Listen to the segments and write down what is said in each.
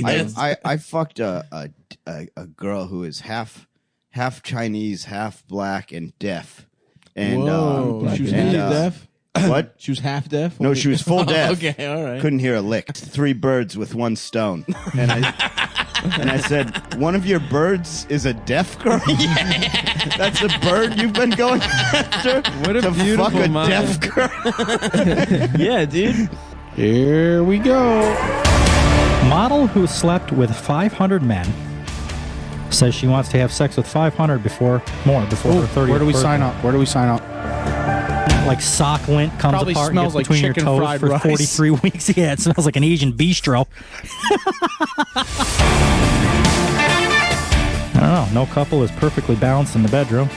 I fucked a girl who is half Chinese, half black, and deaf. And whoa, she was half deaf. What? She was half deaf? No, she was full deaf. Okay, all right. Couldn't hear a lick. 3 birds with 1 stone. And I said, one of your birds is a deaf girl? Yeah. That's a bird you've been going after? What a to beautiful fuck a mind. deaf girl? Yeah, dude. Here we go. Model who slept with 500 men says she wants to have sex with 500 before her 30th Where do we birthday. sign up? Where do we sign up? Like sock lint comes Probably apart and smells gets like between your chicken toes fried for rice. 43 weeks. Yeah, it smells like an Asian bistro. I don't know. No couple is perfectly balanced in the bedroom.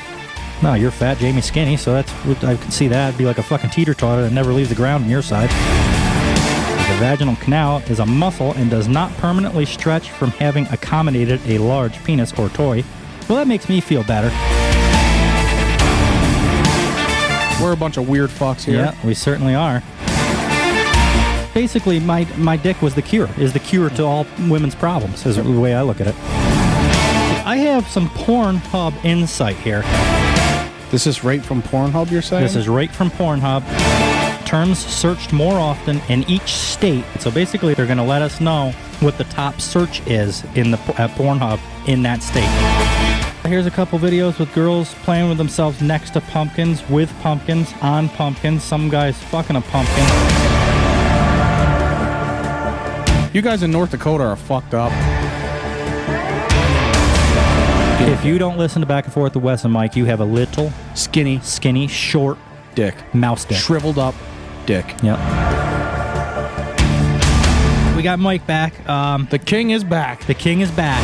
No, you're fat, Jamie's skinny, so I can see that. It'd be like a fucking teeter-totter that never leaves the ground on your side. The vaginal canal is a muscle and does not permanently stretch from having accommodated a large penis or toy. Well, that makes me feel better. We're a bunch of weird fucks here. Yeah, we certainly are. Basically, my dick was the cure to all women's problems, is the way I look at it. I have some PornHub insight here. This is right from PornHub, you're saying? This is right from PornHub. Terms searched more often in each state. So basically, they're going to let us know what the top search is at PornHub in that state. Here's a couple videos with girls playing with themselves next to pumpkins, with pumpkins, on pumpkins. Some guys fucking a pumpkin. You guys in North Dakota are fucked up. If you don't listen to Back and Forth with Wes and Mike, you have a little, Skinny short dick. mouse dick. Shriveled up dick. Yep. We got Mike back. The king is back. The king is back.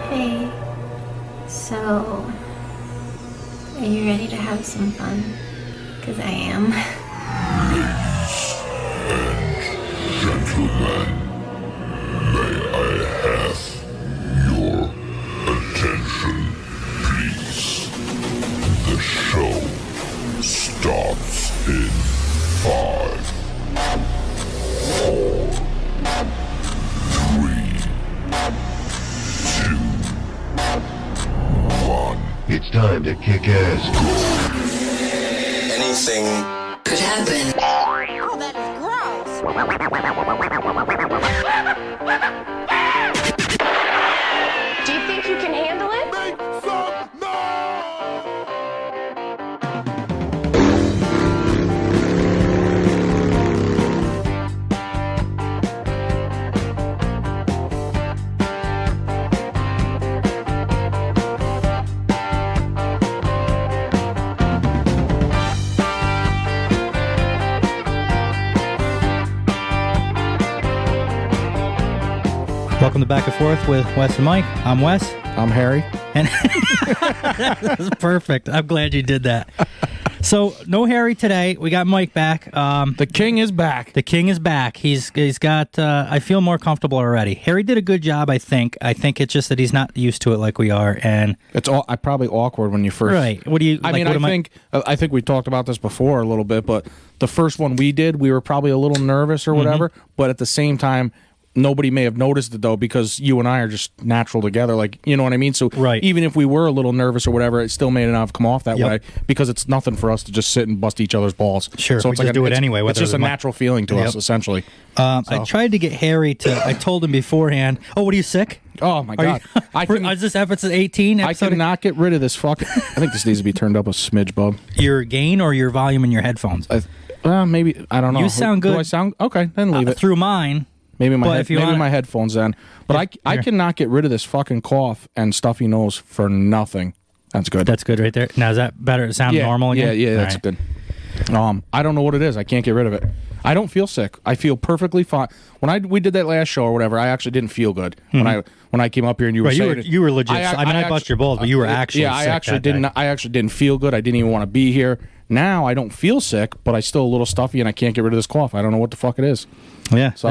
Hey, so are you ready to have some fun? Because I am. Gentlemen, may I have your attention, please? The show starts in 5, 4, 3, 2, 1. It's time to kick ass. Anything could happen. Oh, that is gross. Do you think you can handle it? Make some noise! Welcome to Back and Forth with Wes and Mike. I'm Wes. I'm Harry. And that's perfect. I'm glad you did that. So, no Harry today. We got Mike back. The king is back. The king is back. He's got, I feel more comfortable already. Harry did a good job, I think. I think it's just that he's not used to it like we are. And It's all probably awkward when you first. right. What do you, I mean, I think we talked about this before a little bit, but the first one we did, we were probably a little nervous or whatever. But at the same time, nobody may have noticed it though, because you and I are just natural together. Like, you know what I mean? So right. even if we were a little nervous or whatever, it still may not have come off that Yep. way, because it's nothing for us to just sit and bust each other's balls. Sure, so we it's just like do it anyway, It's whether just a it's my- natural feeling to us, Yep. essentially. I tried to get Harry to, I told him beforehand, oh, what are you sick? Oh my Are you- god! is this episode 18? I cannot get rid of this fucking. I think this needs to be turned up a smidge, bub. Your gain or your volume in your headphones? Maybe I don't know. You sound good. Do I sound okay? Then leave it. Through mine. Maybe But if you wanna- my headphones then. But I cannot get rid of this fucking cough and stuffy nose for nothing. That's good. That's good right there. Now, is that better? It sounds normal again? Yeah, All that's right. good. I don't know what it is. I can't get rid of it. I don't feel sick. I feel perfectly fine. When we did that last show or whatever, I actually didn't feel good. When when I came up here and you were Right, saying it. you were legit. I bust your balls, but you were actually I sick actually that day. didn't. I actually didn't feel good. I didn't even want to be here. Now I don't feel sick, but I still a little stuffy and I can't get rid of this cough. I don't know what the fuck it is. Yeah, So-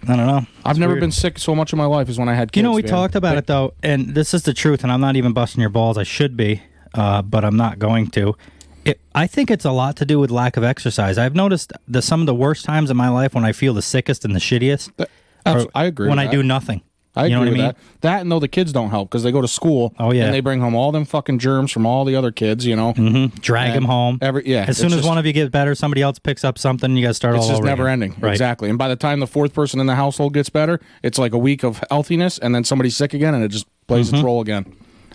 I don't know. I've It's never weird. been sick so much in my life as when I had kids. We man. talked about it though, and this is the truth, and I'm not even busting your balls. I should be, but I'm not going to. I think it's a lot to do with lack of exercise. I've noticed that some of the worst times in my life when I feel the sickest and the shittiest are I agree when with I that. do nothing. I agree you know what I with mean? that. That and though the kids don't help because they go to school. Oh, yeah. and they bring home all them fucking germs from all the other kids. You know, Drag them home. As As soon as one of you gets better, somebody else picks up something. You got to start all It's over. just never again. ending. Right. Exactly. And by the time the fourth person in the household gets better, it's like a week of healthiness, and then somebody's sick again, and it just plays its role again.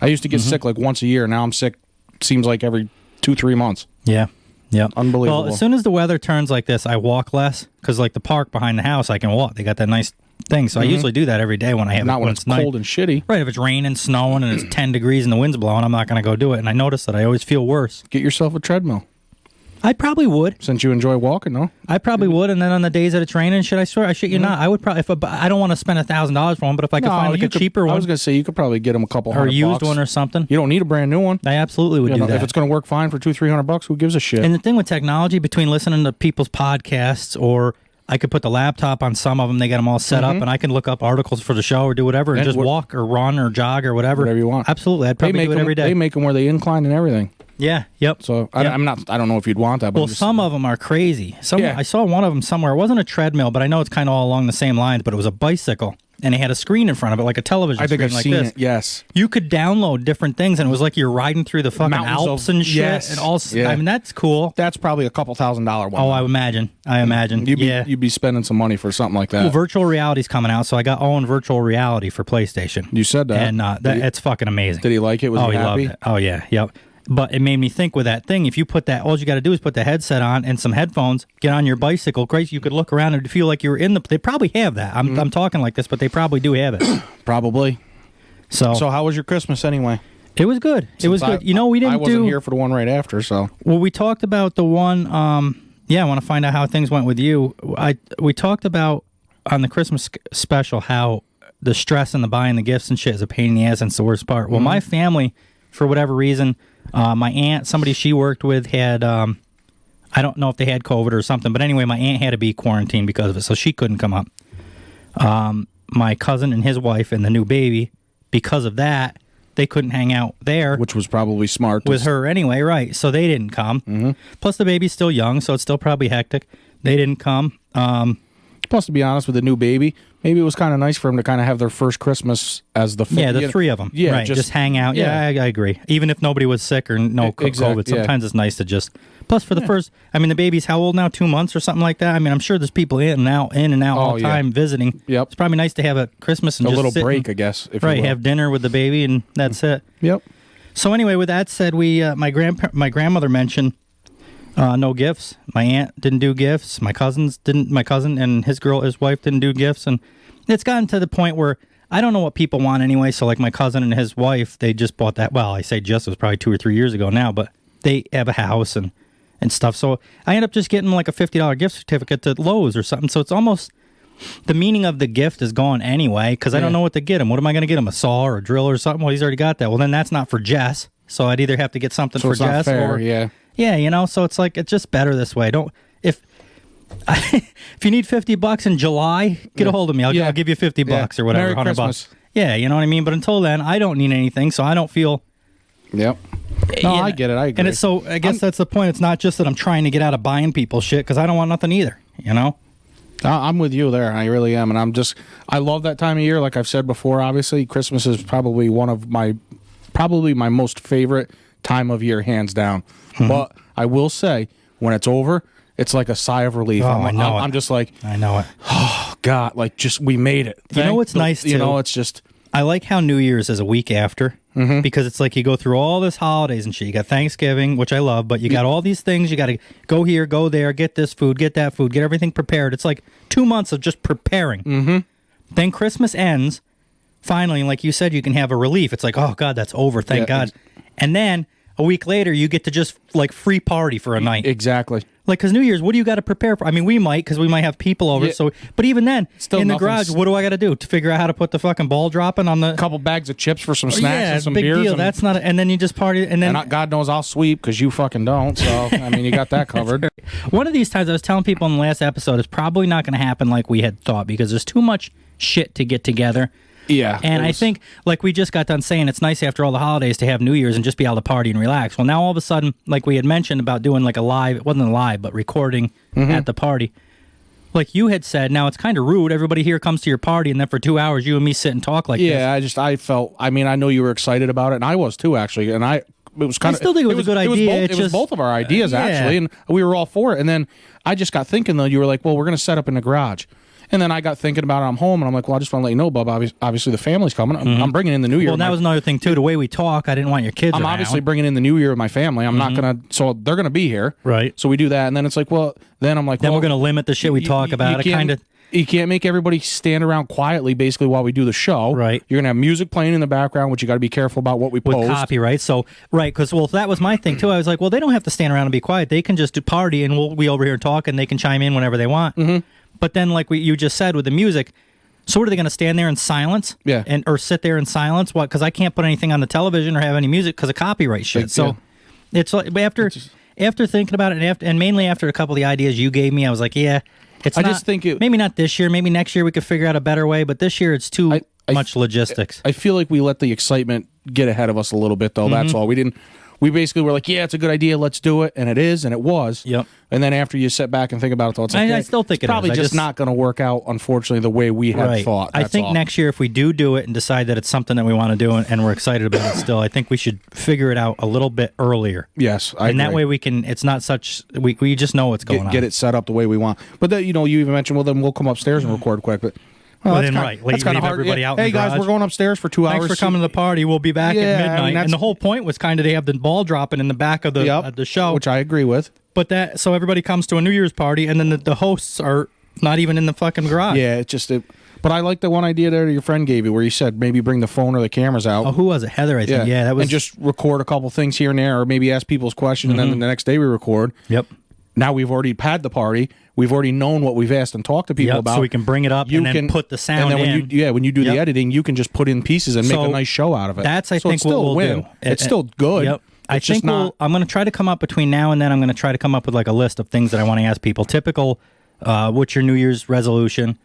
I used to get sick like once a year. Now I'm sick. Seems like every 2-3 months. Yeah. Yep. Unbelievable. Well, as soon as the weather turns like this, I walk less because, like the park behind the house, I can walk. They got that nice thing, so I usually do that every day when I have Not when it's nice. cold and shitty. Right, if it's raining, snowing, and it's 10 degrees and the wind's blowing, I'm not going to go do it. And I notice that I always feel worse. Get yourself a treadmill. I probably would. Since you enjoy walking, no? I probably would. And then on the days that it's raining, I shit you not, I would probably. I don't want to spend $1,000 for one, but if I could find like a cheaper I one was going to say you could probably get them a couple or hundred a used bucks. one or something, You don't need a brand new one. I absolutely would You do know, that. if it's going to work fine for $200-300, who gives a shit? And the thing with technology, between listening to people's podcasts, or I could put the laptop on some of them, they got them all set up, and I can look up articles for the show or do whatever, and And just what- walk or run or jog or whatever Whatever you want. Absolutely, I'd they probably make do it them, every day. They make them where they incline and everything. Yeah. Yep. So Yep. I don't know if you'd want that. But Well, I'm just- some of them are crazy. Yeah. I saw one of them somewhere. It wasn't a treadmill, but I know it's kind of all along the same lines. But it was a bicycle, and it had a screen in front of it, like a television I think screen I've like seen this. it. Yes. You could download different things, and it was like you're riding through the fucking Mountains Alps of- and shit. yes. And all. Yeah. I mean, that's cool. That's probably a couple $1,000 one. Oh, I imagine. You'd be spending some money for something like that. Well, virtual reality's coming out, so I got Owen virtual reality for PlayStation. You said that. And it's fucking amazing. Did he like it? Was Oh, he happy? loved it. Oh, yeah. Yep. But it made me think with that thing, if you put that, all you got to do is put the headset on and some headphones, get on your bicycle. Great, you could look around and feel like you were in the. They probably have that. I'm talking like this, but they probably do have it. Probably. So how was your Christmas anyway? it was good. It was good. You know, we I didn't wasn't do. here for the one right after, so Well, we talked about the one. Yeah, I want to find out how things went with you. We talked about on the Christmas special how the stress and the buying the gifts and shit is a pain in the ass and it's the worst part. Well, my family, for whatever reason, my aunt, somebody she worked with had, I don't know if they had COVID or something, but anyway, my aunt had to be quarantined because of it, so she couldn't come up. My cousin and his wife and the new baby, because of that, they couldn't hang out there which was probably smart. with her anyway, right? So they didn't come. Plus, the baby's still young, so it's still probably hectic. They didn't come. Plus, to be honest, with the new baby, maybe it was kind of nice for him to kind of have their first Christmas as the Yeah, the three of them. Yeah, right. Just hang out. Yeah, I agree. Even if nobody was sick or no COVID, yeah. sometimes it's nice to just. Plus, for the first, I mean, the baby's how old now? 2 months or something like that. I mean, I'm sure there's people in and out all the time visiting. Yep. It's probably nice to have a Christmas and a just little sit break, and- I guess. If you right. will. Have dinner with the baby and that's it. Yep. So anyway, with that said, we my grandmother mentioned no gifts. My aunt didn't do gifts. My cousin and his wife didn't do gifts, and it's gotten to the point where I don't know what people want anyway. So like my cousin and his wife, they just bought that. Well, I say just, it was probably 2 or 3 years ago now, but they have a house and stuff. So I end up just getting like a $50 gift certificate to Lowe's or something. So it's almost the meaning of the gift is gone anyway because I don't know what to get him. What am I going to get him? A saw or a drill or something? Well, he's already got that. Well, then that's not for Jess. So I'd either have to get something So for it's not Jess fair, or yeah. yeah, you know. So it's like it's just better this way. Don't if you need $50 in July, get a hold of me. I'll give you $50 or whatever, Merry $100. Christmas. Yeah, you know what I mean. But until then, I don't need anything, so I don't feel. Yep. No, Yeah. I get it. I agree. And it's so I guess that's the point. It's not just that I'm trying to get out of buying people shit because I don't want nothing either. You know. I'm with you there. I really am. And I love that time of year. Like I've said before, obviously, Christmas is probably my most favorite time of year, hands down. But I will say, when it's over, it's like a sigh of relief. Oh, I know it. I'm just like, I know it. oh, God, like just we made it. You know what's nice, You too? know, it's just. I like how New Year's is a week after because it's like you go through all this holidays and shit. You got Thanksgiving, which I love, but you got all these things. You got to go here, go there, get this food, get that food, get everything prepared. It's like 2 months of just preparing. Then Christmas ends. Finally, like you said, you can have a relief. It's like, oh, God, that's over. Thank God. And then a week later, you get to just like free party for a night. Exactly. Like, because New Year's, what do you got to prepare for? I mean, we might, because we might have people over. Yeah. So, but even then, Still in the nothing's- garage, what do I got to do to figure out how to put the fucking ball dropping on the? A couple bags of chips for some snacks Yeah, and it's a some big beers. deal. And, That's not, and then you just party, and then God knows I'll sweep because you fucking don't. So I mean, you got that covered. one of these times, I was telling people in the last episode, it's probably not going to happen like we had thought because there's too much shit to get together. Yeah, And I think, like we just got done saying, it's nice after all the holidays to have New Year's and just be able to party and relax. Well, now all of a sudden, like we had mentioned about doing like a live, it wasn't a live, but recording at the party. Like you had said, now it's kind of rude. Everybody here comes to your party, and then for 2 hours, you and me sit and talk like this. Yeah, I felt. I mean, I know you were excited about it, and I was too, actually. And it was kind of. still think it was a good idea. It was both of our ideas, yeah. actually, and we were all for it. And then I just got thinking, though, you were like, "Well, we're going to set up in the garage." And then I got thinking about it. I'm home, and I'm like, "Well, I just want to let you know, Bub. Obviously, the family's coming. I'm bringing in the New Year." Well, that was another thing too. The way we talk, I didn't want your kids. I'm around. obviously bringing in the New Year with my family. I'm not gonna. So they're gonna be here, Right. So we do that, and then it's like, well, then I'm like, Then well, we're going to limit the shit we talk about. I kind of. You can't make everybody stand around quietly, basically, while we do the show. Right. You're gonna have music playing in the background, which you got to be careful about what we With post. copyright, so right, because that was my thing too. I was like, well, they don't have to stand around and be quiet; they can just do party, and we'll be over here and talk, and they can chime in whenever they want. Mm-hmm. But then, like you just said with the music, so what are they going to stand there in silence? Yeah. or sit there in silence? What? Because I can't put anything on the television or have any music because of copyright shit. So it's like after thinking about it, and mainly after a couple of the ideas you gave me, I was like, yeah. I just think maybe not this year. Maybe next year we could figure out a better way. But this year it's too much logistics. I feel like we let the excitement get ahead of us a little bit, though. That's all. We didn't. We basically were like, yeah, it's a good idea. Let's do it, and it is, and it was. Yep. And then after you sit back and think about it, though, it's like, I still think it's probably just not going to work out, unfortunately, the way we had thought. I think all. next year, if we do it and decide that it's something that we want to do and we're excited about it still, I think we should figure it out a little bit earlier. Yes, and that way we can. It's not such. We just know what's going on. Get it set up the way we want. But then, you even mentioned, well, then we'll come upstairs and record quick. But well, then leave hard. everybody out in Hey the guys, garage. we're going upstairs for 2 hours. Thanks for coming to the party. We'll be back at midnight. I mean, and the whole point was kind of to have the ball dropping in the back of the show, which I agree with. But so everybody comes to a New Year's party, and then the hosts are not even in the fucking garage. Yeah, it's just. But I like the one idea there that your friend gave you, where you said maybe bring the phone or the cameras out. Oh, who was it? Heather, I think. Yeah, that was. And just record a couple things here and there, or maybe ask people's questions, and then the next day we record. Yep. Now we've already had the party. We've already known what we've asked and talked to people about. So we can bring it up and then put the sound and then in. when you do the editing, you can just put in pieces and make a nice show out of it. That's, I so think, it's still what a we'll win. do. It's still good. Yep. I It's just think not. I'm going to try to come up between now and then. I'm going to try to come up with like a list of things that I want to ask people. Typical, what's your New Year's resolution?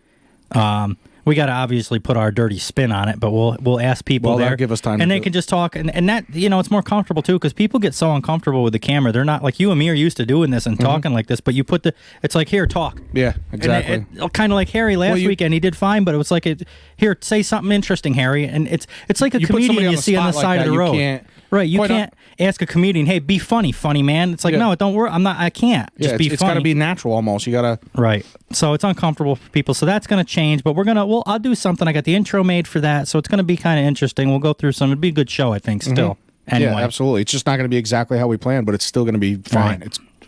We got to obviously put our dirty spin on it, but we'll ask people there. That'll give us time, and to they do can it. just talk, and that it's more comfortable too because people get so uncomfortable with the camera. They're not like you and me are used to doing this and talking like this, but you put it's like here talk. Yeah, exactly. Kind of like Harry last weekend, he did fine, but it was like here say something interesting, Harry, and it's like a You put comedian somebody on you the see on the spot side like of the that, road. you can't- Right, you Quite can't ask a comedian, "Hey, be funny man." It's like, no, don't worry. I can't. Just be funny. It's got to be natural almost. You got to. Right. So it's uncomfortable for people. So that's going to change, but I'll do something. I got the intro made for that, so it's going to be kind of interesting. We'll go through some. It'll be a good show, I think, still. Anyway. Yeah, absolutely. It's just not going to be exactly how we planned, but it's still going to be fine.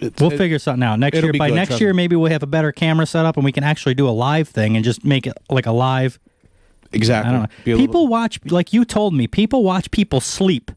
Right. We'll figure something out next it'll year. be By good, next trust year, me. maybe we'll have a better camera setup and we can actually do a live thing and just make it like a live. Exactly. I don't know. People watch, like you told me, people watch people sleep.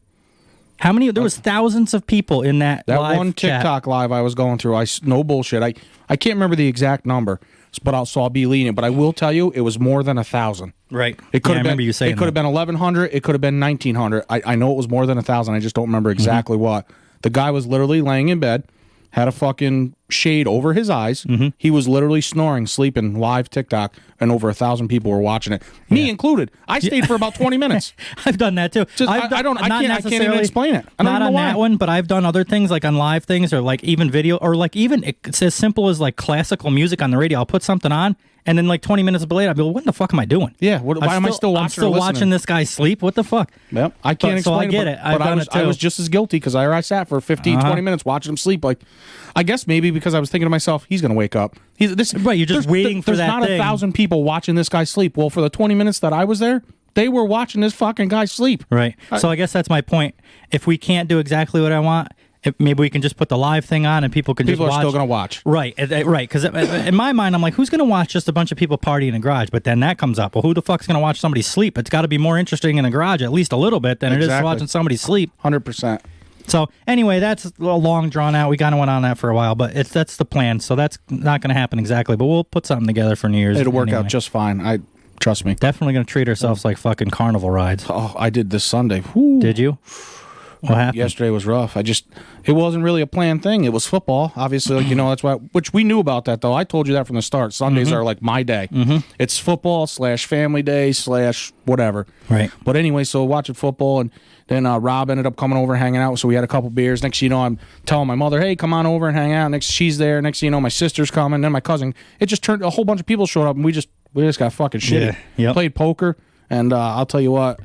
How many? There was thousands of people in that live one chat. TikTok live I was going through. No bullshit. I can't remember the exact number, but I'll be lenient. But I will tell you, it was more than 1,000. Right. It could I have been. remember you saying it could have been 1,100. It could have been 1,900. I know it was more than 1,000. I just don't remember exactly what. The guy was literally laying in bed, had a fucking shade over his eyes. He was literally snoring, sleeping, live TikTok, and over 1,000 people were watching it. Me included. I stayed for about 20 minutes. I've done that too. I can't even explain it. I don't Not know on why. that one, but I've done other things like on live things or like even video or like even it's as simple as like classical music on the radio. I'll put something on and then like 20 minutes later I'll be like, what the fuck am I doing? Yeah, why am I still watching I'm still or listening? watching this guy sleep. What the fuck? Yep. I can't So I explain get it. it. I've done it too. I was just as guilty because I sat for 15, 20 minutes watching him sleep. Like, I guess maybe because I was thinking to myself, he's going to wake up. Right, you're just waiting for that There's not thing. 1,000 people watching this guy sleep. Well, for the 20 minutes that I was there, they were watching this fucking guy sleep. Right. So I guess that's my point. If we can't do exactly what I want, maybe we can just put the live thing on and people can People just watch. are still going to watch. Right, right. Because in my mind, I'm like, who's going to watch just a bunch of people partying in a garage? But then that comes up. Well, who the fuck's going to watch somebody sleep? It's got to be more interesting in a garage, at least a little bit, than it is Exactly. watching somebody sleep. 100%. So anyway, that's a long drawn out. We kind of went on that for a while, but that's the plan. So that's not going to happen exactly, but we'll put something together for New Year's. It'll work out just fine. Trust me. Definitely going to treat ourselves like fucking carnival rides. Oh, I did this Sunday. Whew. Did you? What happened? Yesterday was rough. It wasn't really a planned thing. It was football, obviously. Like, that's why. Which we knew about that though. I told you that from the start. Sundays are like my day. It's football / family day / whatever. Right. But anyway, so watching football, and then Rob ended up coming over and hanging out. So we had a couple beers. Next, I'm telling my mother, "Hey, come on over and hang out." Next, she's there. Next, my sister's coming. Then my cousin. It just turned a whole bunch of people showed up, and we just got fucking shitty. Yeah. Yep. Played poker, and I'll tell you what,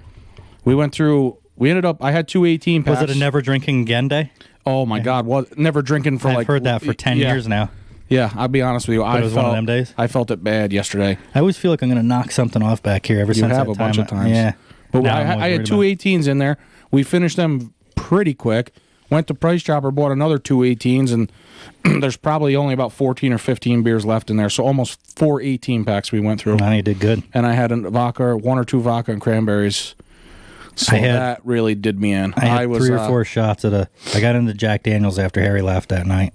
we went through. We ended up. I had 2 18 packs. Was it a never drinking again day? Oh my God! What? Never drinking for I've heard that for 10 years now. Yeah, I'll be honest with you. It was one of them days. I felt it bad yesterday. I always feel like I'm going to knock something off back here ever You since have that a bunch of times. Yeah. But Now I'm always I had worried 2 18s in there. We finished them pretty quick. Went to Price Chopper, bought another 2 18s, and there's probably only about 14 or 15 beers left in there. So almost 4 18 packs we went through. I you did good. And I had a vodka, 1 or 2 vodka and cranberries. So that really did me in. I had 3 or 4 shots at I got into Jack Daniels after Harry left that night.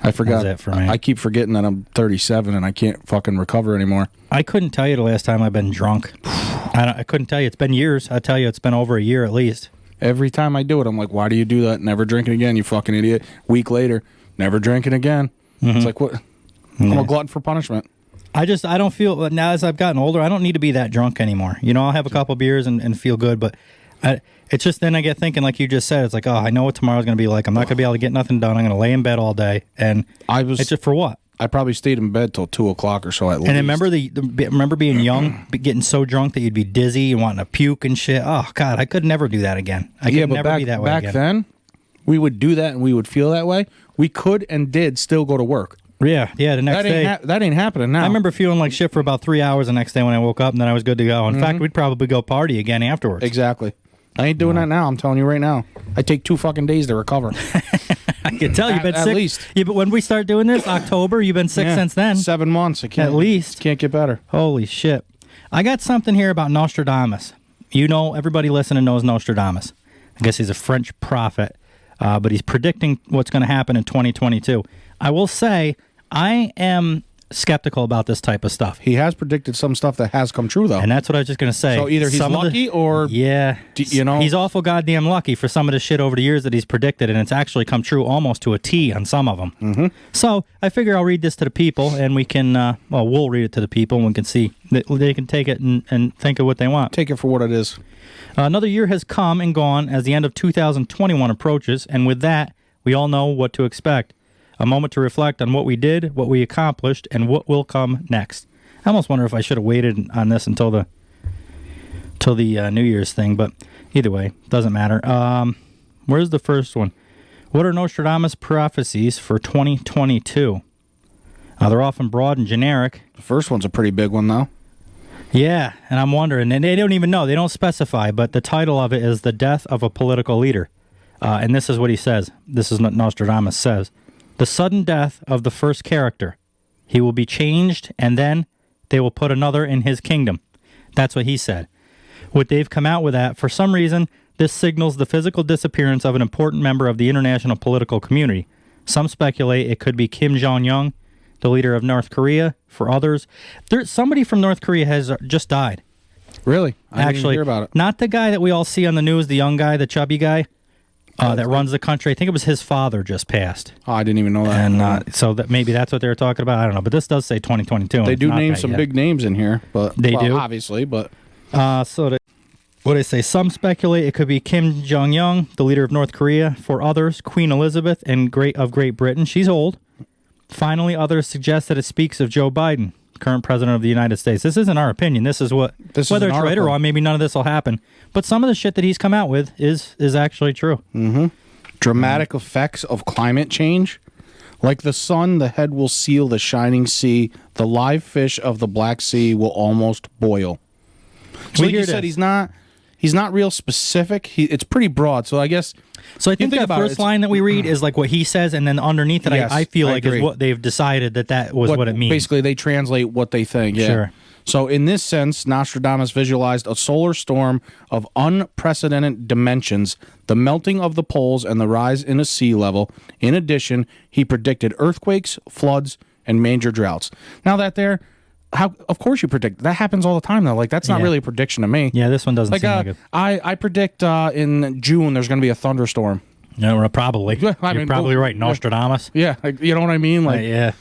I forgot. That was it for me. I keep forgetting that I'm 37 and I can't fucking recover anymore. I couldn't tell you the last time I've been drunk. I couldn't tell you. It's been years. I tell you, it's been over a year at least. Every time I do it, I'm like, why do you do that? Never drinking again, you fucking idiot. Week later, never drinking again. It's like, what? I'm a glutton for punishment. I don't feel, now as I've gotten older, I don't need to be that drunk anymore. I'll have a couple beers and feel good, but it's just then I get thinking, like you just said, it's like, oh, I know what tomorrow's going to be like. I'm not going to be able to get nothing done. I'm going to lay in bed all day. And it's just for what? I probably stayed in bed till 2 o'clock or so at least. And remember being young, getting so drunk that you'd be dizzy and wanting to puke and shit. Oh, God, I could never do that again. I could never be that way again. Back then, we would do that and we would feel that way. We could and did still go to work. Yeah, the next day. That ain't happening now. I remember feeling like shit for about 3 hours the next day when I woke up, and then I was good to go. In fact, we'd probably go party again afterwards. Exactly. I ain't doing that now. I'm telling you right now. I take 2 fucking days to recover. I can tell you've been sick. At least. Yeah, but when we start doing this, October, you've been sick since then. 7 months. At least. Can't get better. Holy shit. I got something here about Nostradamus. Everybody listening knows Nostradamus. I guess he's a French prophet, but he's predicting what's going to happen in 2022. I will say, I am skeptical about this type of stuff. He has predicted some stuff that has come true, though. And that's what I was just going to say. So either he's lucky or... Yeah. He's awful goddamn lucky for some of the shit over the years that he's predicted, and it's actually come true almost to a T on some of them. Mm-hmm. So I figure I'll read this to the people, and we can... we'll read it to the people, and we can see... They can take it and think of what they want. Take it for what it is. Another year has come and gone as the end of 2021 approaches, and with that, we all know what to expect. A moment to reflect on what we did, what we accomplished, and what will come next. I almost wonder if I should have waited on this until the New Year's thing, but either way, doesn't matter. Where's the first one? What are Nostradamus' prophecies for 2022? They're often broad and generic. The first one's a pretty big one, though. Yeah, and I'm wondering, and they don't even know. They don't specify, but the title of it is The Death of a Political Leader. And this is what he says. This is what Nostradamus says. The sudden death of the first character. He will be changed, and then they will put another in his kingdom. That's what he said. What they've come out with that, for some reason, this signals the physical disappearance of an important member of the international political community. Some speculate it could be Kim Jong-un, the leader of North Korea. For others, somebody from North Korea has just died. Really? I didn't Actually, hear about it. Not the guy that we all see on the news, the young guy, the chubby guy. That runs the country. I think it was his father just passed. Oh, I didn't even know that. And so that maybe that's what they were talking about. I don't know. But this does say 2022. They do name some big names in here, but they do, obviously. But what they say? Some speculate it could be Kim Jong-un, the leader of North Korea. For others, Queen Elizabeth of Great Britain. She's old. Finally, others suggest that it speaks of Joe Biden, current president of the United States. This isn't our opinion. This is whether it's right or wrong. Maybe none of this will happen. But some of the shit that he's come out with is actually true. Mm-hmm. Dramatic effects of climate change. Like the sun, the head will seal the shining sea. The live fish of the Black Sea will almost boil. So like you said, he's not real specific. It's pretty broad. So I guess... So I think that first line that we read is like what he says, and then underneath it, yes, I feel like is what they've decided that was what it means. Basically, they translate what they think. Yeah. Sure. So in this sense, Nostradamus visualized a solar storm of unprecedented dimensions, the melting of the poles, and the rise in a sea level. In addition, he predicted earthquakes, floods, and major droughts. Now that of course you predict. That happens all the time, though. Like, that's not really a prediction to me. Yeah, this one doesn't seem like it. I predict in June there's going to be a thunderstorm. No, probably. You're probably right, Nostradamus. Yeah, you know what I mean? Like, yeah.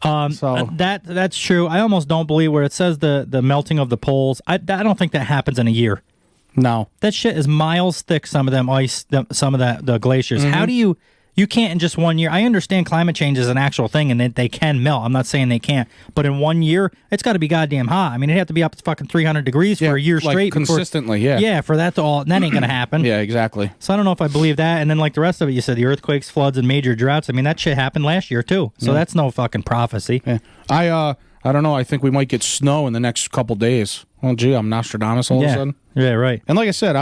So that's true. I almost don't believe where it says the melting of the poles. I don't think that happens in a year. No, that shit is miles thick. Some of them ice, some of the glaciers. How do you can't in just 1 year? I understand climate change is an actual thing and that they can melt. I'm not saying they can't, but in 1 year, it's got to be goddamn hot. I mean, it'd have to be up to fucking 300 degrees for a year straight. Consistently, Yeah, for that to all, that ain't going to happen. Yeah, exactly. So I don't know if I believe that. And then like the rest of it, you said the earthquakes, floods, and major droughts. I mean, that shit happened last year too. So that's no fucking prophecy. Yeah. I don't know. I think we might get snow in the next couple days. Well, gee, I'm Nostradamus all of a sudden. Yeah, right. And like I said,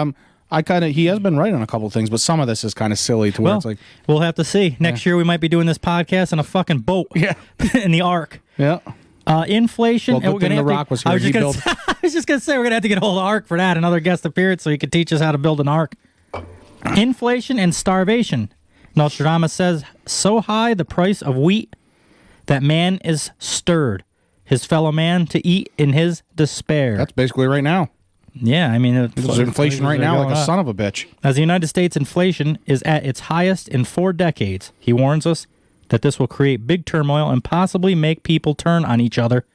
he has been right on a couple of things, but some of this is kind of silly to where it's like, we'll have to see. Next year we might be doing this podcast in a fucking boat. Yeah. In the Ark. Yeah. Inflation. Well, good thing The Rock was here. I was just going to say we're going to have to get a hold of Ark for that, another guest appearance, so he could teach us how to build an Ark. Inflation and starvation. Nostradamus says, so high the price of wheat that man is stirred, his fellow man to eat in his despair. That's basically right now. Yeah, I mean, there's inflation right now like a son of a bitch. As the United States inflation is at its highest in 4 decades, he warns us that this will create big turmoil and possibly make people turn on each other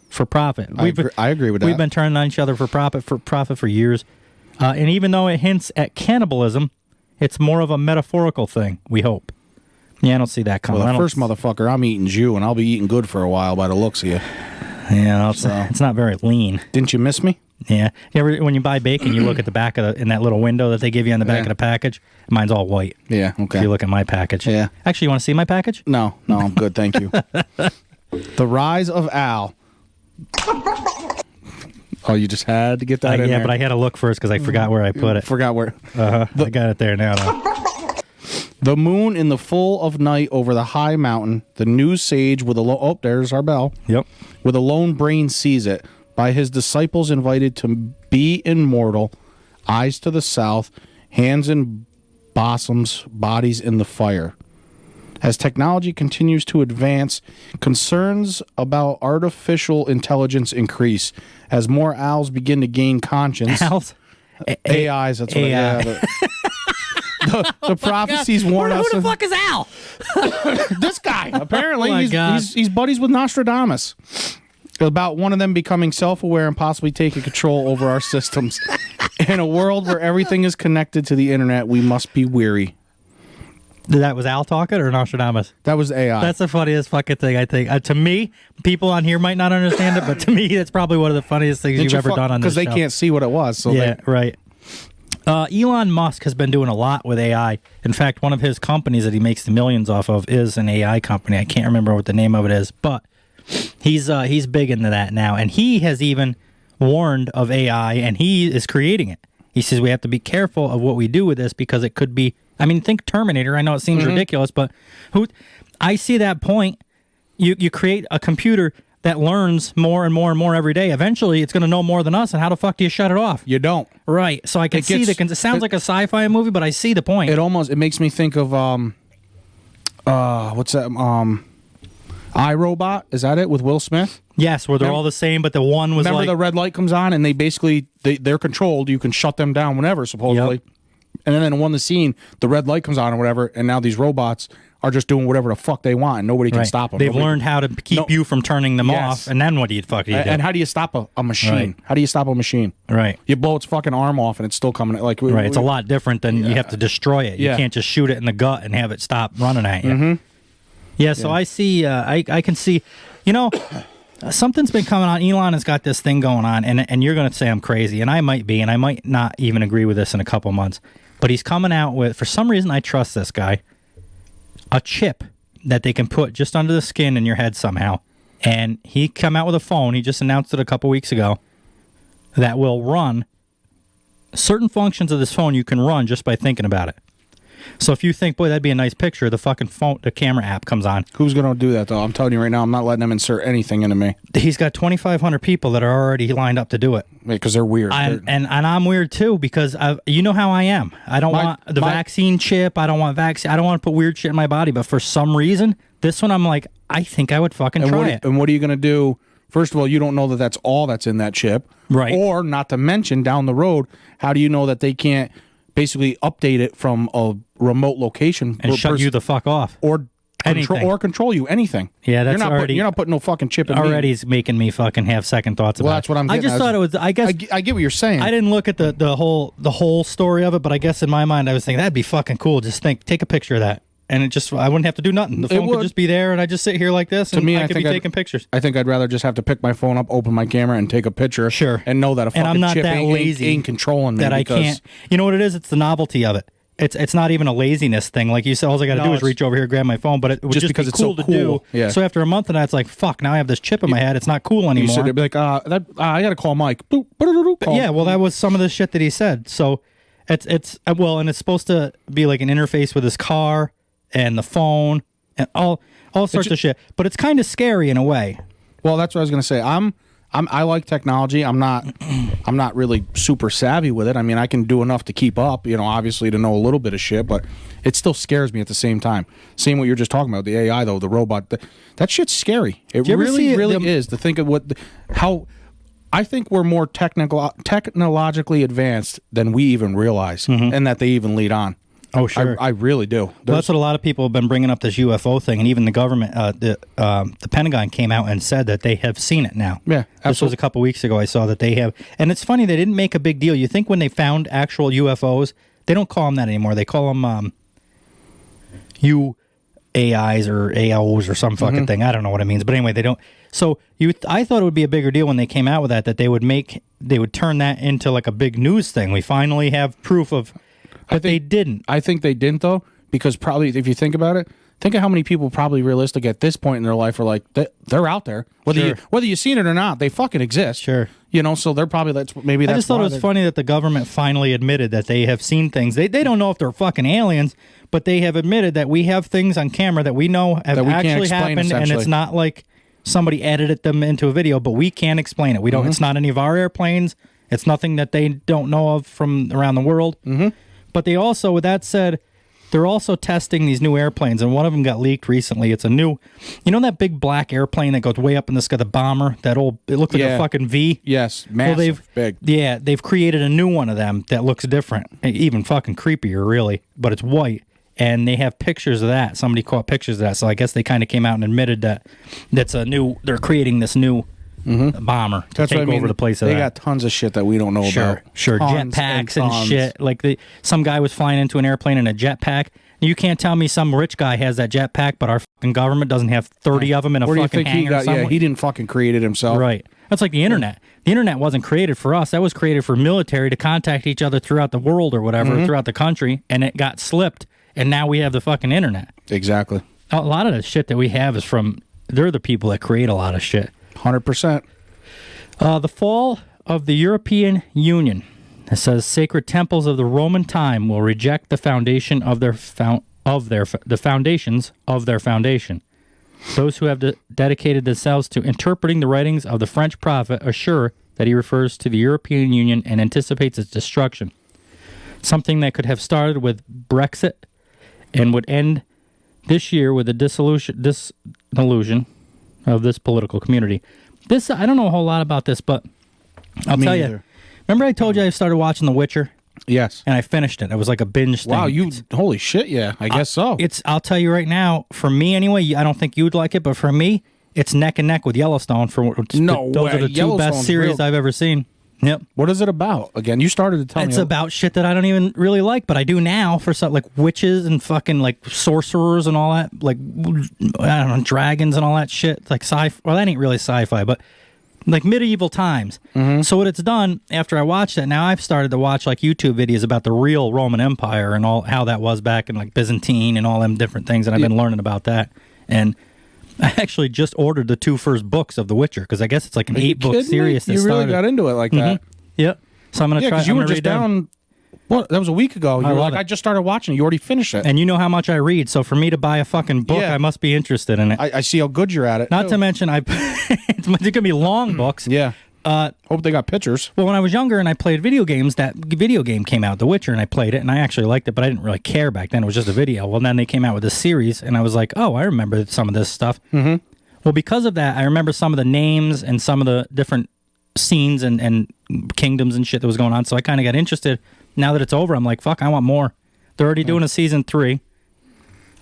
for profit. I agree with that. We've been turning on each other for profit for years. And even though it hints at cannibalism, it's more of a metaphorical thing, we hope. Yeah, I don't see that coming. Well, the first motherfucker I'm eating's you, and I'll be eating good for a while by the looks of you. Yeah, it's not very lean. Didn't you miss me? Yeah. When you buy bacon, you look at the back of in that little window that they give you on the back of the package. Mine's all white. Yeah, okay. If you look at my package. Yeah. Actually, you want to see my package? No, I'm good, thank you. The rise of Al. Oh, you just had to get that in there. Yeah, but I had to look first because I forgot where I put it. Forgot where. I got it there now. The moon in the full of night over the high mountain. The news sage with a oh, there's our bell. Yep. With a lone brain sees it. By his disciples invited to be immortal. Eyes to the south. Hands in bosoms. Bodies in the fire. As technology continues to advance, concerns about artificial intelligence increase. As more owls begin to gain conscience. Owls? AIs, that's what AI. The prophecies warn us. Who the fuck is Al? This guy. Apparently, God. he's buddies with Nostradamus. About one of them becoming self-aware and possibly taking control over our systems. In a world where everything is connected to the internet, we must be weary. That was Al talking or Nostradamus? That was AI. That's the funniest fucking thing, I think. To me, people on here might not understand it, but to me, that's probably one of the funniest things you've ever done on this show. Because they can't see what it was. So yeah, right. Elon Musk has been doing a lot with AI. In fact, one of his companies that he makes the millions off of is an AI company. I can't remember what the name of it is, but he's big into that now. And he has even warned of AI, and he is creating it. He says we have to be careful of what we do with this because it could be, I mean, think Terminator. I know it seems ridiculous, but I see that point. You create a computer that learns more and more and more every day. Eventually, it's going to know more than us, and how the fuck do you shut it off? You don't. Right. So I can see it sounds like a sci-fi movie, but I see the point. It makes me think of what's that? iRobot, is that it, with Will Smith? Yes, where they're all the same, but the one was Remember the red light comes on, and they basically, they're controlled. You can shut them down whenever, supposedly. Yep. And then in the scene, the red light comes on or whatever, and now these robots are just doing whatever the fuck they want, and nobody can stop them. They've learned how to keep you from turning them off, and then what do you do? And how do you stop a machine? Right. How do you stop a machine? Right. You blow its fucking arm off, and it's still coming. It's a lot different than you have to destroy it. You can't just shoot it in the gut and have it stop running at you. Mm-hmm. Yeah, so I see, I can see, something's been coming on. Elon has got this thing going on, and you're going to say I'm crazy, and I might be, and I might not even agree with this in a couple months. But he's coming out with, for some reason I trust this guy, a chip that they can put just under the skin in your head somehow. And he come out with a phone, he just announced it a couple weeks ago, that will run certain functions of this phone you can run just by thinking about it. So if you think, boy, that'd be a nice picture, the fucking phone, the camera app comes on. Who's going to do that, though? I'm telling you right now, I'm not letting them insert anything into me. He's got 2,500 people that are already lined up to do it. Because they're weird. And I'm weird, too, because you know how I am. I don't want the vaccine chip. I don't want vaccine. I don't want to put weird shit in my body. But for some reason, this one, I'm like, I think I would fucking try it. And what are you going to do? First of all, you don't know that that's all that's in that chip. Right. Or, not to mention, down the road, how do you know that they can't basically update it from a remote location and shut you the fuck off, or control you? Anything? Yeah, that's you're not putting no fucking chip in. Already is making me fucking have second thoughts about. Well, that's what I'm getting. I just thought it was. I guess I get what you're saying. I didn't look at the whole story of it, but I guess in my mind I was thinking that'd be fucking cool. Just take a picture of that, and I wouldn't have to do nothing. The phone could just be there, and I just sit here like this, and I could be taking pictures. I think I'd rather just have to pick my phone up, open my camera, and take a picture. Sure. And know that a fucking I'm not chip that lazy ain't controlling me. That I can't. You know what it is? It's the novelty of it. It's not even a laziness thing. Like you said, all I got to do is reach over here, grab my phone. But it would just because be it's cool so to do. Yeah. So after a month of that, it's like, fuck, now I have this chip in my head. It's not cool anymore. You should be like, I got to call Mike. Boop, call. Yeah, well, that was some of the shit that he said. So and it's supposed to be like an interface with his car and the phone and all sorts of shit. But it's kind of scary in a way. Well, that's what I was going to say. I like technology. I'm not really super savvy with it. I mean, I can do enough to keep up, obviously to know a little bit of shit, but it still scares me at the same time. Seeing what you're just talking about, the AI though, the robot, that shit's scary. It really is to think of how I think we're more technologically advanced than we even realize, and that they even lead on. Oh, sure. I really do. Well, that's what a lot of people have been bringing up, this UFO thing, and even the government, the Pentagon came out and said that they have seen it now. Yeah, absolutely. This was a couple weeks ago I saw that they have. And it's funny, they didn't make a big deal. You think when they found actual UFOs, they don't call them that anymore. They call them UAIs or AOs or some fucking thing. I don't know what it means. But anyway, they don't. So I thought it would be a bigger deal when they came out with that they would turn that into like a big news thing. We finally have proof of... they didn't. I think they didn't, though, because probably, if you think about it, think of how many people probably realistic at this point in their life are like, they're out there. Whether you've seen it or not, they fucking exist. Sure. So they're probably, I just thought it was funny that the government finally admitted that they have seen things. They don't know if they're fucking aliens, but they have admitted that we have things on camera that we know have actually happened, and it's not like somebody edited them into a video, but we can't explain it. We don't. It's not any of our airplanes. It's nothing that they don't know of from around the world. Mm-hmm. But they also, with that said, they're also testing these new airplanes, and one of them got leaked recently. It's a new, that big black airplane that goes way up in the sky, the bomber, it looks like a fucking V. Yes, massive, big. Yeah, they've created a new one of them that looks different, even fucking creepier, really, but it's white, and they have pictures of that. Somebody caught pictures of that, so I guess they kind of came out and admitted that they're creating this new bomber to take over the place of they that. got tons of shit that we don't know about. Sure, jetpacks and shit. Like some guy was flying into an airplane in a jetpack. You can't tell me some rich guy has that jetpack, but our fucking government doesn't have 30 of them in a fucking hangar somewhere. Yeah, he didn't fucking create it himself. Right. That's like the internet. The internet wasn't created for us. That was created for military to contact each other throughout the world or whatever, throughout the country, and it got slipped, and now we have the fucking internet. Exactly. A lot of the shit that we have is from, they're the people that create a lot of shit. 100%. The fall of the European Union. It says sacred temples of the Roman time will reject the foundation of the foundations of their foundation. Those who have dedicated themselves to interpreting the writings of the French prophet assure that he refers to the European Union and anticipates its destruction. Something that could have started with Brexit and would end this year with the dissolution of this political community. I don't know a whole lot about this, but I'll tell you. Remember I told you I started watching The Witcher? Yes. And I finished it. It was like a binge thing. Wow, holy shit, yeah. I guess so. I'll tell you right now, for me anyway, I don't think you'd like it, but for me, it's neck and neck with Yellowstone. Those are the two best series I've ever seen. Yep. What is it about? Again, you started to tell me. It's about shit that I don't even really like, but I do now for something like witches and fucking like sorcerers and all that, like, I don't know, dragons and all that shit. Like sci-fi. Well, that ain't really sci-fi, but like medieval times. Mm-hmm. So what it's done, after I watched it, now I've started to watch like YouTube videos about the real Roman Empire and all how that was back in like Byzantine and all them different things, and I've been learning about that. And I actually just ordered the 2 first books of The Witcher because I guess it's like an 8-book series. You really got into it like that. Yep. So I'm gonna try. Because you were just down Well, that was a week ago. You were love like, it. I just started watching it. You already finished it. And you know how much I read, so for me to buy a fucking book, Yeah. I must be interested in it. I see how good you're at it. Not to mention, it's going to be long books. Yeah. Hope they got pictures. Well, when I was younger and I played video games, that video game came out, The Witcher, and I played it, and I actually liked it, but I didn't really care back then. It was just a video. Well, then they came out with a series, and I was like, oh, I remember some of this stuff. Mm-hmm. Well, because of that, I remember some of the names and some of the different scenes and kingdoms and shit that was going on, so I kind of got interested. Now that it's over, I'm like, fuck, I want more. They're already doing a season 3.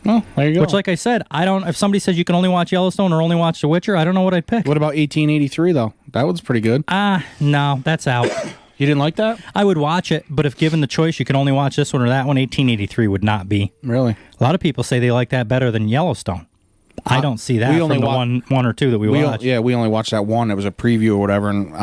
Well, there you go. Which, like I said, if somebody says you can only watch Yellowstone or only watch The Witcher, I don't know what I'd pick. What about 1883, though? That was pretty good. No, that's out. You didn't like that? I would watch it, but if given the choice, you can only watch this one or that one, 1883 would not be. Really? A lot of people say they like that better than Yellowstone. I don't see that from the one or two that we watched. We only watched that one. It was a preview or whatever, and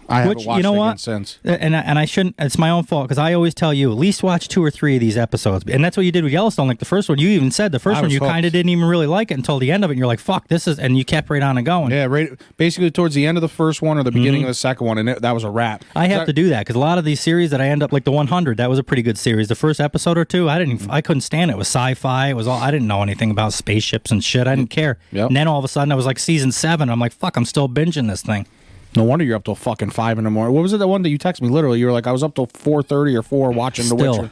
I haven't watched it again since. And I shouldn't. It's my own fault because I always tell you at least watch 2 or 3 of these episodes, and that's what you did with Yellowstone. Like the first one, you even said the first one you kind of didn't even really like it until the end of it. And you're like, "Fuck, this is," and you kept right on and going. Yeah, right. Basically, towards the end of the first one or the beginning of the second one, and that was a wrap. I have to do that because a lot of these series that I end up like the 100, that was a pretty good series. The first episode or two, I couldn't stand it. It was sci-fi. It was all I didn't know anything about spaceships and shit. I didn't care. Yep. And then all of a sudden, I was like season 7. I'm like, "Fuck, I'm still binging this thing." No wonder you're up till fucking 5 in the morning. What was it? The one that you texted me? Literally, you were like, I was up till 4:30 or 4 watching The Witcher.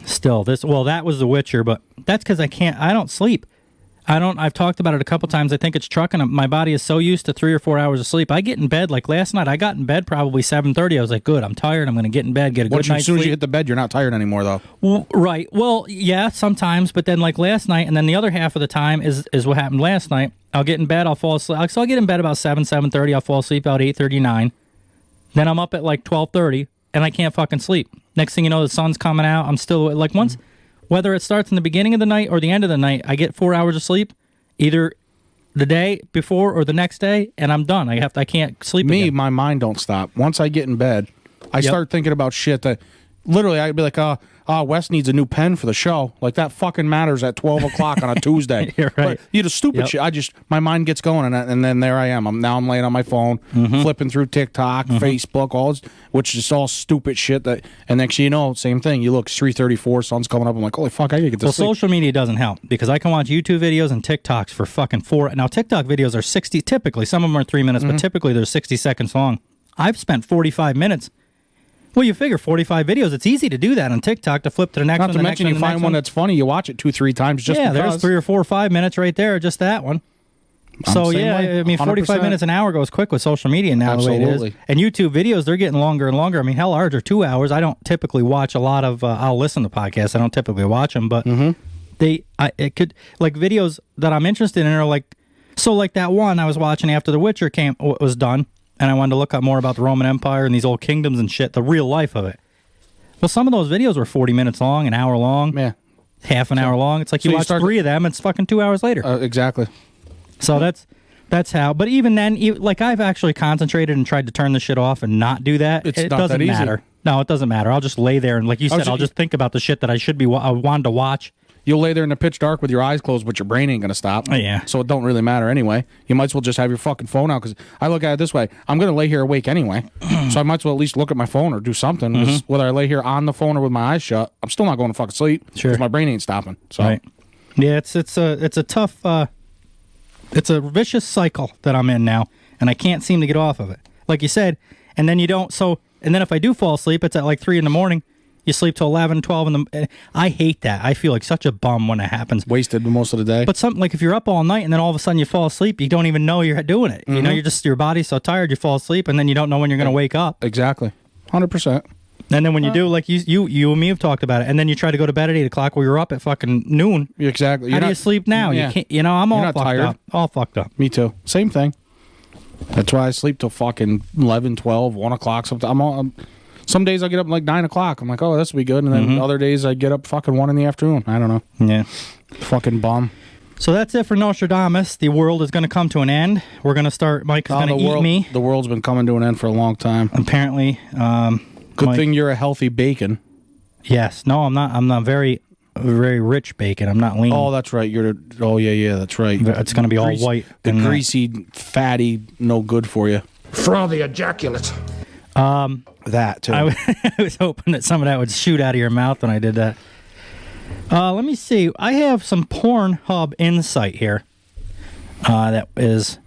Still, that was The Witcher, but that's because I don't sleep. I've talked about it a couple times. I think it's trucking. My body is so used to 3 or 4 hours of sleep. I get in bed, like last night, I got in bed probably 7:30. I was like, good, I'm tired. I'm going to get in bed, get a good night's sleep. As soon as you hit the bed, you're not tired anymore, though. Well, right. Well, yeah, sometimes, but then like last night, and then the other half of the time is what happened last night. I'll get in bed, I'll fall asleep. So I'll get in bed about 7:30. I'll fall asleep about 8:39. Then I'm up at like 12:30, and I can't fucking sleep. Next thing you know, the sun's coming out. I'm still like whether it starts in the beginning of the night or the end of the night, I get 4 hours of sleep, either the day before or the next day, and I'm done. I can't sleep. Again. My mind don't stop. Once I get in bed, I start thinking about shit that literally I'd be like, Wes needs a new pen for the show. Like that fucking matters at 12 o'clock on a Tuesday. You're right. But, you know, stupid shit. My mind gets going, and then there I am. I'm laying on my phone, flipping through TikTok, Facebook, which is all stupid shit. And next thing you know, same thing. You look, it's 3:34, sun's coming up. I'm like, holy fuck, I gotta get this. Well, social media doesn't help because I can watch YouTube videos and TikToks for fucking 4. Now, TikTok videos are 60, typically. Some of them are 3 minutes, but typically they're 60 seconds long. I've spent 45 minutes. Well, you figure 45 videos. It's easy to do that on TikTok to flip to the next one. Not to mention you find one that's funny, you watch it 2-3 times just because. There's 3 or 4 or 5 minutes right there, just that one. So, yeah, I mean, 45 minutes an hour goes quick with social media now. Absolutely. The way it is. And YouTube videos, they're getting longer and longer. I mean, hell, ours are 2 hours. I don't typically watch a lot of, I'll listen to podcasts. I don't typically watch them, but it could, like videos that I'm interested in are like, so like that one I was watching after The Witcher was done. And I wanted to look up more about the Roman Empire and these old kingdoms and shit, the real life of it. Well, some of those videos were 40 minutes long, an hour long, half an hour long. It's like you watch 3 of them, it's fucking 2 hours later. Exactly. So that's how. But even then, like I've actually concentrated and tried to turn the shit off and not do that. It doesn't matter. No, it doesn't matter. I'll just lay there and, like you said, I'll just think about the shit that I wanted to watch. You'll lay there in the pitch dark with your eyes closed, but your brain ain't going to stop. Oh, yeah. So it don't really matter anyway. You might as well just have your fucking phone out, because I look at it this way. I'm going to lay here awake anyway, so I might as well at least look at my phone or do something. Whether I lay here on the phone or with my eyes shut, I'm still not going to fucking sleep because my brain ain't stopping. So. Right. Yeah, it's a tough, it's a vicious cycle that I'm in now, and I can't seem to get off of it. Like you said, and then you don't, and then if I do fall asleep, it's at like 3 in the morning. You sleep till 11, 12 in the... I hate that. I feel like such a bum when it happens. Wasted most of the day. But something like if you're up all night and then all of a sudden you fall asleep, you don't even know you're doing it. You know, your body's so tired, you fall asleep, and then you don't know when you're going to wake up. Exactly. 100%. And then when you do, like you and me have talked about it, and then you try to go to bed at 8 o'clock where you're up at fucking noon. Exactly. How do you sleep now? Yeah. You can't. You know, I'm all fucked up. All fucked up. Me too. Same thing. That's why I sleep till fucking 11, 12, 1 o'clock. Sometimes some days I get up like 9 o'clock. I'm like, oh, this will be good. And then other days I get up fucking 1 in the afternoon. I don't know. Yeah. Fucking bum. So that's it for Nostradamus. The world is going to come to an end. We're going to start. Mike is going to eat me. The world's been coming to an end for a long time. Apparently. Good thing you're a healthy bacon. Yes. No, I'm not. I'm not very, very rich bacon. I'm not lean. Oh, that's right. Yeah, that's right. It's going to be all white. The greasy, fatty, no good for you. Frothy ejaculate. That too. I was hoping that some of that would shoot out of your mouth when I did that. Let me see. I have some PornHub insight here. That is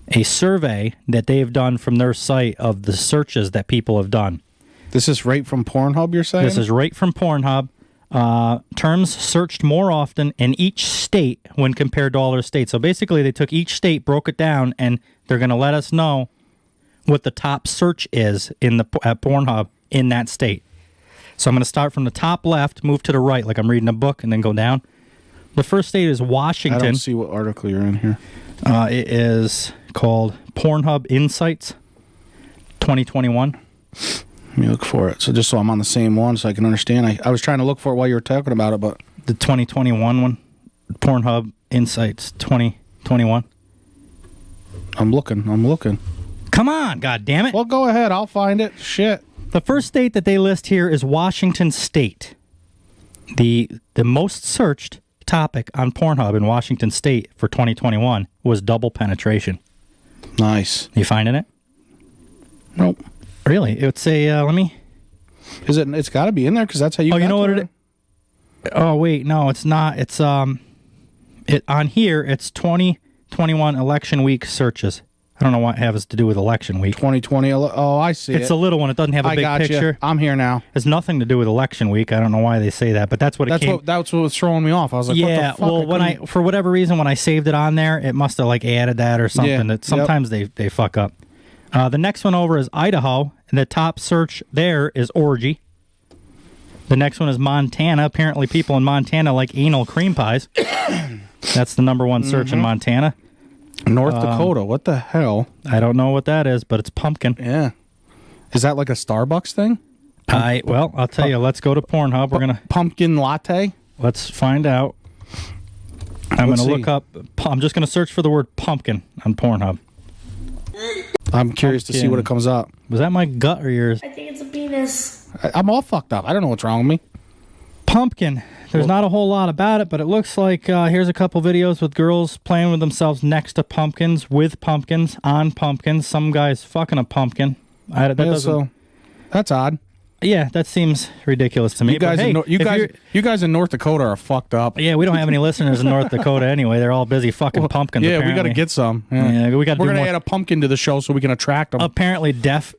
a survey that they've done from their site of the searches that people have done. This is right from PornHub, you're saying? This is right from PornHub. Terms searched more often in each state when compared to all other states. So basically, they took each state, broke it down, and they're going to let us know what the top search is at PornHub in that state. So I'm going to start from the top left, move to the right, like I'm reading a book, and then go down. The first state is Washington. I don't see what article you're in here. It is called PornHub Insights 2021. Let me look for it. So just so I'm on the same one so I can understand. I was trying to look for it while you were talking about it, but... The 2021 one, PornHub Insights 2021. I'm looking. Come on, God damn it. Well, go ahead. I'll find it. Shit. The first state that they list here is Washington State. The most searched topic on PornHub in Washington State for 2021 was double penetration. Nice. You finding it? Nope. Really? It's a, let me... Is it? It's got to be in there because that's how you. Oh, you know what it is? Oh, wait, no, it's not. It's on here. It's 2021 election week searches. I don't know what it has to do with election week. 2020. Oh, I see. It's a little one. It doesn't have a big picture. I'm here now. It's nothing to do with election week. I don't know why they say that, but that's what it came. That's what was throwing me off. I was like, yeah. what the fuck? Well, for whatever reason, when I saved it on there, it must have like added that or something. Yeah, That sometimes they fuck up. The next one over is Idaho, and the top search there is orgy. The next one is Montana. Apparently, people in Montana like anal cream pies. That's the number one search in Montana. North Dakota. What the hell? I don't know what that is, but it's pumpkin. Yeah. Is that like a Starbucks thing? I'll tell you. Let's go to PornHub. We're gonna pumpkin latte. Let's find out. I'm gonna look up. I'm just gonna search for the word pumpkin on PornHub. I'm curious to see what it comes up. Was that my gut or yours? I think it's a penis. I'm all fucked up. I don't know what's wrong with me. Pumpkin. There's not a whole lot about it, but it looks like here's a couple videos with girls playing with themselves next to pumpkins, with pumpkins, on pumpkins. Some guy's fucking a pumpkin. That's odd. Yeah, that seems ridiculous to me. You guys, you guys in North Dakota are fucked up. Yeah, we don't have any listeners in North Dakota anyway. They're all busy fucking pumpkins. Yeah, apparently. we got to get some. Yeah, we're gonna add a pumpkin to the show so we can attract them. Apparently, deaf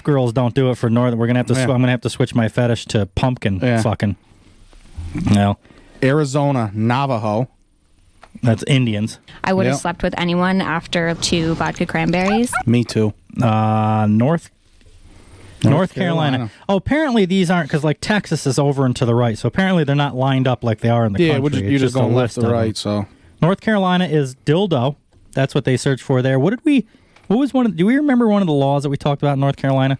girls don't do it for Northern. We're gonna have to. I'm gonna have to switch my fetish to pumpkin fucking. No. Arizona, Navajo. That's Indians. I would have slept with anyone after 2 vodka cranberries. Me too. North Carolina. Oh, apparently these aren't, because like Texas is over and to the right, so apparently they're not lined up like they are in the country. Yeah, you're just going left to right. So North Carolina is dildo. That's what they searched for there. What was one of? Do we remember one of the laws that we talked about in North Carolina?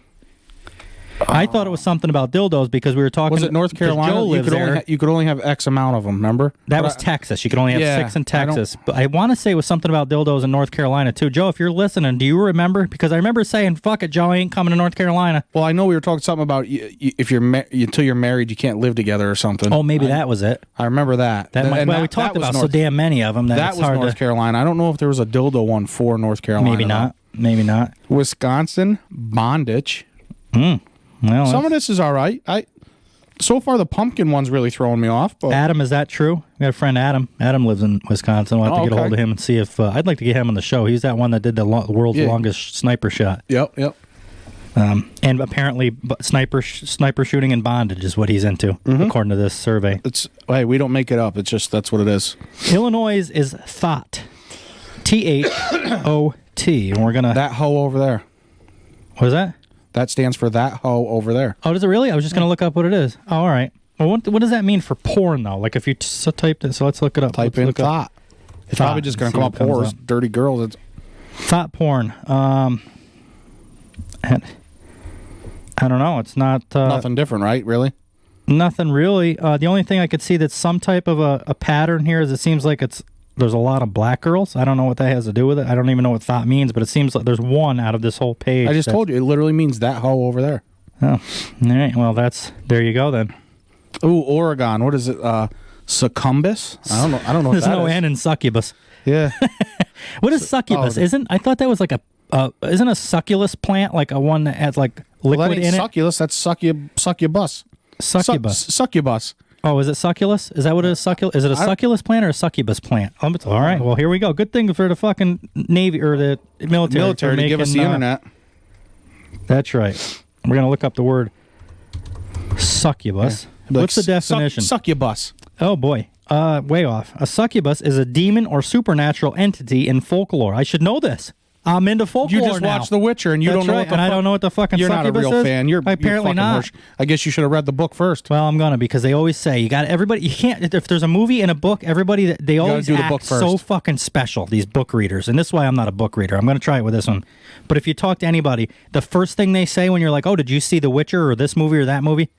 I thought it was something about dildos because we were talking. Was it North Carolina? Joe lives there. You could only have X amount of them. Remember? That was Texas. You could only have 6 in Texas. But I want to say it was something about dildos in North Carolina too. Joe, if you're listening, do you remember? Because I remember saying, "Fuck it, Joe, I ain't coming to North Carolina." Well, I know we were talking something about if you're until you're married, you can't live together or something. Oh, maybe that was it. I remember that. We talked about so damn many of them that was North Carolina. I don't know if there was a dildo one for North Carolina. Maybe not. Wisconsin, bondage. Well, some of this is all right. So far the pumpkin one's really throwing me off. But Adam, is that true? We got a friend Adam. Adam lives in Wisconsin. We'll have to get a hold of him and see if I'd like to get him on the show. He's that one that did the world's longest sniper shot. Yep. And apparently, sniper shooting and bondage is what he's into, according to this survey. Hey, we don't make it up. It's just that's what it is. Illinois is thought, THOT, and we're gonna that hoe over there. What is that? That stands for that hoe over there. Oh, does it really? I was just going to look up what it is. Oh, all right. Well, what does that mean for porn, though? Like, if you typed it, so let's look it up. Type in thought. It's probably just going to come up whores, dirty girls. Thought porn. I don't know. It's not... nothing different, right? Really? Nothing really. The only thing I could see that's some type of a pattern here is it seems like there's a lot of black girls. I don't know what that has to do with it. I don't even know what thought means, but it seems like there's one out of this whole page. I just told you. It literally means that hoe over there. Oh, all right. Well, there you go then. Ooh, Oregon. What is it? Succumbus? I don't know. There's no N in succubus. Yeah. What is succubus? I thought that was like a isn't a succulus plant like a one that has like liquid Well, that ain't in it? succulus. That's succubus. Succubus. Succubus. Oh, is it succulus? Is that what it is? Is it a succulus plant or a succubus plant? All right. Well, here we go. Good thing for the fucking Navy or the military for to give us the internet. That's right. We're gonna look up the word succubus. What's the definition? Succubus. Oh boy. Way off. A succubus is a demon or supernatural entity in folklore. I should know this. I'm into folklore. You just now. watched The Witcher and you That's don't know right, what the and I don't know what the fucking You're not a succubus real is? fan. You're apparently fucking not. harsh. I guess you should have read the book first. Well, I'm gonna because they always say you got everybody. You can't if there's a movie and a book. Everybody they always do the act book first. so fucking special. These book readers, and this is why I'm not a book reader. I'm gonna try it with this one. But if you talk to anybody, the first thing they say when you're like, "Oh, did you see The Witcher or this movie or that movie?"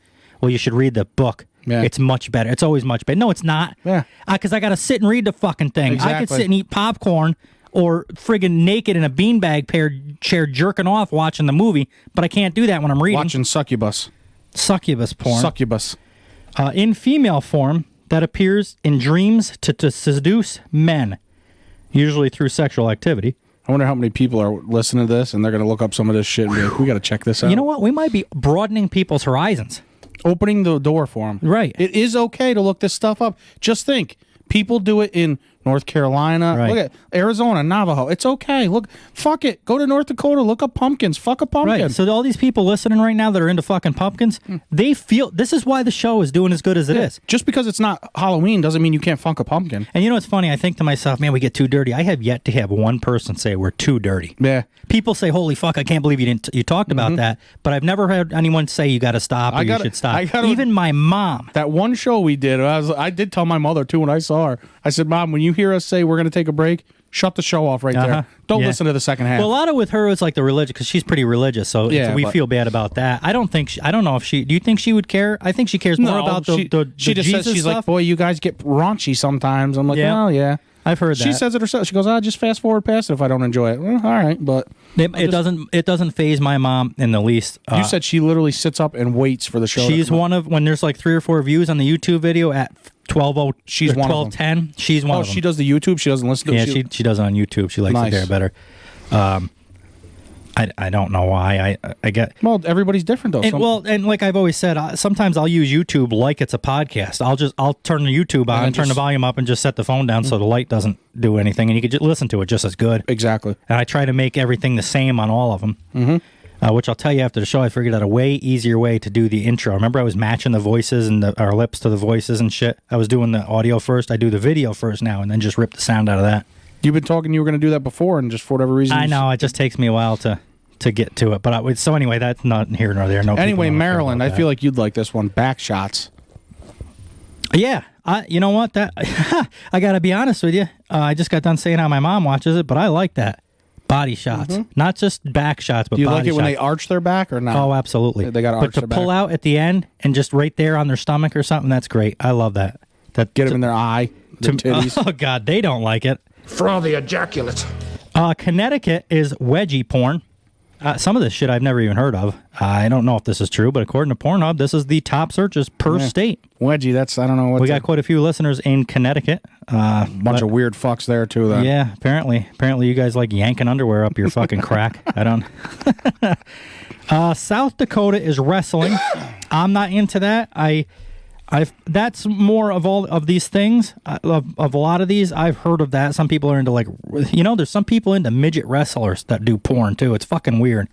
Well, you should read the book. Yeah. It's much better. It's always much better. No, it's not. Yeah. Because I got to sit and read the fucking thing. I could Exactly. sit and eat popcorn or friggin' naked in a beanbag chair jerking off watching the movie, but I can't do that when I'm reading. Watching succubus. Succubus porn. Succubus. In female form that appears in dreams to seduce men, usually through sexual activity. I wonder how many people are listening to this and they're going to look up some of this shit and be like, we got to check this out. You know what? We might be broadening people's horizons. Opening the door for them. Right. It is okay to look this stuff up. Just think. People do it in North Carolina. Right. Look at Arizona, Navajo. It's okay. Look, fuck it. Go to North Dakota. Look up pumpkins. Fuck a pumpkin. Right. So all these people listening right now that are into fucking pumpkins, they feel this is why the show is doing as good as it is. Just because it's not Halloween doesn't mean you can't fuck a pumpkin. And you know what's funny? I think to myself, man, we get too dirty. I have yet to have one person say we're too dirty. Yeah. People say, "Holy fuck, I can't believe you talked about that." But I've never heard anyone say you got to stop or you should stop. Even my mom. That one show we did, I did tell my mother too when I saw her. I said, "Mom, when you hear us say we're going to take a break, shut the show off right there. Don't listen to the second half." Well, a lot of with her is like the religion because she's pretty religious, so we feel bad about that. I don't think. I don't know if she. Do you think she would care? I think she cares more about the She just Jesus says she's stuff. like, "Boy, you guys get raunchy sometimes." I'm like, "Oh yeah." I've heard that. She says it herself. She goes, "Just fast forward past it if I don't enjoy it." Well, all right, but it doesn't faze my mom in the least. You said she literally sits up and waits for the show. She's one of when there's like 3 or 4 views on the YouTube video at 12:00. She's one of them. 12:10. She's one of them. She does the YouTube. She doesn't listen to it. Yeah, she does it on YouTube. She likes it there better. I don't know why. I get everybody's different though. And like I've always said, sometimes I'll use YouTube like it's a podcast. I'll turn the YouTube on and turn the volume up and just set the phone down so the light doesn't do anything, and you can just listen to it just as good. Exactly. And I try to make everything the same on all of them. Mm-hmm. Which I'll tell you after the show, I figured out a way easier way to do the intro. Remember, I was matching the voices and our lips to the voices and shit. I was doing the audio first. I do the video first now, and then just rip the sound out of that. You've been talking you were going to do that before, and just for whatever reason. I know. It just takes me a while to get to it. But so anyway, that's not here nor there. No. Anyway, Maryland, I feel like you'd like this one. Back shots. Yeah. You know what? That I got to be honest with you. I just got done saying how my mom watches it, but I like that. Body shots. Not just back shots, but body shots. Do you like it when they arch their back or not? Oh, absolutely. They got to arch their back. back. But to pull out at the end and just right there on their stomach or something, that's great. I love that. Get them in their eye, their titties. Oh, God, they don't like it. Frothy ejaculate. Connecticut is wedgie porn. Some of this shit I've never even heard of. I don't know if this is true, but according to PornHub, this is the top searches per state. Wedgie, I don't know what. We got quite a few listeners in Connecticut. Bunch of weird fucks there, too, then. Yeah, apparently. Apparently you guys like yanking underwear up your fucking crack. I don't. South Dakota is wrestling. I'm not into that. That's more of all of these things. Of a lot of these, I've heard of that. Some people are into there's some people into midget wrestlers that do porn too. It's fucking weird.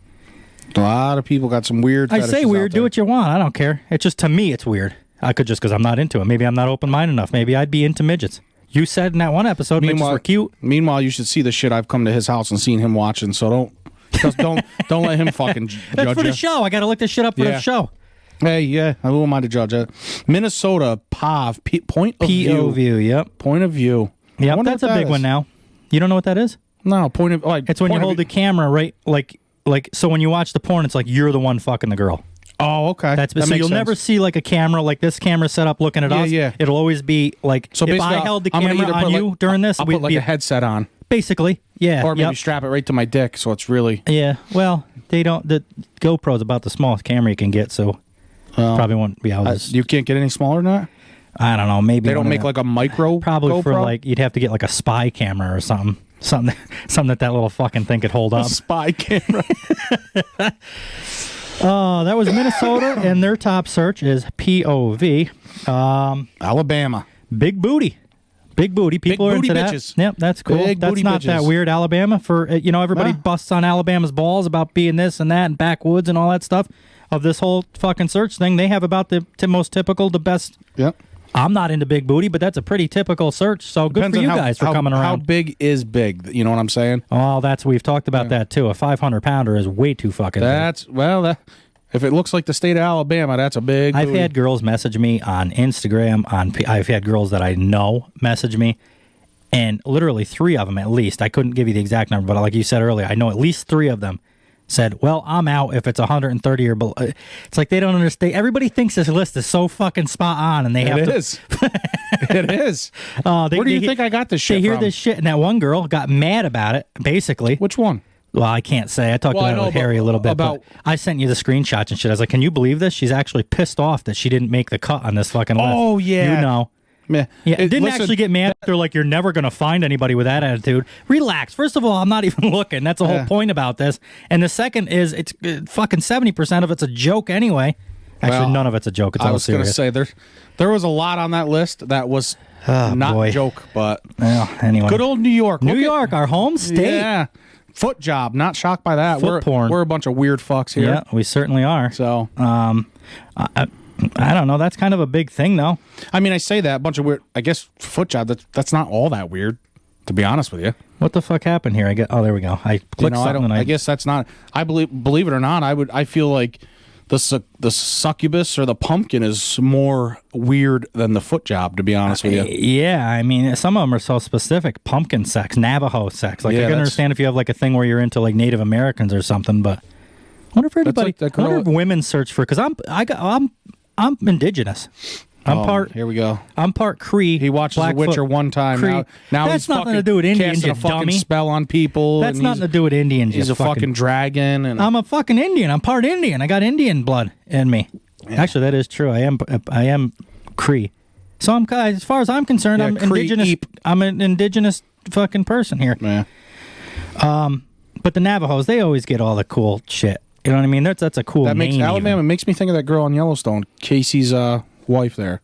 A lot of people got some weird. I say weird. Do what you want. I don't care. It's just to me, it's weird. I could just because I'm not into it. Maybe I'm not open-minded enough. Maybe I'd be into midgets. You said in that one episode, midgets were cute. Meanwhile, you should see the shit I've come to his house and seen him watching. So don't let him fucking judge you. That's for the show. I got to look this shit up for the show. Hey, yeah, who am I to judge it? Minnesota, POV, point of view. POV, yep. Point of view. Yep, that's a big one now. You don't know what that is? No, point of it's when you hold the camera right, like so when you watch the porn, it's like you're the one fucking the girl. Oh, okay. So you'll never see like a camera like this camera set up looking at us. Yeah. It'll always be like so if I held the camera on you during this, I'll put like a headset on. Basically, yeah. Or maybe strap it right to my dick, so it's really. Yeah. Well, they don't. The GoPro's about the smallest camera you can get, so. Probably won't be able to. You can't get any smaller than that? I don't know. Maybe they don't make like a micro. Probably GoPro? for like you'd have to get like a spy camera or something. something that little fucking thing could hold up. Spy camera. That was Minnesota, and their top search is POV. Alabama. Big booty. Big booty. People Big are booty into bitches. that. Yep, that's cool. Big That's booty not that bitches. weird. Alabama for everybody busts on Alabama's balls about being this and that and backwoods and all that stuff of this whole fucking search thing. They have about the most typical, the best. Yep. I'm not into big booty, but that's a pretty typical search. So good Depends for on you how- guys for how- coming around. How big is big? You know what I'm saying? Well, we've talked about that too. A 500-pounder is way too fucking big. If it looks like the state of Alabama, that's a big. I've booty. had girls message me on Instagram. I've had girls that I know message me, and literally 3 of them at least. I couldn't give you the exact number, but like you said earlier, I know at least 3 of them said, "Well, I'm out if it's 130 or below." It's like they don't understand. Everybody thinks this list is so fucking spot on, and they have It to. is. It is. Where do you think I got this shit They hear from? this shit, and that one girl got mad about it. Basically, Which one? well, I can't say. I talked Well, I about it know with Harry a little bit. about- But I sent you the screenshots and shit. I was like, "Can you believe this? She's actually pissed off that she didn't make the cut on this fucking list." Oh, yeah. You know. Meh. Yeah, it didn't listen, actually get mad. They're like, "You're never going to find anybody with that attitude." Relax. First of all, I'm not even looking. That's the whole point about this. And the second is, it's fucking 70% of it's a joke anyway. Actually, Well, none of it's a joke. It's I all was going to serious. say there was a lot on that list that was not boy. a joke, but Well, anyway. good old New York. New Look at- York, our home state. Yeah. Foot job. Not shocked by that. Foot porn. We're a bunch of weird fucks here. Yeah, we certainly are. So, I don't know. That's kind of a big thing, though. I mean, I say that, a bunch of weird, I guess, foot job, that's not all that weird, to be honest with you. What the fuck happened here? Oh, there we go. I clicked something. And I guess that's not, I believe it or not, I feel like the succubus or the pumpkin is more weird than the foot job, to be honest with you. Yeah, I mean, some of them are so specific. Pumpkin sex, Navajo sex. Like, Yeah, I can that's- understand if you have like a thing where you're into like Native Americans or something, but I wonder if anybody, like that I wonder girl- if women search for, because I'm indigenous. Here we go. I'm part Cree. He watches Blackfoot, The Witcher one time. Cree. Now That's he's nothing fucking to do with Indians, casting you a fucking dummy. spell on people. That's and nothing to do with Indians. He's you a fucking dragon. And I'm a fucking Indian. I'm part Indian. I got Indian blood in me. Yeah. Actually, that is true. I am Cree. So I'm, as far as I'm concerned, Yeah, I'm Cree indigenous. Eep. I'm an indigenous fucking person here. Yeah. But the Navajos, they always get all the cool shit. You know what I mean? That's a cool That name. makes Alabama makes me think of that girl on Yellowstone, Casey's wife there.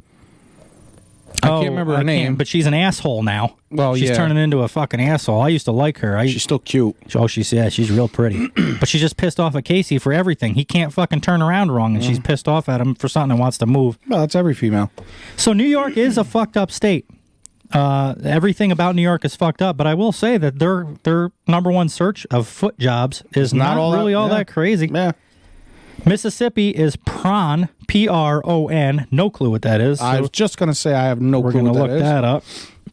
I can't remember her name, but she's an asshole now. Well, she's yeah. turning into a fucking asshole. I used to like her. She's still cute. Oh, she's real pretty. But she's just pissed off at Casey for everything. He can't fucking turn around wrong, and she's pissed off at him for something and wants to move. Well, that's every female. So New York is a fucked up state. Everything about New York is fucked up, but I will say that their number one search of foot jobs is not really all that crazy. Yeah. Mississippi is prawn, P-R-O-N. No clue what that is. I was just going to say I have no We're clue going to what look that is. that up.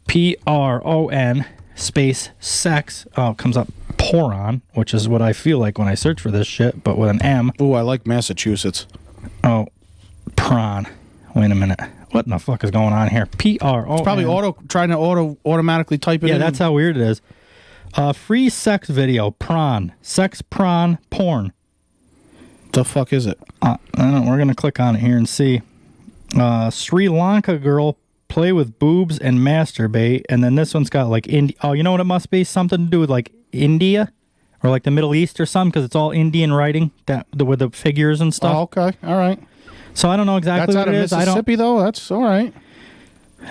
P-R-O-N space sex. Oh, it comes up poron, which is what I feel like when I search for this shit, but with an M. Ooh, I like Massachusetts. Oh, prawn. Wait a minute. What in the fuck is going on here? P-R-O-N. It's probably trying to automatically type it in. Yeah, that's how weird it is. Free sex video, prawn. Sex prawn porn. The fuck is it? I don't know. We're going to click on it here and see. Sri Lanka girl play with boobs and masturbate. And then this one's got like, oh, you know what it must be? Something to do with like India or like the Middle East or something, because it's all Indian writing with the figures and stuff. Oh, okay. All right. So I don't know exactly That's what out it of is. Mississippi, though? That's all right.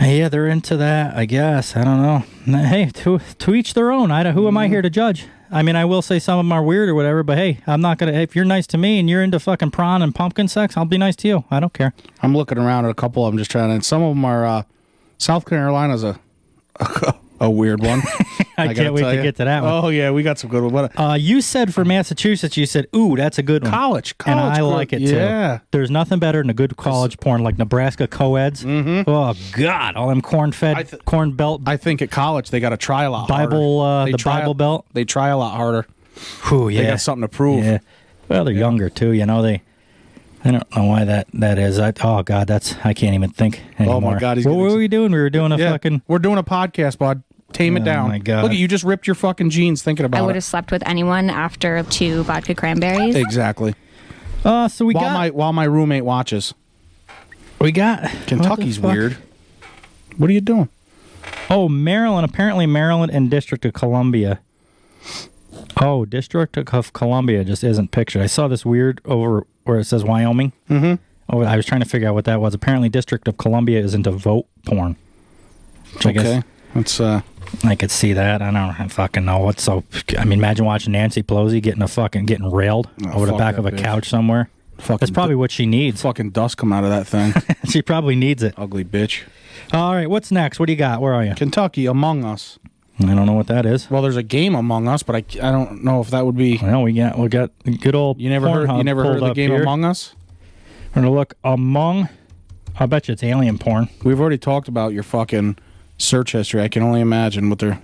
Yeah, they're into that, I guess. I don't know. Hey, to each their own. Who am I here to judge? I mean, I will say some of them are weird or whatever, but hey, I'm not going to... If you're nice to me and you're into fucking prawn and pumpkin sex, I'll be nice to you. I don't care. I'm looking around at a couple of them, just trying to... And some of them are... South Carolina's a weird one. I can't wait to get to that one. Oh, yeah, we got some good ones. You said for Massachusetts, you said, ooh, that's a good one. College And I good. like it, yeah. too. There's nothing better than a good college porn, like Nebraska co-eds. Mm-hmm. Oh, God. All them corn-fed, corn belt. I think at college, they got to try a lot Bible, harder. Bible belt. They try a lot harder. Ooh, yeah. They got something to prove. Yeah. Well, they're younger, too. You know, I don't know why that is. Oh, God, I can't even think anymore. Oh, my God. What were we doing? We were doing a fucking... We're doing a podcast, bud. Tame it down. Oh, my God. Look, you just ripped your fucking jeans thinking about I it. would have slept with anyone after 2 vodka cranberries. Exactly. So while my roommate watches. We got... Kentucky's what the fuck? weird. What are you doing? Oh, Maryland. Apparently Maryland and District of Columbia. Oh, District of Columbia just isn't pictured. I saw this weird over where it says Wyoming. Mm-hmm. Oh, I was trying to figure out what that was. Apparently District of Columbia is into vote porn. Okay. I guess, I could see that. I don't fucking know what's so. I mean, imagine watching Nancy Pelosi getting railed over the back of a couch somewhere. That's probably what she needs. Fucking dust come out of that thing. She probably needs it. Ugly bitch. All right, what's next? What do you got? Where are you? Kentucky, Among Us. I don't know what that is. Well, there's a game Among Us, but I don't know if that would be. Well, we got good old. You never heard of the game Among Us? We're gonna look Among. I bet you it's alien porn. We've already talked about your fucking search history. I can only imagine what they're.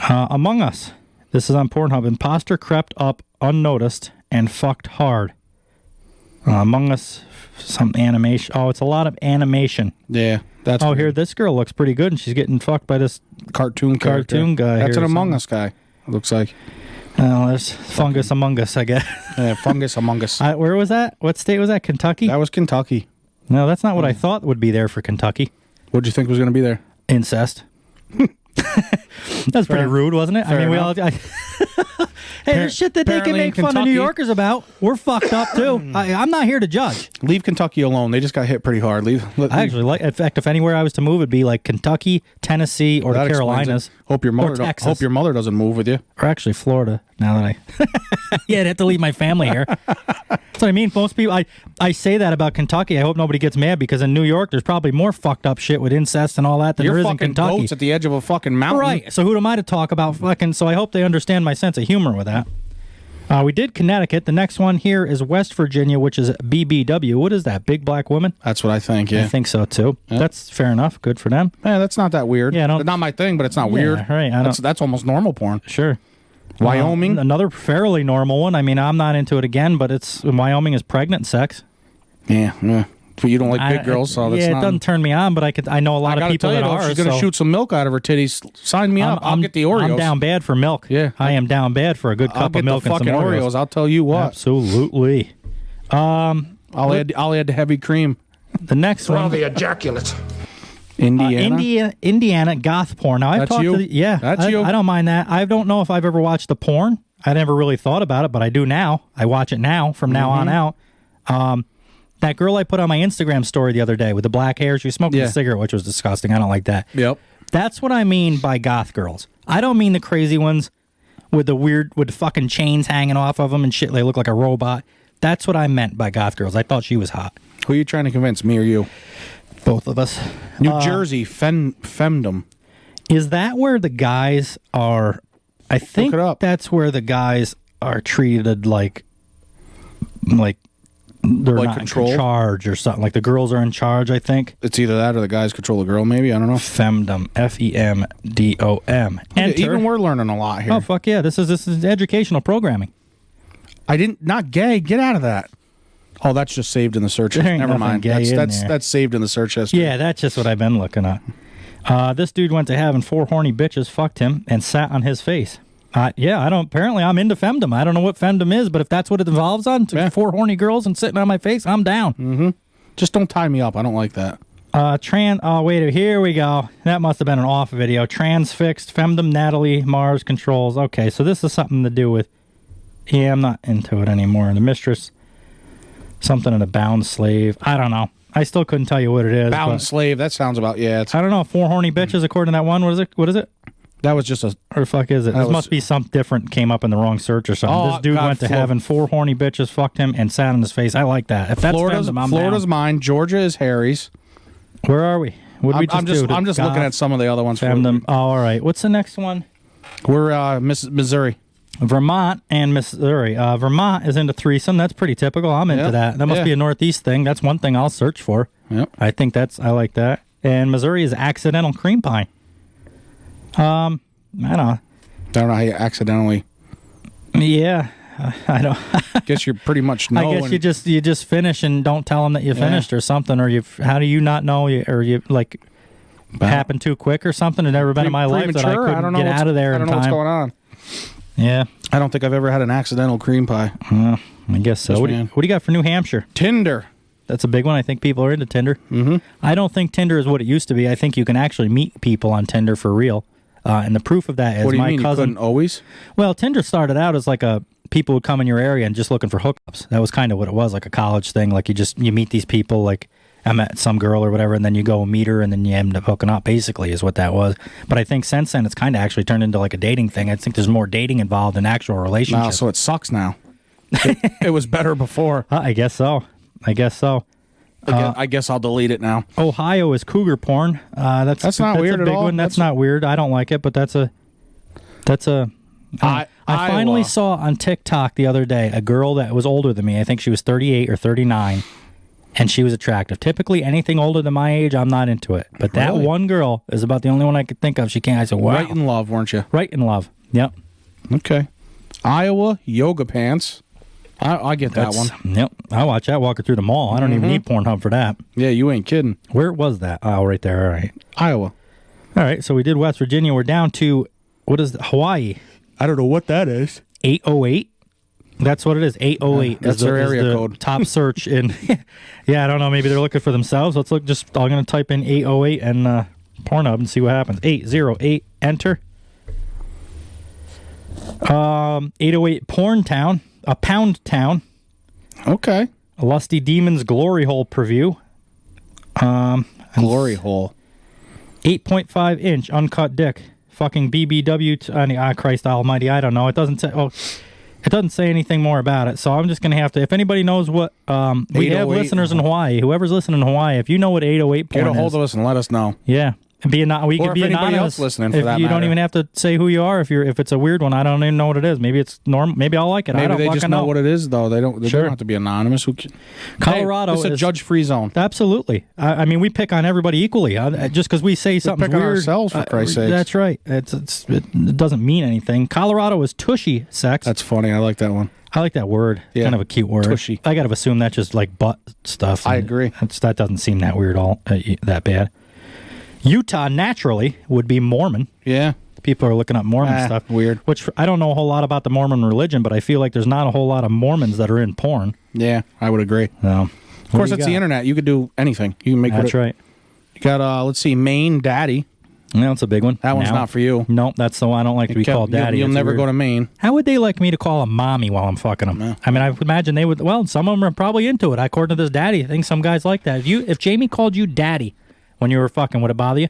Among Us. This is on Pornhub. Imposter crept up unnoticed and fucked hard. Among Us, some animation. Oh, it's a lot of animation. Yeah, that's. Oh, here, this girl looks pretty good, and she's getting fucked by this cartoon guy. That's an Among Us guy. It looks like. Oh, there's Fungus Among Us, I guess. Yeah, Fungus Among Us. Where was that? What state was that? Kentucky? That was Kentucky. No, that's not what I thought would be there for Kentucky. What did you think was going to be there? Incest. That's pretty rude, wasn't it? Fair enough. Hey, there's shit that they can make fun of New Yorkers about. We're fucked up too. I'm not here to judge. Leave Kentucky alone. They just got hit pretty hard. I actually like. In fact, if anywhere I was to move, it'd be like Kentucky, Tennessee, or the Carolinas. Hope your mother doesn't move with you. Or actually Florida. Now that yeah, I'd have to leave my family here. That's what I mean. Most people, I say that about Kentucky. I hope nobody gets mad because in New York, there's probably more fucked up shit with incest and all that than there is in Kentucky. Goats at the edge of a fucking mountain. Right. So who am I to talk about fucking? So I hope they understand my sense of humor with that. We did Connecticut. The next one here is West Virginia, which is BBW. What is that? Big Black Woman? That's what I think, yeah. I think so, too. Yeah. That's fair enough. Good for them. Yeah, that's not that weird. Yeah, it's not my thing, but it's not weird. Right. That's almost normal porn. Sure. Wyoming? Another fairly normal one. I mean, I'm not into it again, but Wyoming is pregnant sex. Yeah. But you don't like big girls, so that's it not... doesn't turn me on, but I know a lot of people that are. She's going to shoot some milk out of her titties. Sign me up. I'll get the Oreos. I'm down bad for milk. Yeah. I am down bad for a good cup of milk and some Oreos. I'll tell you what. Absolutely. I'll add the heavy cream. The next one. the ejaculate. Indiana goth porn. Now I've That's you? That's you. I don't mind that. I don't know if I've ever watched the porn. I never really thought about it, but I do now. I watch it now from now on out. That girl I put on my Instagram story the other day with the black hair, she was smoking a cigarette, which was disgusting. I don't like that. Yep. That's what I mean by goth girls. I don't mean the crazy ones with the fucking chains hanging off of them and shit. They look like a robot. That's what I meant by goth girls. I thought she was hot. Who are you trying to convince, me or you? Both of us. New Jersey, femdom. Is that where the guys are? I think that's where the guys are treated like they're not in charge or something. Like the girls are in charge, I think. It's either that or the guys control the girl, maybe. I don't know. Femdom. Femdom. Even we're learning a lot here. Oh, fuck yeah. This is educational programming. Not gay. Get out of that. Oh, that's just saved in the search history. Never mind. That's saved in the search history. Yeah, that's just what I've been looking at. This dude went to heaven. 4 horny bitches fucked him and sat on his face. Apparently I'm into femdom. I don't know what femdom is, but if that's what it involves on, 4 horny girls and sitting on my face, I'm down. Mm-hmm. Just don't tie me up. I don't like that. Here we go. That must have been an off video. Transfixed, femdom, Natalie, Mars controls. Okay, so this is something to do with, I'm not into it anymore. The mistress, something in a bound slave. I don't know. I still couldn't tell you what it is. Bound slave, that sounds about, I don't know. 4 horny bitches according to that one. What is it? That was just or fuck is it? This must be something different. Came up in the wrong search or something. This dude went to heaven. 4 horny bitches fucked him and sat on his face. I like that. If that's Florida's mine. Georgia is Harry's. Where are we? What did we just do? I'm just looking at some of the other ones. Oh, all right. What's the next one? We're Missouri. Vermont and Missouri. Vermont is into threesome. That's pretty typical. I'm into that. That must be a Northeast thing. That's one thing I'll search for. Yep. I like that. And Missouri is accidental cream pie. I don't know how you accidentally. Yeah, I don't. Guess you're pretty much know. I guess you just finish and don't tell them that you finished or something, or how do you not know? Or you like happened too quick or something? It never been in my life that I couldn't get out of there in time. I don't know what's going on. Yeah, I don't think I've ever had an accidental cream pie. I guess so. What do you got for New Hampshire? Tinder. That's a big one. I think people are into Tinder. Mm-hmm. I don't think Tinder is what it used to be. I think you can actually meet people on Tinder for real. And the proof of that is what do you my mean, cousin. You couldn't always? Well, Tinder started out as like people would come in your area and just looking for hookups. That was kind of what it was, like a college thing. Like you meet these people, like I met some girl or whatever, and then you go meet her, and then you end up hooking up, basically, is what that was. But I think since then, it's kind of actually turned into like a dating thing. I think there's more dating involved in actual relationships. No, so it sucks now. It was better before. I guess so. I guess I'll delete it now. Ohio is cougar porn. That's not weird a big at all. one. That's not weird. I don't like it, but that's a. I finally saw on TikTok the other day a girl that was older than me. I think she was 38 or 39, and she was attractive. Typically, anything older than my age, I'm not into it. But that one girl is about the only one I could think of. She can't. I said, wow. Right in love, weren't you? Right in love. Yep. Okay. Iowa, yoga pants. I get that one. Yep. I watch that walking through the mall. I don't even need Pornhub for that. Yeah, you ain't kidding. Where was that? Oh, right there. All right. Iowa. All right. So we did West Virginia. We're down to, what is Hawaii? I don't know what that is. 808. That's what it is. 808. That's their area code. Top search in. Yeah, I don't know. Maybe they're looking for themselves. Let's look. I'm going to type in 808 and Pornhub and see what happens. 808. Enter. 808 Porn Town. A Pound Town. Okay. A Lusty Demons Glory Hole preview. Glory hole. 8.5 inch uncut dick. Fucking BBW. Christ almighty, I don't know. It doesn't say. Oh, it doesn't say anything more about it. So I'm just gonna have to. If anybody knows what, we have listeners in Hawaii. Whoever's listening in Hawaii, if you know what 808 porn get a hold is, of us and let us know. Yeah. And we could be anonymous. Else listening for if that you matter. don't even have to say who you are. If it's a weird one, I don't even know what it is. Maybe it's normal. Maybe I'll like it. Maybe I don't they just know know what it is, though. They don't. They Sure. don't have to be anonymous. Colorado it's a judge-free zone. Absolutely. I mean, we pick on everybody equally. Just because we say something pick on weird, ourselves, for Christ's sake. That's right. It doesn't mean anything. Colorado is tushy sex. That's funny. I like that one. I like that word. Yeah. Kind of a cute word. Tushy. I got to assume that's just like butt stuff. I agree. That doesn't seem that weird all that bad. Utah naturally would be Mormon. Yeah. People are looking up Mormon stuff. Weird. Which I don't know a whole lot about the Mormon religion, but I feel like there's not a whole lot of Mormons that are in porn. Yeah, I would agree. No. Of course, it's the internet. You could do anything. You can make. That's right. You got let's see, Maine Daddy. No, it's a big one. That one's not for you. No, that's the one I don't like to be called daddy. You'll never go to Maine. How would they like me to call them mommy while I'm fucking them? No. I mean, I would imagine they would. Well, some of them are probably into it. According to this daddy, I think some guys like that. If Jamie called you daddy when you were fucking, would it bother you?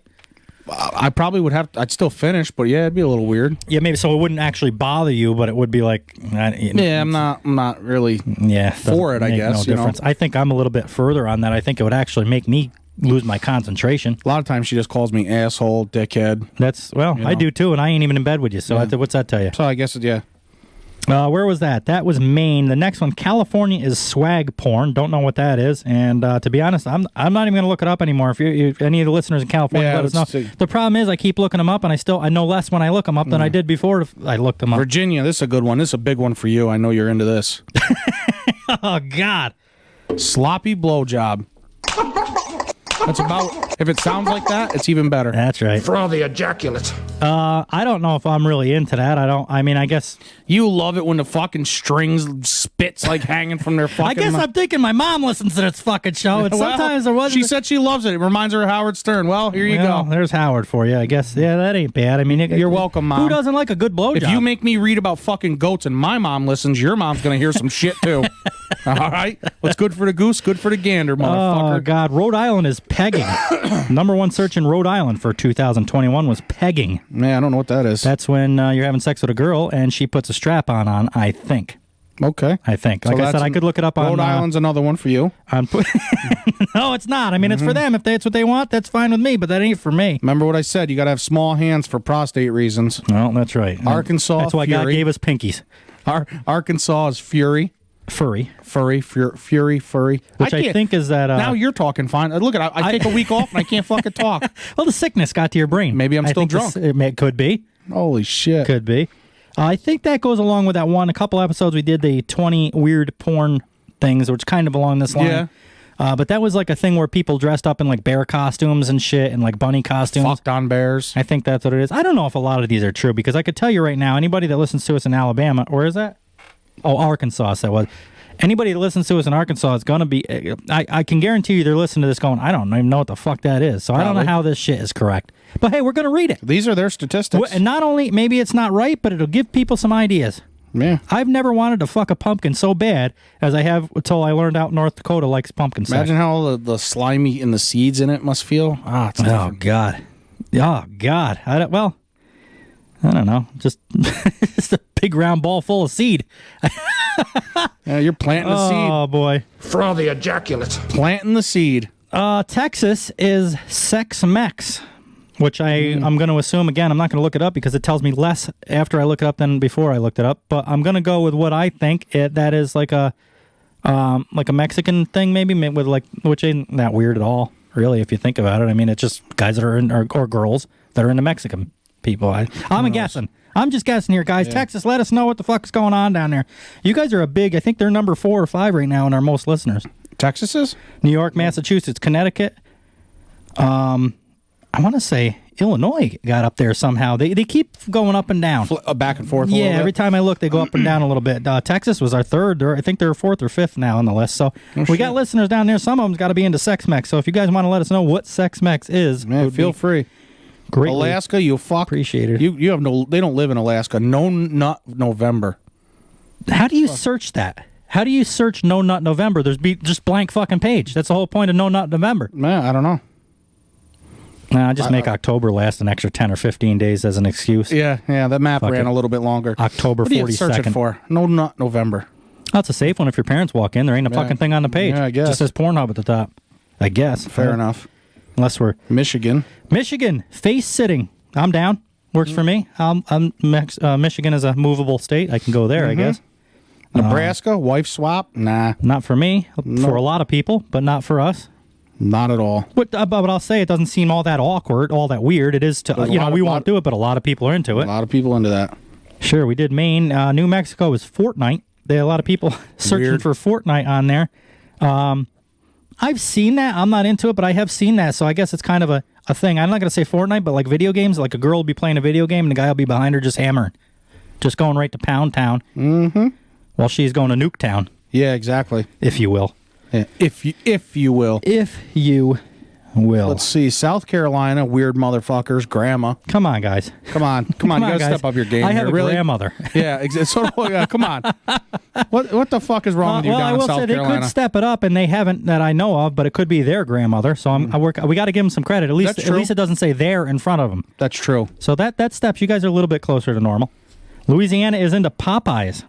I probably would have. I'd still finish, but yeah, it'd be a little weird. Yeah, maybe so. It wouldn't actually bother you, but it would be like. Yeah, I'm not really. Yeah, for it. I guess no difference. I think I'm a little bit further on that. I think it would actually make me lose my concentration. A lot of times she just calls me asshole, dickhead. That's I do too, and I ain't even in bed with you. So what's that tell you? So I guess yeah. Where was that? That was Maine. The next one, California, is swag porn. Don't know what that is. And to be honest, I'm not even going to look it up anymore. If any of the listeners in California let us know. The problem is I keep looking them up, and I know less when I look them up than I did before I looked them up. Virginia, this is a good one. This is a big one for you. I know you're into this. Oh, God. Sloppy blowjob. That's about. If it sounds like that, it's even better. That's right. For all the ejaculate. I don't know if I'm really into that. I mean, I guess you love it when the fucking strings spits like hanging from their fucking. I guess I'm thinking my mom listens to this fucking show, and sometimes there wasn't. She said she loves it. It reminds her of Howard Stern. Well, here you go. There's Howard for you, I guess. Yeah, that ain't bad. I mean, you're welcome, Mom. Who doesn't like a good blowjob? If you make me read about fucking goats and my mom listens, your mom's gonna hear some shit too. All right, what's good for the goose, good for the gander, motherfucker. Oh God, Rhode Island is pegging. Number one search in Rhode Island for 2021 was pegging. Man, I don't know what that is. That's when you're having sex with a girl and she puts a strap on, I think. Okay. I think. Like I said, I could look it up on... Rhode Island's another one for you. No, it's not. I mean, it's for them. If that's what they want, that's fine with me, but that ain't for me. Remember what I said. You got to have small hands for prostate reasons. No, that's right. Arkansas, that's why Fury. God gave us pinkies. Arkansas is Fury. Fury. Fury. Which I think is that... now you're talking fine. Look, I take a week off and I can't fucking talk. Well, the sickness got to your brain. Maybe I'm still drunk. Could be. Holy shit. Could be. I think that goes along with that one. A couple episodes we did the 20 weird porn things, which kind of along this line. Yeah. But that was like a thing where people dressed up in like bear costumes and shit and like bunny costumes. Fucked on bears. I think that's what it is. I don't know if a lot of these are true because I could tell you right now, anybody that listens to us in Alabama, where is that? Oh, Arkansas, that was. Anybody that listens to us in Arkansas is going to be, I can guarantee you they're listening to this going, I don't even know what the fuck that is. So I don't know how this shit is correct. But hey, we're going to read it. These are their statistics. And not only, maybe it's not right, but it'll give people some ideas. Yeah. I've never wanted to fuck a pumpkin so bad as I have until I learned out North Dakota likes pumpkin sex. Imagine how all the slimy and the seeds in it must feel. It's Oh, God. Oh, God. I don't know. Just a big round ball full of seed. Yeah, you're planting the seed. Oh, boy. Frothy ejaculate. Planting the seed. Texas is Sex Mex, which I'm going to assume, again, I'm not going to look it up because it tells me less after I look it up than before I looked it up. But I'm going to go with what I think that is like a Mexican thing, maybe, with which ain't that weird at all, really, if you think about it. I mean, it's just guys that are in, or girls that are into Mexican people. I'm guessing. I'm just guessing here, guys. Yeah. Texas, let us know what the fuck's going on down there. You guys are I think they're number 4 or 5 right now in our most listeners. Texas is? New York, Massachusetts, Connecticut. I want to say Illinois got up there somehow. They keep going up and down. Back and forth a Yeah, little bit. every time I look, they go up and down a little bit. Texas was our 3rd. I think they're 4th or 5th now on the list. So we got listeners down there. Some of them's got to be into Sex Mex. So if you guys want to let us know what Sex Mex is, man, feel free. Great. Alaska, you fuck. Appreciate it. You have no. They don't live in Alaska. No Nut November. How do you search that? How do you search No Nut November? There's just blank fucking page. That's the whole point of No Nut November. Man, I don't know. Nah, just make October last an extra 10 or 15 days as an excuse. Yeah. That map ran a little bit longer. October 42nd. What do you search it for? No Nut November. That's a safe one if your parents walk in. There ain't a fucking thing on the page. Yeah, I guess. It just says PornHub at the top. I guess. Fair enough. Unless we're... Michigan, face sitting. I'm down. Works for me. Michigan is a movable state. I can go there, I guess. Nebraska, wife swap? Nah. Not for me. For a lot of people, but not for us. Not at all. But I'll say it doesn't seem all that awkward, all that weird. It is to, we won't do it, but a lot of people are into it. A lot of people into that. Sure, we did Maine. New Mexico is Fortnite. There are a lot of people searching for Fortnite on there. I've seen that. I'm not into it, but I have seen that, so I guess it's kind of a thing. I'm not going to say Fortnite, but like video games, like a girl will be playing a video game and the guy will be behind her just hammering. Just going right to Pound Town. Mm-hmm. While she's going to Nuke Town. Yeah, exactly. If you will. Yeah. If you will. If you will. Let's see. South Carolina, weird motherfuckers, grandma. Come on, guys. Come on. You got to step up your game. I have here. a grandmother. Yeah, so come on. What the fuck is wrong with you down in South Carolina? I will say they could step it up, and they haven't that I know of, but it could be their grandmother. So we got to give them some credit. At least it doesn't say "their" in front of them. That's true. So that steps. You guys are a little bit closer to normal. Louisiana is into Popeyes.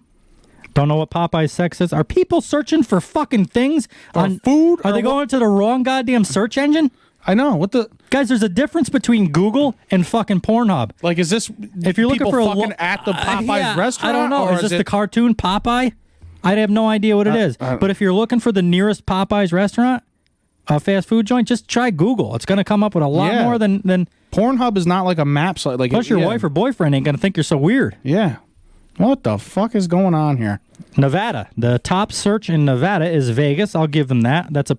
Don't know what Popeye's sex is. Are people searching for fucking things on food? Are they going to the wrong goddamn search engine? I know. What the guys? There's a difference between Google and fucking PornHub. Like, is this if you're looking for fucking at the Popeye's restaurant? I don't know. Is this the cartoon Popeye? I have no idea what it is. But if you're looking for the nearest Popeye's restaurant, a fast food joint, just try Google. It's going to come up with a lot more than PornHub is not like a map site. Like, plus your wife or boyfriend ain't going to think you're so weird. Yeah. What the fuck is going on here? Nevada. The top search in Nevada is Vegas. I'll give them that. That's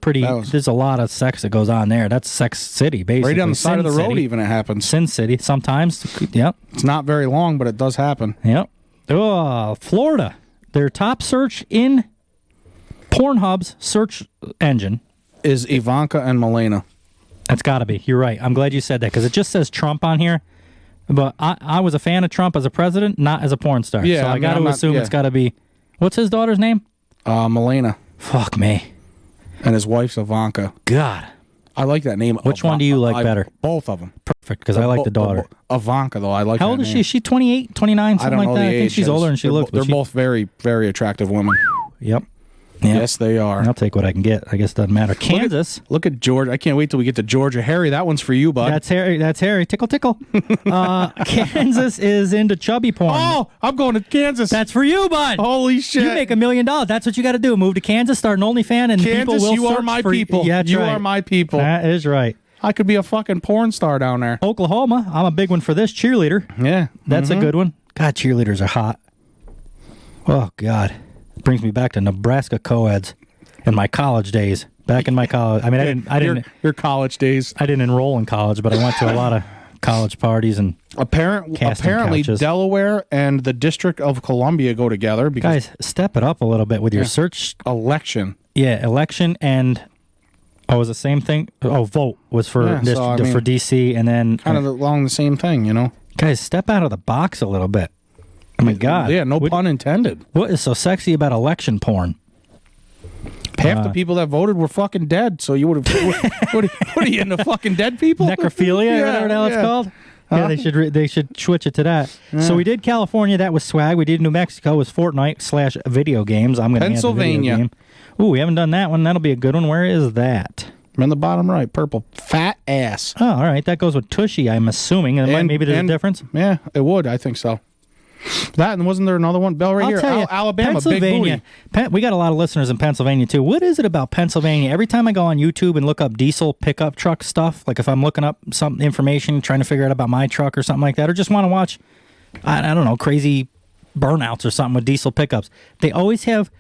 there's a lot of sex that goes on there. That's Sex City, basically. Right down the side of the road, City. even it happens. Sin City, sometimes. Yep. It's not very long, but it does happen. Yep. Oh, Florida. Their top search in PornHub's search engine is Ivanka and Milena. That's got to be. You're right. I'm glad you said that because it just says Trump on here. But I was a fan of Trump as a president, not as a porn star. Yeah, so I got to assume it's got to be. What's his daughter's name? Milena. Fuck me. And his wife's Ivanka. God. I like that name. Which one do you like better? Both of them. Perfect, because I like the daughter. Ivanka, though. I like. How old is she? Is she 28, 29, something like that? I think she's older than she looks. They're both very, very attractive women. Yep. Yes, they are. I'll take what I can get. I guess it doesn't matter. Kansas. Look at Georgia. I can't wait till we get to Georgia. Harry, that one's for you, bud. That's Harry. Tickle, tickle. Kansas is into chubby porn. Oh, I'm going to Kansas. That's for you, bud. Holy shit. You make $1 million. That's what you got to do. Move to Kansas, start an OnlyFans, and Kansas, people will you are my people. Yeah, you are my people. That is right. I could be a fucking porn star down there. Oklahoma. I'm a big one for this. Cheerleader. Yeah. That's a good one. God, cheerleaders are hot. Oh, God. Brings me back to Nebraska co-eds. In my college days, back in my college, I mean, I didn't. Your college days. I didn't enroll in college, but I went to a lot of college parties and casting apparently couches. Delaware and the District of Columbia go together because Guys, step it up a little bit with your search. election. Yeah, election and it was the same thing. Oh, vote was for for DC, and then Kind of along the same thing, you know. guys, step out of the box a little bit. Oh my God. Yeah, no pun intended. What is so sexy about election porn? Half the people that voted were fucking dead. So you would have. what are you into fucking dead people? Necrophilia, whatever the hell it's called. Yeah, they should switch it to that. Yeah. So we did California. That was swag. We did New Mexico. Was Fortnite / video games. I'm going to Pennsylvania. Game. Ooh, we haven't done that one. That'll be a good one. Where is that? In the bottom right, purple. Fat ass. Oh, all right. That goes with Tushy, I'm assuming. Maybe there's a difference. Yeah, it would. I think so. That, and wasn't there another one? Bell right here. Alabama, Pennsylvania. Big booty. We got a lot of listeners in Pennsylvania, too. What is it about Pennsylvania? Every time I go on YouTube and look up diesel pickup truck stuff, like if I'm looking up some information, trying to figure out about my truck or something like that, or just want to watch, I don't know, crazy burnouts or something with diesel pickups, they always have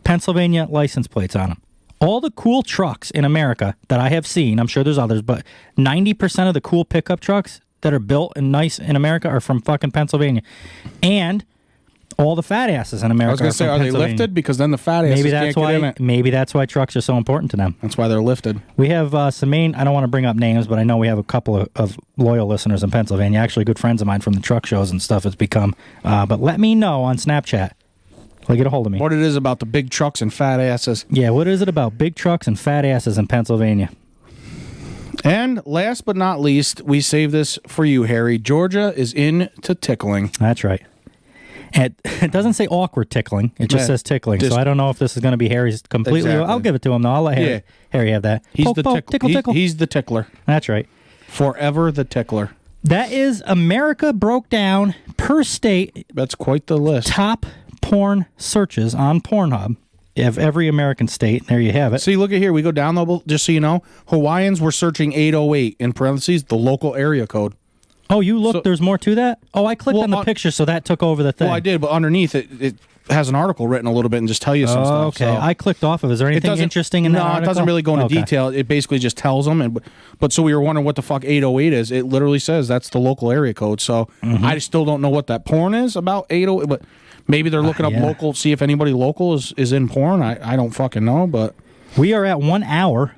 Pennsylvania license plates on them. All the cool trucks in America that I have seen, I'm sure there's others, but 90% of the cool pickup trucks that are built and nice in America are from fucking Pennsylvania. And all the fat asses in America I was going to say, are they lifted? Because then the fat asses can't get in it. Maybe that's why trucks are so important to them. That's why they're lifted. We have some main, I don't want to bring up names, but I know we have a couple of loyal listeners in Pennsylvania, actually good friends of mine from the truck shows and stuff it's become. But let me know on Snapchat. Get a hold of me. What it is about the big trucks and fat asses. Yeah, what is it about big trucks and fat asses in Pennsylvania? And last but not least, we save this for you, Harry. Georgia is into tickling. That's right. And it doesn't say awkward tickling. It just says tickling. So I don't know if this is going to be Harry's completely. Exactly. I'll give it to him, though. I'll let Harry have that. He's tickle. He's the tickler. That's right. Forever the tickler. That is America broke down per state. That's quite the list. Top porn searches on PornHub of every American state. There you have it. See, look at here. We go down, just so you know. Hawaiians were searching 808, in parentheses, the local area code. Oh, you look, there's more to that? Oh, I clicked on the picture, so that took over the thing. Well, I did, but underneath it has an article written a little bit and just tell you some stuff. Okay, so. I clicked off of it. Is there anything interesting in that article? No, it doesn't really go into detail. It basically just tells them. But so we were wondering what the fuck 808 is. It literally says that's the local area code. So I still don't know what that porn is about 808, but maybe they're looking up local, see if anybody local is in porn. I don't fucking know, but... We are at 1 hour.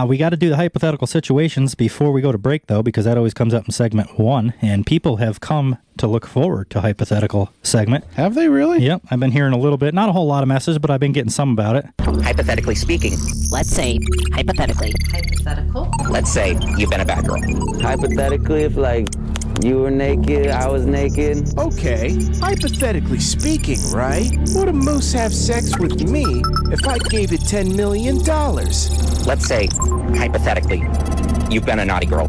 We got to do the hypothetical situations before we go to break, though, because that always comes up in segment 1, and people have come to look forward to hypothetical segment. Have they really? Yep, I've been hearing a little bit. Not a whole lot of messages, but I've been getting some about it. Hypothetically speaking. Let's say, hypothetically. Hypothetical. Let's say you've been a bad girl. Hypothetically, if you were naked, I was naked. Okay, hypothetically speaking, right? Would a moose have sex with me if I gave it $10 million? Let's say, hypothetically, you've been a naughty girl.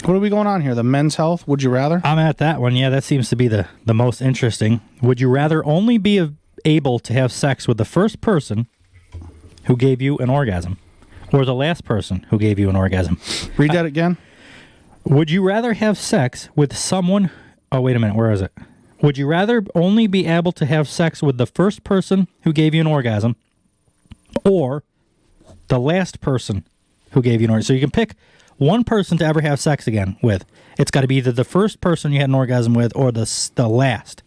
What are we going on here? The men's health? Would you rather? I'm at that one. Yeah, that seems to be the most interesting. Would you rather only be able to have sex with the first person who gave you an orgasm? Or the last person who gave you an orgasm? Read that again. Would you rather have sex with someone... Oh, wait a minute. Where is it? Would you rather only be able to have sex with the first person who gave you an orgasm or the last person who gave you an orgasm? So you can pick one person to ever have sex again with. It's got to be either the first person you had an orgasm with or the last.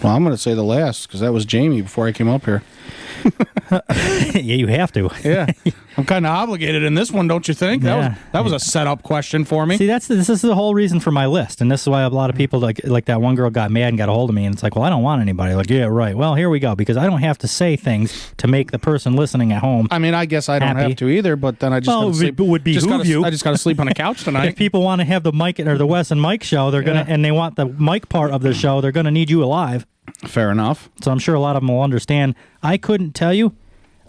Well, I'm going to say the last because that was Jamie before I came up here. Yeah, you have to. Yeah, I'm kind of obligated in this one, don't you think? That was a setup question for me. See, this is the whole reason for my list, and this is why a lot of people like that one girl got mad and got a hold of me, and it's like, well, I don't want anybody. Like, yeah, right. Well, here we go, because I don't have to say things to make the person listening at home. I mean, I guess I don't have to either, but then I just would behoove you. I just got to sleep on a couch tonight. If people want to have the Mike or the Wes and Mike show, they're gonna, and they want the Mike part of the show, they're gonna need you alive. Fair enough. So I'm sure a lot of them will understand. I couldn't tell you.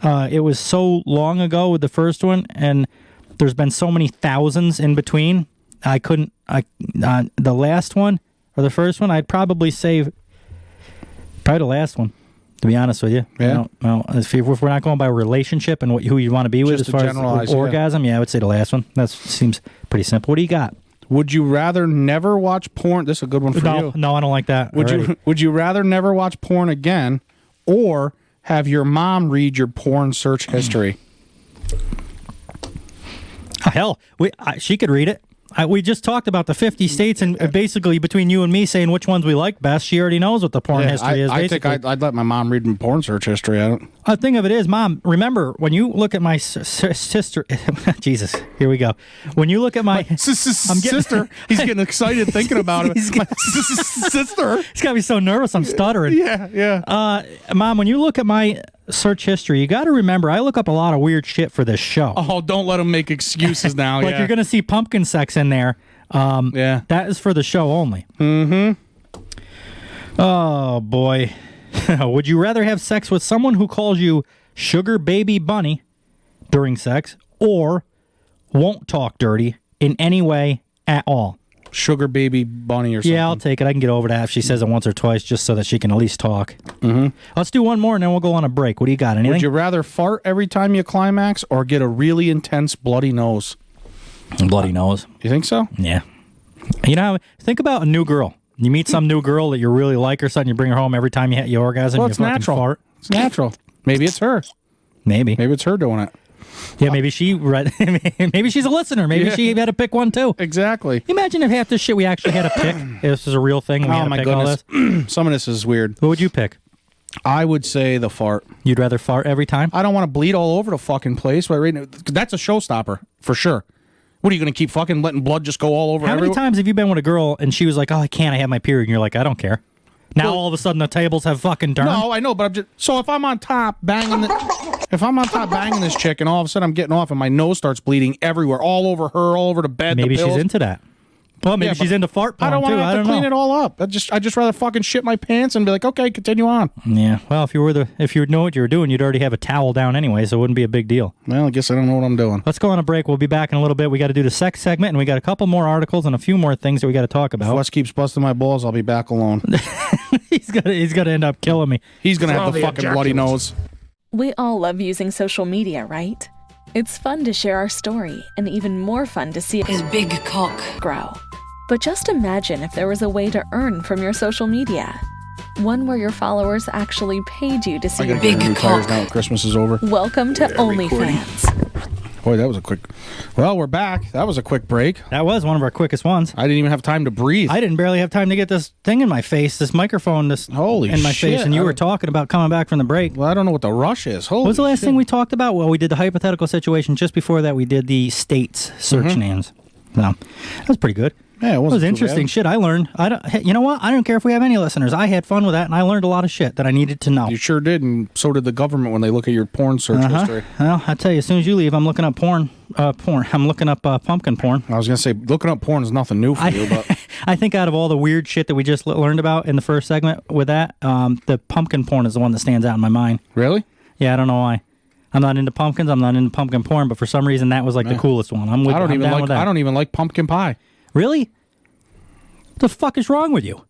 It was so long ago with the first one, and there's been so many thousands in between. I couldn't. The last one or the first one, I'd probably say probably the last one. To be honest with you, yeah. Well, if we're not going by relationship and who you want to be with just as far as orgasm, I would say the last one. That seems pretty simple. What do you got? Would you rather never watch porn? This is a good one for you. No, I don't like that. Would you rather never watch porn again, or have your mom read your porn search history? Hell, she could read it. We just talked about the 50 states, and basically between you and me saying which ones we like best, she already knows what the porn history is. I think I'd let my mom read my porn search history. The thing of it is, Mom, remember, when you look at my sister... Jesus, here we go. When you look at my... sister, he's getting excited thinking about it. My sister. He's got to be so nervous I'm stuttering. Yeah. Mom, when you look at my search history, you got to remember, I look up a lot of weird shit for this show. Oh, don't let him make excuses now. Like, you're going to see pumpkin sex in there. That is for the show only. Mm-hmm. Oh, boy. Would you rather have sex with someone who calls you sugar baby bunny during sex, or won't talk dirty in any way at all? Sugar baby bunny or something. Yeah, I'll take it. I can get over that if she says it once or twice, just so that she can at least talk. Mm-hmm. Let's do one more, and then we'll go on a break. What do you got? Anything? Would you rather fart every time you climax or get a really intense bloody nose? Bloody nose. You think so? Yeah. You know, think about a new girl. You meet some new girl that you really like or something, you bring her home every time you orgasm, well, you it's fucking natural. fart. It's natural. Maybe it's her. Maybe it's her doing it. Yeah, maybe she read. Maybe she's a listener. Maybe she had to pick one too. Exactly. Imagine if half this shit we actually had to pick. If this is a real thing. And we had to my pick goodness. All this. Some of this is weird. What would you pick? I would say the fart. You'd rather fart every time? I don't want to bleed all over the fucking place. But that's a showstopper for sure. What are you going to keep fucking letting blood just go all over? How many times have you been with a girl and she was like, "Oh, I can't. I have my period," and you're like, "I don't care." Now all of a sudden the tables have fucking turned. No, I know, but I'm just so if I'm on top banging this chick and all of a sudden I'm getting off and my nose starts bleeding everywhere, all over her, all over the bed. Maybe the pills. she's into that. Well, maybe she's into fart porn I don't want too. to have to clean it all up. I just rather fucking shit my pants and be like, okay, continue on. Yeah. Well, if you know what you were doing, you'd already have a towel down anyway, so it wouldn't be a big deal. Well, I guess I don't know what I'm doing. Let's go on a break. We'll be back in a little bit. We got to do the sex segment, and we got a couple more articles and a few more things that we got to talk about. If Wes keeps busting my balls, I'll be back alone. He's gonna end up killing me. He's gonna have the fucking bloody nose. We all love using social media, right? It's fun to share our story, and even more fun to see his big cock grow. But just imagine if there was a way to earn from your social media. One where your followers actually paid you to see your big cock. Now that Christmas is over. Welcome to OnlyFans. Boy, that was a quick... Well, we're back. That was a quick break. That was one of our quickest ones. I didn't even have time to breathe. I didn't barely have time to get this thing in my face, this microphone in my face, and you were talking about coming back from the break. Well, I don't know what the rush is. Holy What was the last shit. thing we talked about? Well, we did the hypothetical situation. Just before that, we did the states search names. So, that was pretty good. Yeah, it was interesting shit. I learned. You know what? I don't care if we have any listeners. I had fun with that, and I learned a lot of shit that I needed to know. You sure did, and so did the government when they look at your porn search history. Well, I tell you, as soon as you leave, I'm looking up porn. I'm looking up pumpkin porn. I was gonna say looking up porn is nothing new for you, but I think out of all the weird shit that we just learned about in the first segment with that, the pumpkin porn is the one that stands out in my mind. Really? Yeah, I don't know why. I'm not into pumpkins. I'm not into pumpkin porn, but for some reason that was like the coolest one. I'm down with that. I don't even like pumpkin pie. Really? What the fuck is wrong with you?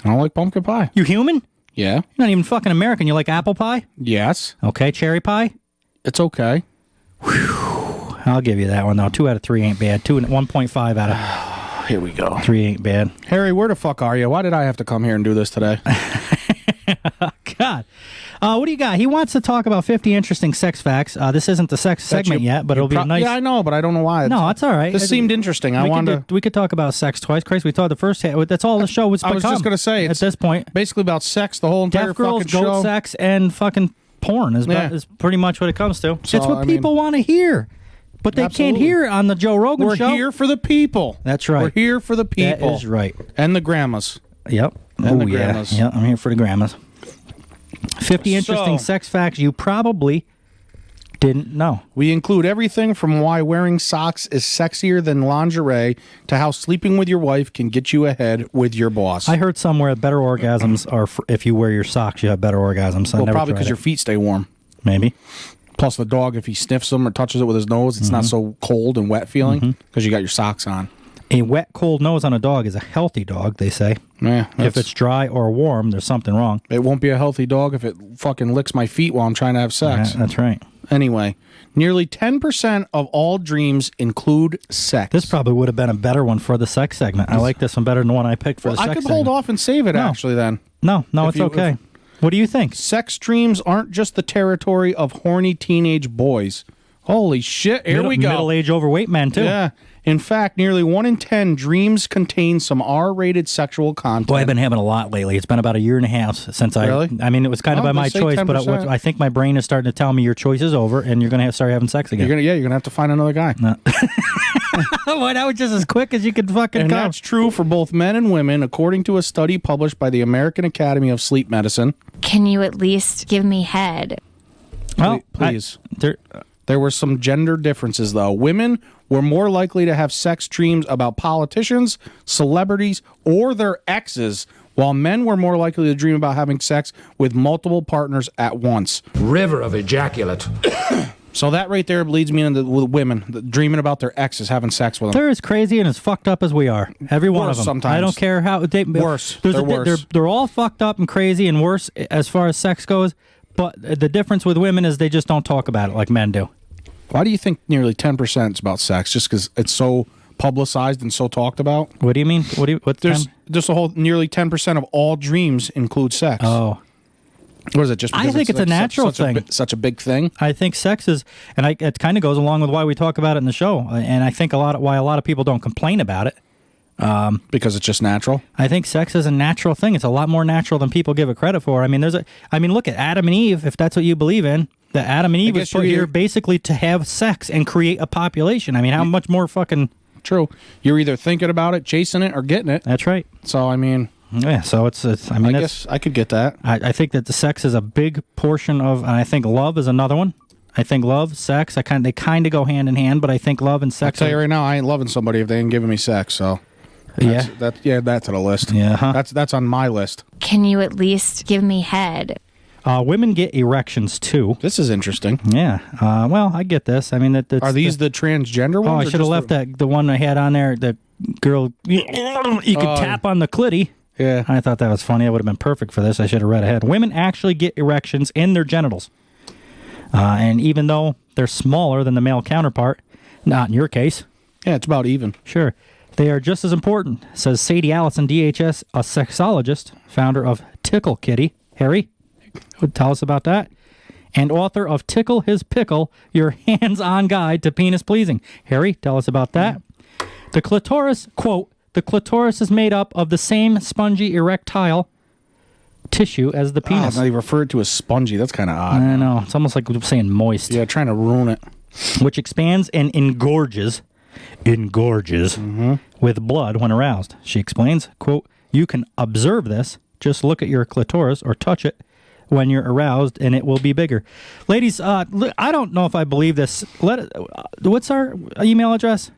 I don't like pumpkin pie. You human? Yeah. You're not even fucking American. You like apple pie? Yes. Okay, cherry pie? It's okay. Whew. I'll give you that one, though. 2 out of 3 ain't bad. 1.5 out of... Here we go. 3 ain't bad. Harry, where the fuck are you? Why did I have to come here and do this today? God. What do you got? He wants to talk about 50 interesting sex facts. This isn't the sex segment yet, but it'll be nice. Yeah, I know, but I don't know why. No, it's all right. This seemed interesting. We could talk about sex twice. Christ, we thought the first... That's all the show was become. I was just going to say. At this point. Basically about sex, the whole entire Deaf girls, fucking show. goat sex, and fucking porn is pretty much what it comes to. So, it's what people want to hear. But they can't hear it on the Joe Rogan show. We're here for the people. That's right. We're here for the people. That is right. And the grandmas. Yep. And the grandmas. Yeah, I'm here for the grandmas. 50 interesting sex facts you probably didn't know. We include everything from why wearing socks is sexier than lingerie to how sleeping with your wife can get you ahead with your boss. I heard somewhere better orgasms are if you wear your socks, you have better orgasms. Well, probably because your feet stay warm. Maybe. Plus the dog, if he sniffs them or touches it with his nose, it's not so cold and wet feeling because you got your socks on. A wet, cold nose on a dog is a healthy dog, they say. Yeah, if it's dry or warm, there's something wrong. It won't be a healthy dog if it fucking licks my feet while I'm trying to have sex. Yeah, that's right. Anyway, nearly 10% of all dreams include sex. This probably would have been a better one for the sex segment. I like this one better than the one I picked for the sex segment. I could hold off and save it, actually, then. No, it's okay. What do you think? Sex dreams aren't just the territory of horny teenage boys. Holy shit. Here we go. Middle-aged overweight men, too. Yeah. In fact, nearly 1 in 10 dreams contain some R-rated sexual content. Boy, I've been having a lot lately. It's been about 1.5 years since Really? I mean, it was kind of by my choice, 10%. but I think my brain is starting to tell me your choice is over and you're going to start having sex again. You're gonna have to find another guy. No. Boy, that was just as quick as you could fucking And go. that's true for both men and women, according to a study published by the American Academy of Sleep Medicine. Can you at least give me head? Well, Please. There were some gender differences, though. Women were more likely to have sex dreams about politicians, celebrities, or their exes, while men were more likely to dream about having sex with multiple partners at once. River of ejaculate. So that right there leads me into women dreaming about their exes having sex with them. They're as crazy and as fucked up as we are. Every one of them. Sometimes. I don't care how Worse. They're worse. They're all fucked up and crazy and worse as far as sex goes. But the difference with women is they just don't talk about it like men do. Why do you think nearly 10% is about sex? Just because it's so publicized and so talked about? What do you mean? There's just a whole nearly 10% of all dreams include sex. Oh. What is it? Just because I think it's a natural thing. Such a big thing. I think sex is, and it kind of goes along with why we talk about it in the show. And I think why a lot of people don't complain about it. Because it's just natural. I think sex is a natural thing. It's a lot more natural than people give it credit for. I mean, look at Adam and Eve. If that's what you believe in, that Adam and Eve was put here basically to have sex and create a population. I mean, how much more fucking true? You're either thinking about it, chasing it, or getting it. That's right. So I mean, yeah. So it's I mean, I guess I could get that. I think that the sex is a big portion of, and I think love is another one. I think love, sex, they kind of go hand in hand, but I think love and sex. I'll tell you right now, I ain't loving somebody if they ain't giving me sex. So. That's on the list. Yeah, huh? That's on my list. Can you at least give me head? Women get erections too. This is interesting. Yeah. Well, I get this. I mean, are these the transgender ones? Oh, I should have left the one I had on there. The girl, you could tap on the clitty. Yeah. I thought that was funny. I would have been perfect for this. I should have read ahead. Women actually get erections in their genitals, and even though they're smaller than the male counterpart, not in your case. Yeah, it's about even. Sure. They are just as important, says Sadie Allison, DHS, a sexologist, founder of Tickle Kitty. Harry, would tell us about that. And author of Tickle His Pickle, Your Hands-On Guide to Penis Pleasing. Harry, tell us about that. The clitoris, quote, the clitoris is made up of the same spongy erectile tissue as the penis. They referred to as spongy. That's kind of odd. I know. It's almost like saying moist. Yeah, trying to ruin it. Which expands and engorges with blood when aroused. She explains, quote, you can observe this. Just look at your clitoris or touch it when you're aroused and it will be bigger. Ladies, I don't know if I believe this. What's our email address?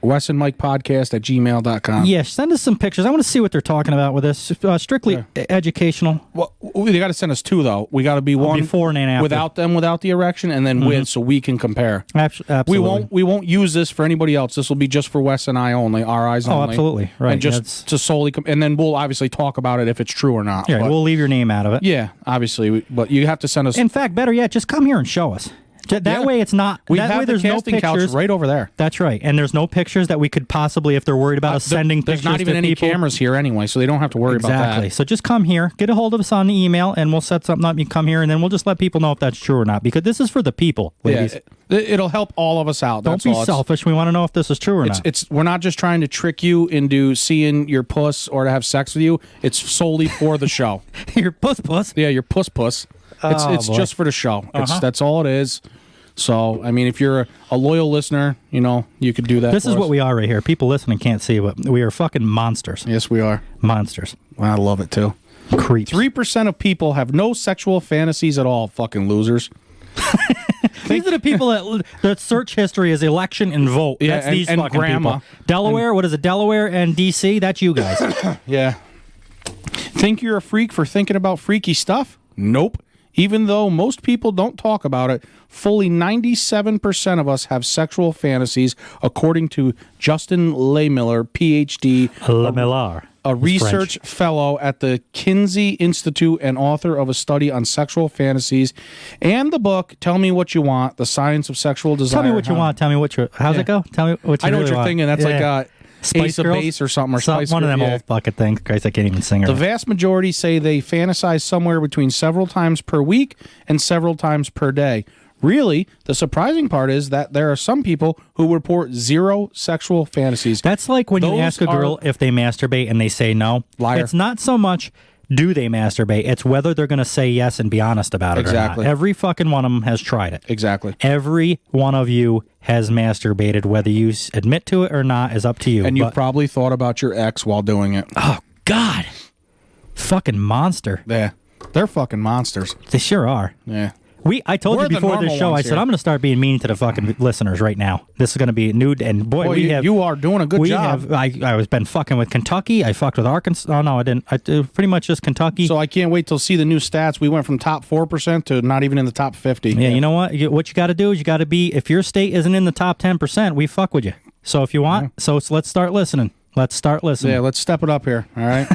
WesandMikePodcast@gmail.com. Yeah, send us some pictures. I want to see what they're talking about with this. Strictly educational. Well, they got to send us two, though. We got to be one before and after. Without the erection, and then with, so we can compare. Absolutely. We won't use this for anybody else. This will be just for Wes and I only, our eyes only. Oh, absolutely. Right. And just to solely, and then we'll obviously talk about it if it's true or not. Yeah, we'll leave your name out of it. Yeah, obviously. But you have to send us. In fact, better yet, just come here and show us. That way it's not. We that have way there's the no casting pictures couch right over there. That's right, and there's no pictures that we could possibly, if they're worried about us sending pictures. There's not even any cameras here anyway, so they don't have to worry about that. Exactly. So just come here, get a hold of us on the email, and we'll set something up. You come here, and then we'll just let people know if that's true or not, because this is for the people, ladies. Yeah, it'll help all of us out. Don't be selfish. We want to know if this is true or not. We're not just trying to trick you into seeing your puss or to have sex with you. It's solely for the show. Your puss. Yeah, your puss. It's just for the show. That's all it is. So, I mean, if you're a loyal listener, you could do that. This is what we are right here. People listening can't see, but we are fucking monsters. Yes, we are. Monsters. I love it, too. Creeps. 3% of people have no sexual fantasies at all. Fucking losers. These are the people that search history is election and vote. Yeah, That's these and fucking grandma. people. Delaware, what is it? Delaware and D.C.? That's you guys. Yeah. Think you're a freak for thinking about freaky stuff? Nope. Even though most people don't talk about it, fully 97% of us have sexual fantasies, according to Justin Lemiller, Ph.D., a research fellow at the Kinsey Institute and author of a study on sexual fantasies, and the book "Tell Me What You Want: The Science of Sexual Desire." Tell me what you want. Tell me what you. How's it go? Tell me what you. I know really what you're want. thinking. That's like Ace of Base or something, or Spice one of them Girls, old bucket things. Christ, I can't even sing it. The vast majority say they fantasize somewhere between several times per week and several times per day. really, the surprising part is that there are some people who report zero sexual fantasies. That's like when you Those ask a girl if they masturbate and they say no. Liar. It's not so much do they masturbate, it's whether they're going to say yes and be honest about it Exactly. or not. Every fucking one of them has tried it. Exactly. Every one of you has masturbated. Whether you admit to it or not is up to you. And you've probably thought about your ex while doing it. Oh, God. Fucking monster. Yeah. They're fucking monsters. They sure are. Yeah. I told We're you the before this normal show, I ones said, here. I'm going to start being mean to the fucking listeners right now. This is going to be nude. And boy, you are doing a good job. I was been fucking with Kentucky. I fucked with Arkansas. Oh, no, I didn't. Pretty much just Kentucky. So I can't wait till see the new stats. We went from top 4% to not even in the top 50. Yeah, you know what? What you got to do is you got to be, if your state isn't in the top 10%, we fuck with you. So if you want, let's start listening. Let's start listening. Yeah, let's step it up here. All right.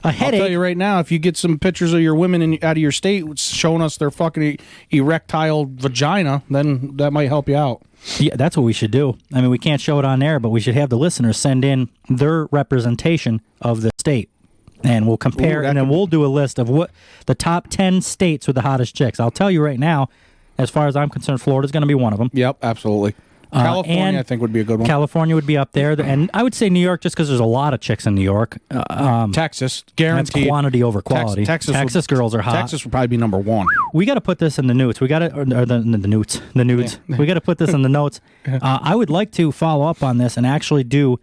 A headache. I'll tell you right now, if you get some pictures of your women out of your state showing us their fucking erectile vagina, then that might help you out. Yeah, that's what we should do. I mean, we can't show it on air, but we should have the listeners send in their representation of the state. And we'll compare, and then we'll do a list of what the top 10 states with the hottest chicks. I'll tell you right now, as far as I'm concerned, Florida's going to be one of them. Yep, absolutely. California, I think, would be a good one. California would be up there. And I would say New York just because there's a lot of chicks in New York. Texas, guaranteed. That's quantity over quality. Texas girls are hot. Texas would probably be number one. We got to put this in the notes. We got to, or the nudes. We got to put this in the notes. I would like to follow up on this and actually do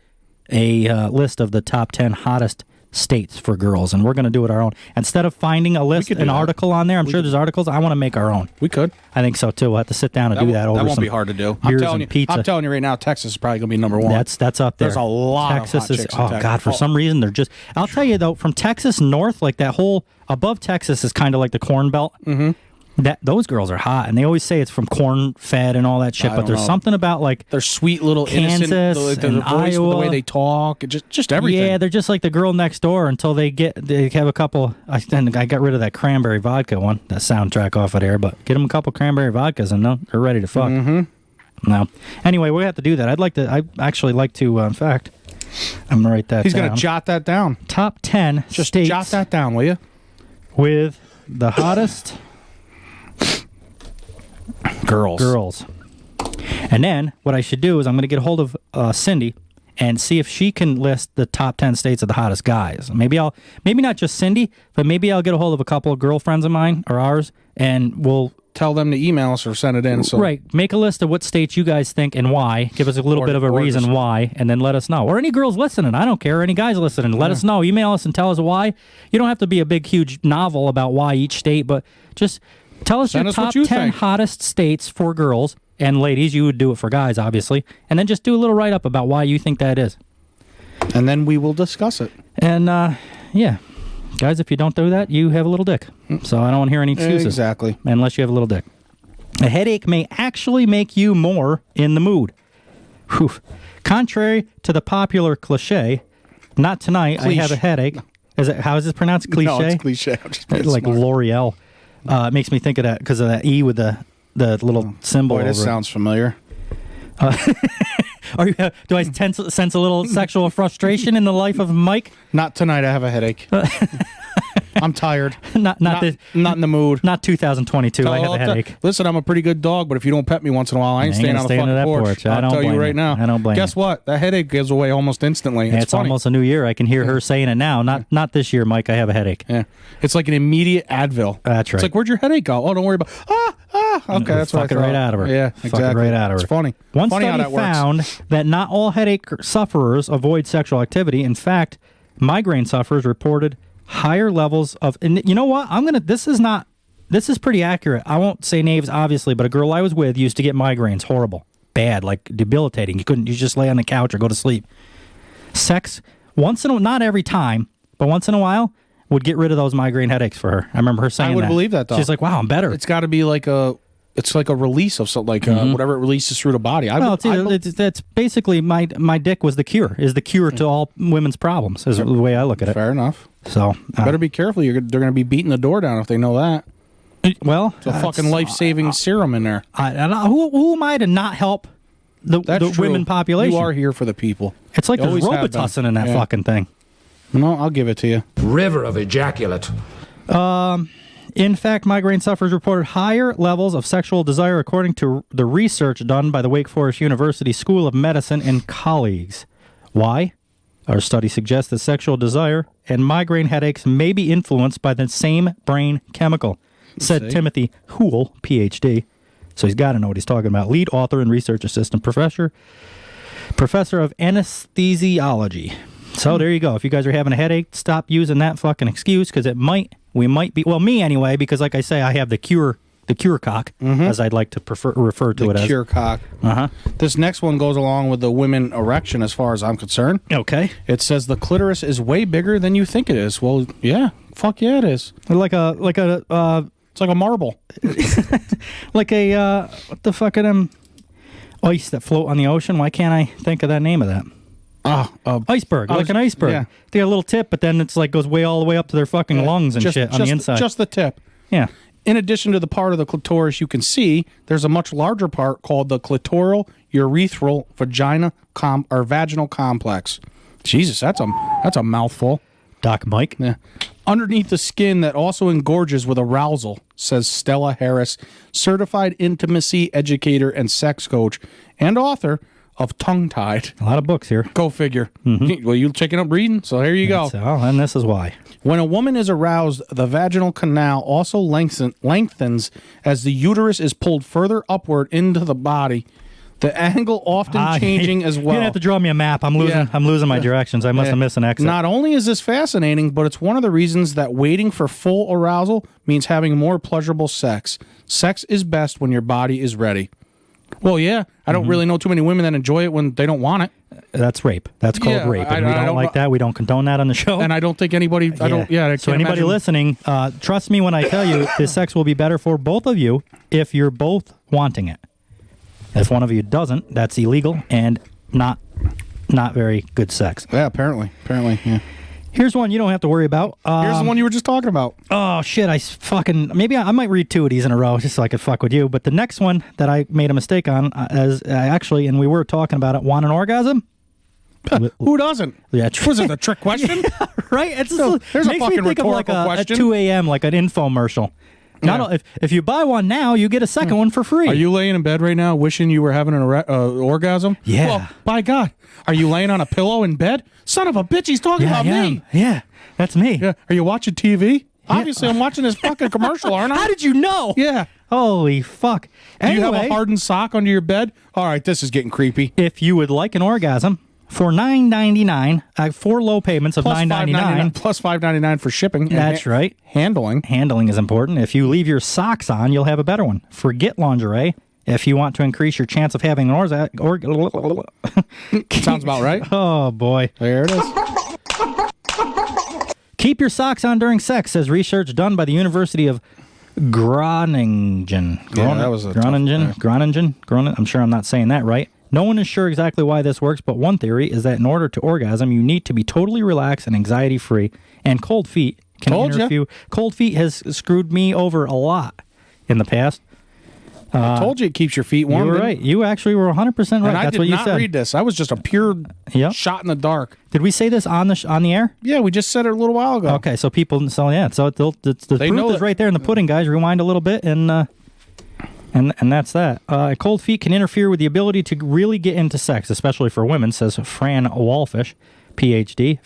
a list of the top 10 hottest states for girls, and we're going to do it our own. Instead of finding a list, an article on there, I'm sure there's articles. I want to make our own. We could. I think so too. We'll have to sit down and do that over That won't some be hard to do. beers and pizza. I'm telling you right now, Texas is probably going to be number one. That's up there. There's a lot Texas of hot chicks in Texas. God, for some reason they're just. I'll tell you though, from Texas north, like that whole above Texas is kind of like the Corn Belt. Mm-hmm. Those girls are hot, and they always say it's from corn fed and all that shit. But there's something about like their sweet little Kansas innocent, the and voice, Iowa, the way they talk, just everything. Yeah, they're just like the girl next door until they have a couple. I got rid of that cranberry vodka one, that soundtrack off of there. But get them a couple cranberry vodkas, and they're ready to fuck. Mm-hmm. No. Anyway, we have to do that. I actually like to. In fact, I'm gonna write that. He's down. gonna jot that down. Top 10 Just states. jot that down, will you? With the hottest girls. And then what I should do is I'm going to get a hold of Cindy and see if she can list the top 10 states of the hottest guys. Maybe not just Cindy, but maybe I'll get a hold of a couple of girlfriends of mine or ours, and we'll tell them to email us or send it in. So. Right. Make a list of what states you guys think and why. Give us a little bit of a reason why, and then let us know. Or any girls listening. I don't care. Any guys listening. Let us know. Email us and tell us why. You don't have to be a big, huge novel about why each state, but just tell us your top 10 hottest states for girls. And ladies, you would do it for guys, obviously. And then just do a little write-up about why you think that is. And then we will discuss it. And, yeah. Guys, if you don't do that, you have a little dick. So I don't want to hear any excuses. Exactly. Unless you have a little dick. A headache may actually make you more in the mood. Whew. Contrary to the popular cliche, not tonight, I have a headache. How is this pronounced? Cliche? No, it's cliche. I'm just being like smart. L'Oreal. It makes me think of that because of that E with the little symbol. Boy, this over sounds familiar. Do I sense a little sexual frustration in the life of Mike? Not tonight. I have a headache. I'm tired. Not in the mood. Not 2022. I have a headache. Listen, I'm a pretty good dog, but if you don't pet me once in a while, I ain't staying on the fucking porch. I'll tell you right now. I don't blame you. Guess what? That headache goes away almost instantly. It's funny. almost a new year. I can hear her saying it now. Not this year, Mike. I have a headache. Yeah, it's like an immediate Advil. That's right. It's like, where'd your headache go? Oh, don't worry about. Okay, that's what I fuck it thought. right out of her. Yeah, Fuck it exactly. right out of her. It's funny. One funny how study that works. found that not all headache sufferers avoid sexual activity. In fact, migraine sufferers reported higher levels of. And you know what? This is pretty accurate. I won't say names, obviously, but a girl I was with used to get migraines. Horrible, bad, like debilitating. You just lay on the couch or go to sleep. Sex not every time, but once in a while, would get rid of those migraine headaches for her. I remember her saying that. I would believe that, though. She's like, wow, I'm better. It's got to be like a release of something, like whatever it releases through the body. That's basically my dick was the cure. Is the cure to all women's problems? Is the way I look at it. Fair enough. So better be careful. They're going to be beating the door down if they know that. Well, it's a fucking life-saving serum in there. Who am I to not help the women population? You are here for the people. It's like there's Robitussin in that fucking thing. No, I'll give it to you. River of ejaculate. In fact, migraine sufferers reported higher levels of sexual desire according to the research done by the Wake Forest University School of Medicine and colleagues. Why? Our study suggests that sexual desire and migraine headaches may be influenced by the same brain chemical, said Timothy Hoole, Ph.D. So he's got to know what he's talking about. Lead author and research assistant professor of anesthesiology. So there you go. If you guys are having a headache, stop using that fucking excuse, because we might be, well, me anyway, because like I say, I have the cure cock, as I'd like to refer to it as. The cure cock. Uh-huh. This next one goes along with the women erection as far as I'm concerned. Okay. It says the clitoris is way bigger than you think it is. Well, yeah. Fuck yeah, it is. It's like a marble. Like a, what the fuck are them ice that float on the ocean? Why can't I think of that name of that? Iceberg, like an iceberg. Yeah. They got a little tip, but then it's like goes way all the way up to their fucking lungs and shit on the inside. Just the tip. Yeah. In addition to the part of the clitoris you can see, there's a much larger part called the clitoral urethral vaginal complex. Jesus, that's a mouthful. Doc Mike. Yeah. Underneath the skin that also engorges with arousal, says Stella Harris, certified intimacy educator and sex coach and author of Tongue Tied. A lot of books here. Go figure. Well, you're taking up reading, so here you go. And this is why. When a woman is aroused, the vaginal canal also lengthens as the uterus is pulled further upward into the body. The angle often changing as well. You're going to have to draw me a map. I'm losing my directions. I must have missed an exit. Not only is this fascinating, but it's one of the reasons that waiting for full arousal means having more pleasurable sex. Sex is best when your body is ready. Well, yeah. I don't really know too many women that enjoy it when they don't want it. That's rape. That's called rape. And we don't like that. We don't condone that on the show. And I don't think anybody... So anybody listening, trust me when I tell you, this sex will be better for both of you if you're both wanting it. If one of you doesn't, that's illegal and not very good sex. Yeah, apparently, yeah. Here's one you don't have to worry about. Here's the one you were just talking about. Oh, shit, maybe I might read two of these in a row just so I could fuck with you. But the next one that I made a mistake on, and we were talking about it, want an orgasm? Who doesn't? Yeah, was it a trick question? Right? It's there's makes a fucking me think rhetorical of like question. At 2 a.m., like an infomercial. If you buy one now, you get a second one for free. Are you laying in bed right now wishing you were having an orgasm? Yeah. Well, by God. Are you laying on a pillow in bed? Son of a bitch, he's talking about me. Yeah, that's me. Yeah. Are you watching TV? Yeah. Obviously, I'm watching this fucking commercial, aren't I? How did you know? Yeah. Holy fuck. Do you have a hardened sock under your bed? All right, this is getting creepy. If you would like an orgasm, for $9.99, 4 low payments of $9.99. Plus $5.99 for shipping. That's right. Handling. Handling is important. If you leave your socks on, you'll have a better one. Forget lingerie. If you want to increase your chance of having an orgasm... Sounds about right. Oh, boy. There it is. Keep your socks on during sex, says research done by the University of Groningen. That was a Groningen. I'm sure I'm not saying that right. No one is sure exactly why this works, but one theory is that in order to orgasm, you need to be totally relaxed and anxiety-free, and cold feet can interfere. Cold feet has screwed me over a lot in the past. I told you it keeps your feet warm. You were right. You actually were 100% right. And That's what you said. I did not read this. I was just a pure shot in the dark. Did we say this on the air? Yeah, we just said it a little while ago. Okay, so people, the proof is right there in the pudding, guys. Rewind a little bit and that's that. Cold feet can interfere with the ability to really get into sex, especially for women, says Fran Walfish, Ph.D.,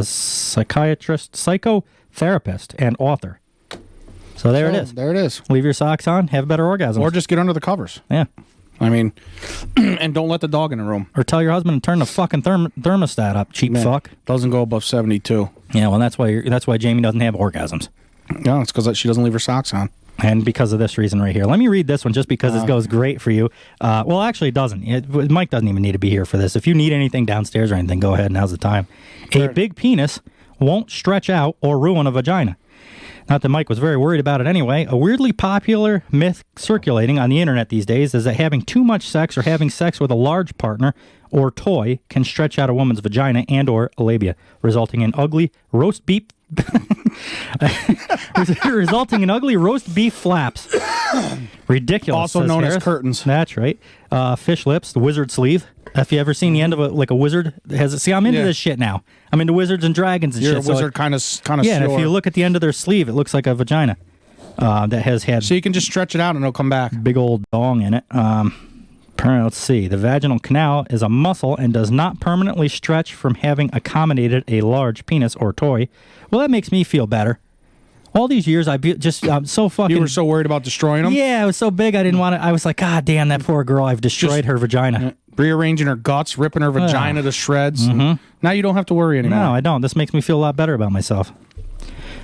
psychiatrist, psychotherapist, and author. So there it is. There it is. Leave your socks on, have better orgasms. Or just get under the covers. Yeah. I mean, and don't let the dog in the room. Or tell your husband to turn the fucking thermostat up, cheap fuck. Doesn't go above 72. Yeah, well, that's why Jamie doesn't have orgasms. No, it's because she doesn't leave her socks on. And because of this reason right here. Let me read this one just because it goes great for you. Well, actually, it doesn't. Mike doesn't even need to be here for this. If you need anything downstairs or anything, go ahead. Now's the time. Sure. A big penis won't stretch out or ruin a vagina. Not that Mike was very worried about it anyway. A weirdly popular myth circulating on the internet these days is that having too much sex or having sex with a large partner or toy can stretch out a woman's vagina and or labia, resulting in ugly roast beef flaps. Ridiculous. Also known as curtains. That's right. Fish lips, the wizard sleeve. Have you ever seen the end of a wizard? See, I'm into this shit now. I'm into wizards and dragons and You're shit. You're a wizard kind of yeah, and if you look at the end of their sleeve, it looks like a vagina. that has had So you can just stretch it out and it'll come back. big old dong in it. Let's see. The vaginal canal is a muscle and does not permanently stretch from having accommodated a large penis or toy. Well, that makes me feel better. All these years, I'm so fucking... You were so worried about destroying them? Yeah, it was so big I didn't want to... I was like, God damn, that poor girl, I've destroyed her vagina. Rearranging her guts, ripping her vagina to shreds. Mm-hmm. Now you don't have to worry anymore. No, I don't. This makes me feel a lot better about myself.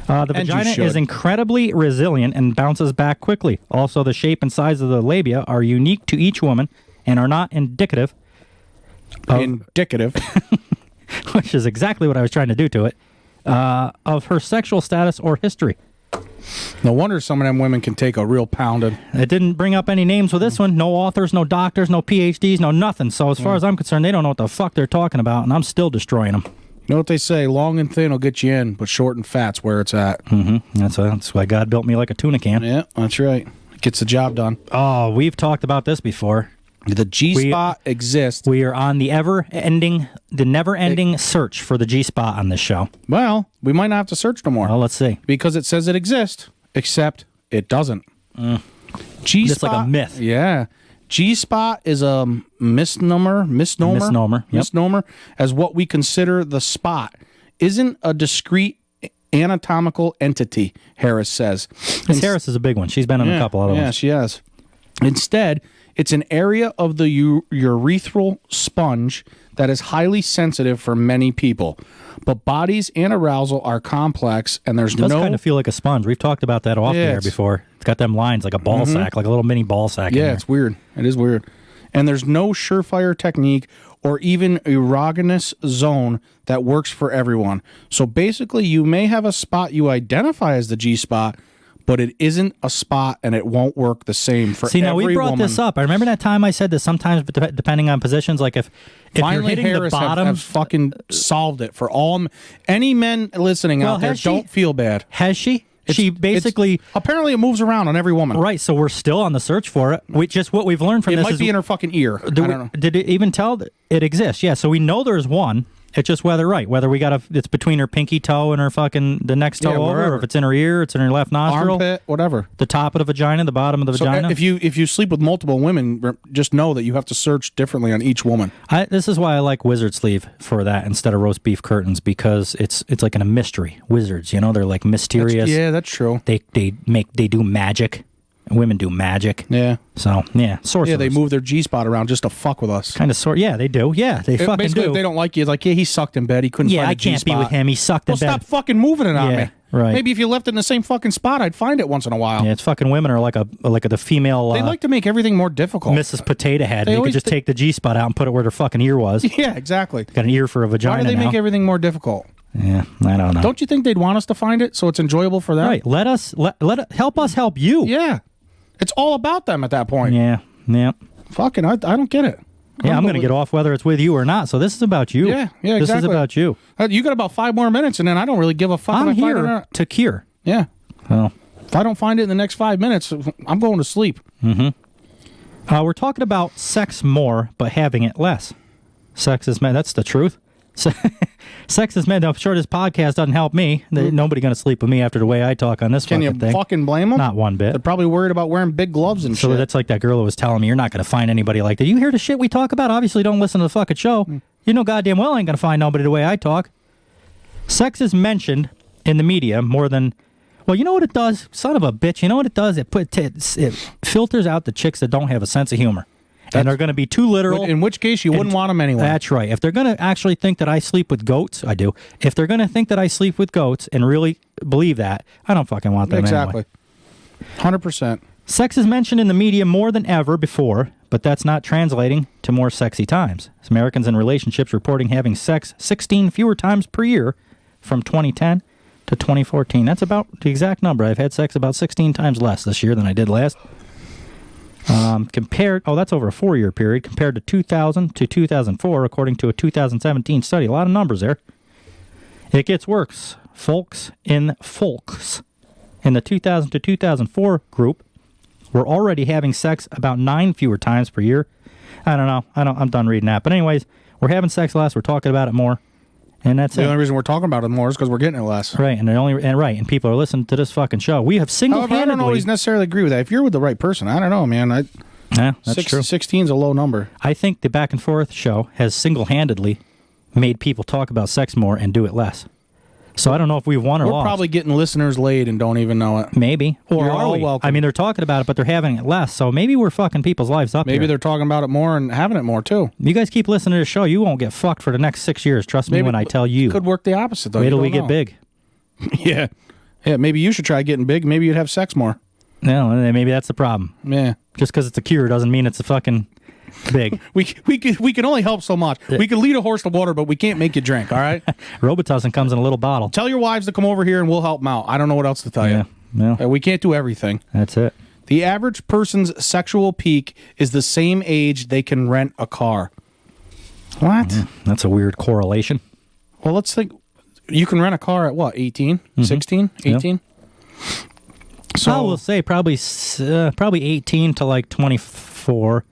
The vagina is incredibly resilient and bounces back quickly. Also, the shape and size of the labia are unique to each woman and are not indicative. Which is exactly what I was trying to do to it. Of her sexual status or history. No wonder some of them women can take a real pounding. It didn't bring up any names with this one. No authors, no doctors, no PhDs, no nothing. So as far as I'm concerned, they don't know what the fuck they're talking about, and I'm still destroying them. You know what they say? Long and thin will get you in, but short and fat's where it's at. Mm-hmm. That's why God built me like a tuna can. Yeah, that's right. It gets the job done. Oh, we've talked about this before. The G-spot exists. We are on the never-ending search for the G-spot on this show. Well, we might not have to search no more. Well, let's see. Because it says it exists, except it doesn't. G-spot. It's like a myth. Yeah. G-spot is a misnomer. Yep. As what we consider the spot. Isn't a discrete anatomical entity, Harris says. Miss Harris is a big one. She's been on a couple other ones. Yeah, she has. Instead, it's an area of the urethral sponge that is highly sensitive for many people. But bodies and arousal are complex, and there's It does kind of feel like a sponge. We've talked about that off the air before. It's got them lines like a ball sack, like a little mini ball sack. Yeah, it's weird. It is weird. And there's no surefire technique or even erogenous zone that works for everyone. So basically, you may have a spot you identify as the G-spot, but it isn't a spot, and it won't work the same for every woman. See, now we brought this up. I remember that time I said that sometimes, depending on positions, like if Finally, you're hitting Harris the bottom, have fucking solved it for all any men listening out there. Don't feel bad. Has she? She basically apparently it moves around on every woman. Right, so we're still on the search for it. What we've learned from it this might is be in her fucking ear. I don't know. Did it even tell that it exists? Yeah, so we know there's one. It's just whether we got it's between her pinky toe and her fucking the next toe over, or if it's in her ear, it's in her left nostril, armpit, whatever. The top of the vagina, the bottom of the vagina. If you sleep with multiple women, just know that you have to search differently on each woman. This is why I like wizard sleeve for that instead of roast beef curtains, because it's like in a mystery. Wizards, they're like mysterious. That's true. They do magic. Women do magic. Yeah. So, sorcerers. Yeah, they move their G-spot around just to fuck with us. Kind of Yeah, they do. Yeah, they fucking basically, do. if they don't like you, it's like, he sucked in bed. He couldn't find a G-spot. Yeah, I can't be with him. He sucked in bed. Stop fucking moving it on me. Right. Maybe if you left it in the same fucking spot, I'd find it once in a while. Yeah, it's fucking women are like the female... They like to make everything more difficult. Mrs. Potato Head. They could just take the G-spot out and put it where their fucking ear was. Yeah, exactly. Got an ear for a vagina. Why do they make everything more difficult? Yeah, I don't know. Don't you think they'd want us to find it so it's enjoyable for them? Right. Let help us help you. Yeah. It's all about them at that point. Yeah. Fucking, I don't get it. Yeah, I'm going to get off whether it's with you or not. So this is about you. Yeah, exactly. This is about you. You got about 5 more minutes, and then I don't really give a fuck. I'm here to cure. Yeah. Well, if I don't find it in the next 5 minutes, I'm going to sleep. Mm-hmm. We're talking about sex more, but having it less. Sex is that's the truth. Sex is meant. I'm sure this podcast doesn't help me. Nobody going to sleep with me after the way I talk on this. Can you fucking blame them? Not one bit. They're probably worried about wearing big gloves and shit. So that's like that girl who was telling me, you're not going to find anybody like that. You hear the shit we talk about? Obviously, don't listen to the fucking show. You know goddamn well I ain't going to find nobody the way I talk. Sex is mentioned in the media more than... Well, you know what it does? Son of a bitch. You know what it does? It filters out the chicks that don't have a sense of humor. And they're going to be too literal. In which case, you wouldn't want them anyway. That's right. If they're going to actually think that I sleep with goats, I do. If they're going to think that I sleep with goats and really believe that, I don't fucking want them anyway. 100%. Sex is mentioned in the media more than ever before, but that's not translating to more sexy times. Americans in relationships reporting having sex 16 fewer times per year from 2010 to 2014. That's about the exact number. I've had sex about 16 times less this year than I did last. That's over a 4-year period, compared to 2000 to 2004, according to a 2017 study. A lot of numbers there. It gets worse. Folks in the 2000 to 2004 group were already having sex about 9 fewer times per year. I don't know. I'm done reading that. But anyways, we're having sex less. We're talking about it more. And that's The it. only reason we're talking about it more is because we're getting it less. Right, and people are listening to this fucking show. We have However, I single-handedly... don't always necessarily agree with that. If you're with the right person, I don't know, man. Yeah, that's true. 16 is a low number. I think the Back and Forth show has single-handedly made people talk about sex more and do it less. So I don't know if we've won or We're lost. probably getting listeners laid and don't even know it. Maybe. Or You're are all we? welcome. I mean, they're talking about it, but they're having it less. So maybe we're fucking people's lives up Maybe here. they're talking about it more and having it more, too. You guys keep listening to the show, you won't get fucked for the next 6 years. Trust me when I tell you. Could work the opposite, though. Wait You till don't we get know. big. Yeah. Yeah, maybe you should try getting big. Maybe you'd have sex more. No, maybe that's the problem. Yeah. Just because it's a cure doesn't mean it's a fucking big. We can only help so much. We can lead a horse to water, but we can't make you drink, all right? Robitussin comes in a little bottle. Tell your wives to come over here and we'll help them out. I don't know what else to tell you. Yeah. We can't do everything. That's it. The average person's sexual peak is the same age they can rent a car. What? That's a weird correlation. Well, let's think. You can rent a car at what, 18? 16? 18? So I will say probably 18 to like 24.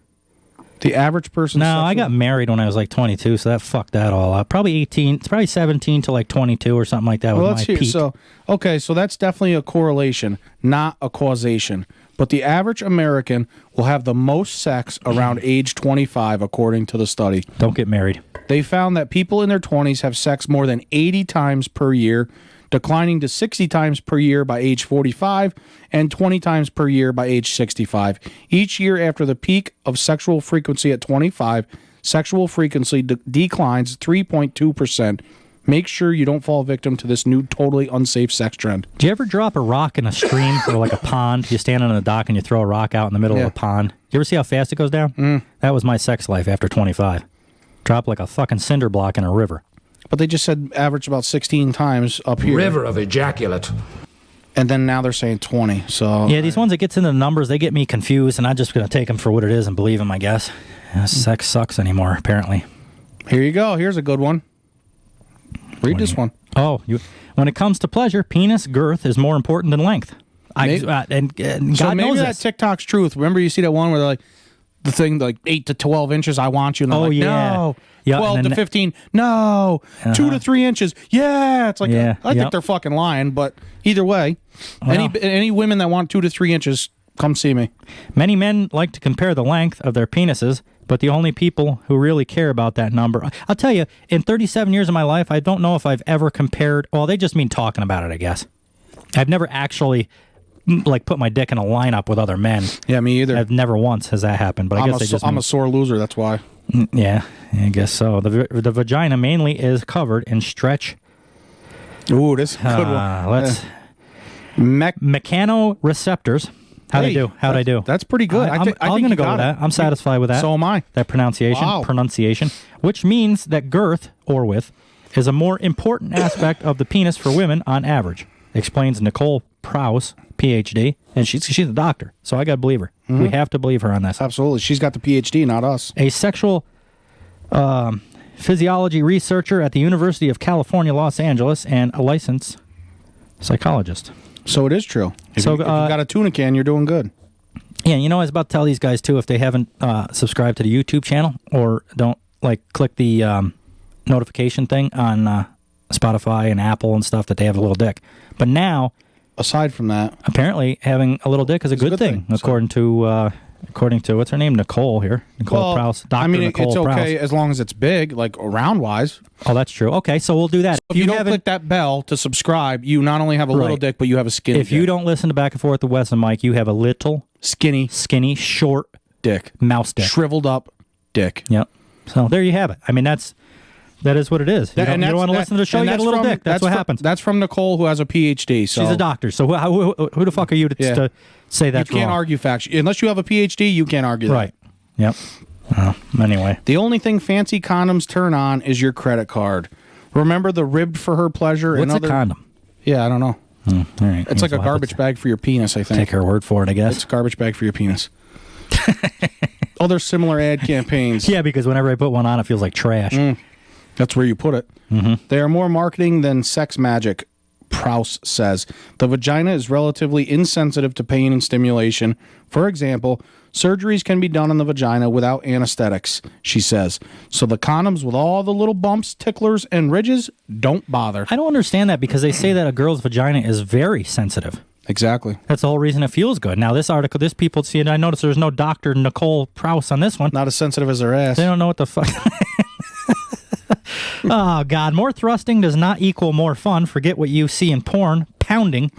The average person. No, I got married when I was like 22, so that fucked that all up. Probably 18. It's probably 17 to like 22 or something like that. Well, was let's my hear. peak. So that's definitely a correlation, not a causation. But the average American will have the most sex around age 25, according to the study. Don't get married. They found that people in their 20s have sex more than 80 times per year, declining to 60 times per year by age 45 and 20 times per year by age 65. Each year after the peak of sexual frequency at 25, sexual frequency declines 3.2%. Make sure you don't fall victim to this new totally unsafe sex trend. Do you ever drop a rock in a stream or like a pond? You stand on a dock and you throw a rock out in the middle of a pond. You ever see how fast it goes down? That was my sex life after 25. Drop like a fucking cinder block in a river. But they just said average about 16 times up here. River of ejaculate. And then now they're saying 20. So yeah, these ones that gets into the numbers, they get me confused, and I'm just going to take them for what it is and believe them, I guess. Sex sucks anymore, apparently. Here you go. Here's a good one. Read this one. When it comes to pleasure, penis girth is more important than length. And God maybe knows that this. TikTok's truth. Remember, you see that one where they're like, the thing like 8 to 12 inches, I want you. And they're like, no. Yeah, 12 to 15, no. 2 to 3 inches, yeah. It's like, I think they're fucking lying, but either way, any women that want 2 to 3 inches, come see me. Many men like to compare the length of their penises, but the only people who really care about that number... I'll tell you, in 37 years of my life, I don't know if I've ever compared... Well, they just mean talking about it, I guess. I've never actually... like put my dick in a lineup with other men. Yeah, me either. I've never once has that happened, but I guess I'm a sore loser. That's why. Yeah, I guess so. The vagina mainly is covered in stretch. Ooh, this is a good one. Let's mechanoreceptors. How'd I do? How'd I do? That's pretty good. I'm going to go with that. I'm satisfied with that. So am I. That pronunciation, which means that girth or width is a more important aspect of the penis for women on average. Explains Nicole Prowse, PhD, and she's a doctor, so I got to believe her. We have to believe her on this. Absolutely. She's got the PhD, not us. A sexual physiology researcher at the University of California, Los Angeles, and a licensed psychologist. So it is true. If you got a tuna can, you're doing good. Yeah, you know, I was about to tell these guys, too, if they haven't subscribed to the YouTube channel or don't, click the notification thing on Spotify and Apple and stuff, that they have a little dick. But now... Aside from that, apparently having a little dick is a good thing. According to what's her name, Nicole here, Nicole Prowse. Dr. I mean, Nicole it's okay Prowse. as long as it's big, like round wise. Oh, that's true. Okay, so we'll do that. So if you don't click that bell to subscribe, you not only have a little dick, but you have a skinny. If you don't listen to Back and Forth with Wes and Mike, you have a little skinny, short dick, mouse dick, shriveled up dick. Yep. So there you have it. I mean, that is what it is. You don't want to listen to the show, you got a little dick. That's what happens. That's from Nicole, who has a PhD. So. She's a doctor. So who the fuck are you to say that's wrong? You can't argue facts. Unless you have a PhD, you can't argue that. Right. Yep. Anyway. The only thing fancy condoms turn on is your credit card. Remember the ribbed for her pleasure? What's a condom? Yeah, I don't know. All right. It's like a garbage bag for your penis, I think. Take her word for it, I guess. It's a garbage bag for your penis. There's similar ad campaigns. Yeah, because whenever I put one on, it feels like trash. That's where you put it. They are more marketing than sex magic, Prowse says. The vagina is relatively insensitive to pain and stimulation. For example, Surgeries can be done on the vagina without anesthetics, she says. So the condoms with all the little bumps, ticklers, and ridges don't bother. I don't understand that because they say that a girl's vagina is very sensitive. Exactly. That's the whole reason it feels good. Now, this article, this people see it. I noticed there's no Dr. Nicole Prouse on this one. Not as sensitive as her ass. They don't know what the fuck. Oh, God. More thrusting does not equal more fun. Forget what you see in porn. Pounding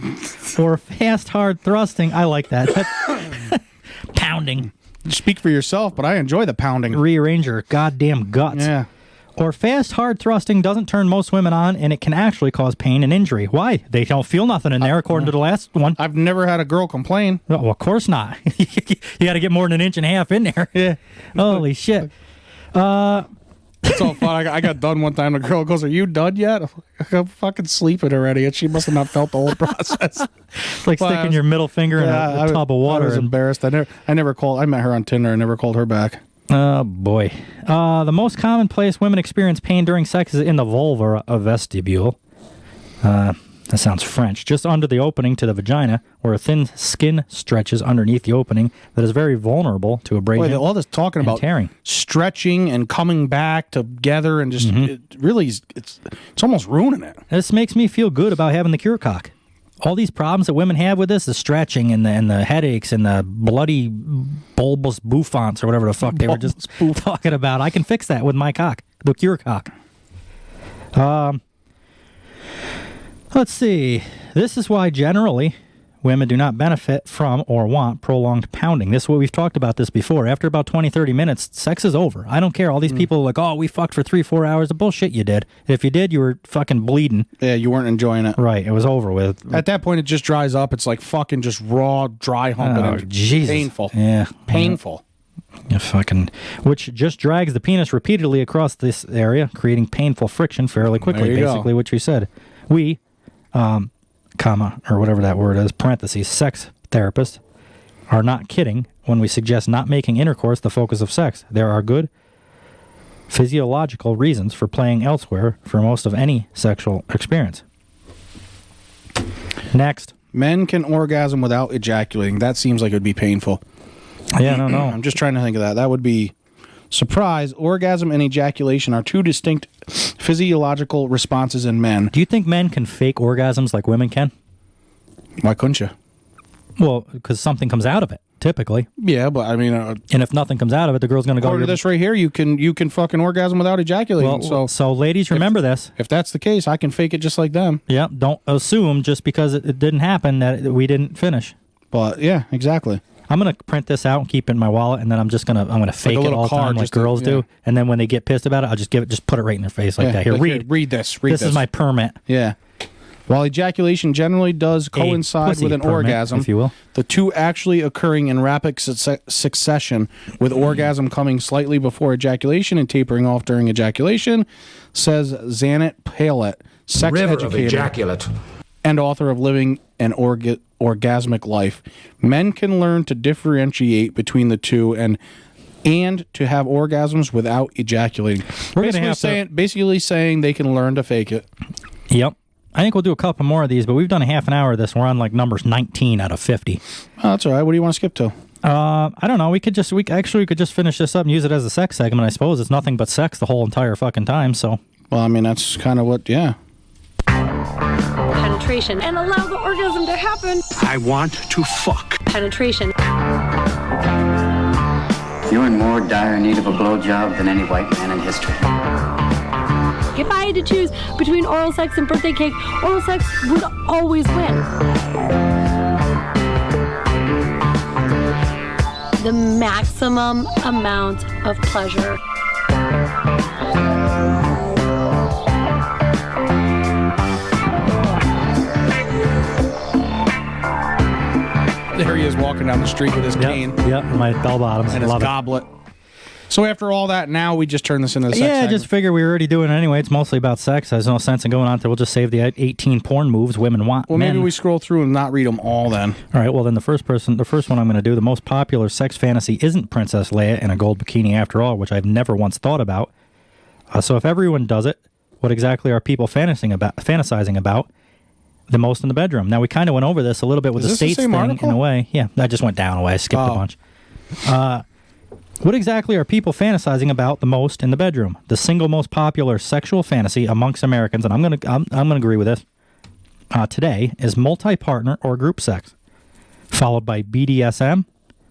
or fast, hard thrusting. I like that. Pounding. Speak for yourself, but I enjoy the pounding. Rearrange your goddamn guts. Yeah. Or fast, hard thrusting doesn't turn most women on, and it can actually cause pain and injury. Why? They don't feel nothing in there, according to the last one. I've never had a girl complain. Oh, well, of course not. You got to get more than an inch and a half in there. Yeah. Holy shit. It's all fun. I got done one time. The girl goes, "Are you done yet?" I'm fucking sleeping already, and she must have not felt the whole process. It's like sticking your middle finger in a tub of water. I was embarrassed. I never called. I met her on Tinder. I never called her back. Oh, boy. The most common place women experience pain during sex is in the vulva, a vestibule. That sounds French. Just under the opening to the vagina, where a thin skin stretches underneath the opening that is very vulnerable to abrasion. Boy, all this talking about tearing, stretching and coming back together, and just it really it's almost ruining it. This makes me feel good about having the cure cock. All these problems that women have with this, the stretching and the headaches and the bloody bulbous bouffants or whatever the fuck they were just talking about, I can fix that with my cock, the cure cock. Let's see. This is why generally women do not benefit from or want prolonged pounding. This is what we've talked about this before. After about 20, 30 minutes, sex is over. I don't care. All these people are like, oh, we fucked for 3-4 hours. The bullshit you did. If you did, you were fucking bleeding. Yeah, you weren't enjoying it. Right. It was over with. At that point, it just dries up. It's like fucking just raw, dry humping. Oh, Jesus. Painful. Yeah. Painful. You fucking, which just drags the penis repeatedly across this area, creating painful friction fairly quickly. Basically, what you said. We, comma, or whatever that word is, parentheses, sex therapists, are not kidding when we suggest not making intercourse the focus of sex. There are good physiological reasons for playing elsewhere for most of any sexual experience. Next. Men can orgasm without ejaculating. That seems like it would be painful. Yeah, I don't know. I'm just trying to think of that. That would be... Surprise, orgasm and ejaculation are two distinct physiological responses in men. Do you think men can fake orgasms like women can? Why couldn't you? Well, because something comes out of it, typically. Yeah, but I mean... and if nothing comes out of it, the girl's going to go... According to this right here, you can fucking orgasm without ejaculating. Well, so ladies, remember this. If that's the case, I can fake it just like them. Yeah, don't assume just because it didn't happen that we didn't finish. But, yeah, exactly. I'm going to print this out and keep it in my wallet, and then I'm going to fake it all the time like girls do. And then when they get pissed about it, I'll just put it right in their face like that. Here, read this. This is my permit. Yeah. While ejaculation generally does coincide with an orgasm, if you will, the two actually occurring in rapid succession, with orgasm coming slightly before ejaculation and tapering off during ejaculation, says Zanet Palet, sex educator and author of Living an Orgasmic Life. Men can learn to differentiate between the two and to have orgasms without ejaculating. Basically saying they can learn to fake it. Yep. I think we'll do a couple more of these, but we've done a half an hour of this. We're on like numbers 19 out of 50. Oh, that's all right. What do you want to skip to? I don't know. We could just finish this up and use it as a sex segment. I suppose it's nothing but sex the whole entire fucking time. So. Well, I mean that's kind of what. Yeah. Penetration and allow the orgasm to happen. I want to fuck. Penetration. You're in more dire need of a blowjob than any white man in history. If I had to choose between oral sex and birthday cake, oral sex would always win. The maximum amount of pleasure. There he is walking down the street with his cane. Yep, my bell bottoms. And his goblet. So after all that, now we just turn this into the sex segment. Just figure we were already doing it anyway. It's mostly about sex. There's no sense in going on to. We'll just save the 18 porn moves women want. Well, maybe we scroll through and not read them all then. All right, well then the first one I'm going to do, the most popular sex fantasy isn't Princess Leia in a gold bikini after all, which I've never once thought about. So if everyone does it, what exactly are people fantasizing about the most in the bedroom? Now we kind of went over this a little bit with the states thing in a way. Yeah, I just went down a way. I skipped a bunch. What exactly are people fantasizing about the most in the bedroom? The single most popular sexual fantasy amongst Americans, and I'm gonna agree with this. Today is multi-partner or group sex, followed by BDSM,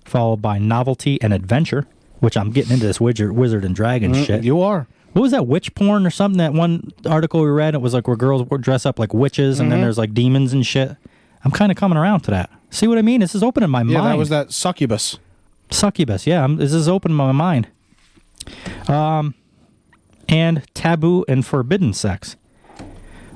followed by novelty and adventure, which I'm getting into this wizard and dragon shit. You are. What was that, witch porn or something? That one article we read, it was like where girls would dress up like witches, and then there's like demons and shit. I'm kind of coming around to that. See what I mean? This is opening my mind. Yeah, that was that succubus. Succubus, yeah. This is opening my mind. And taboo and forbidden sex,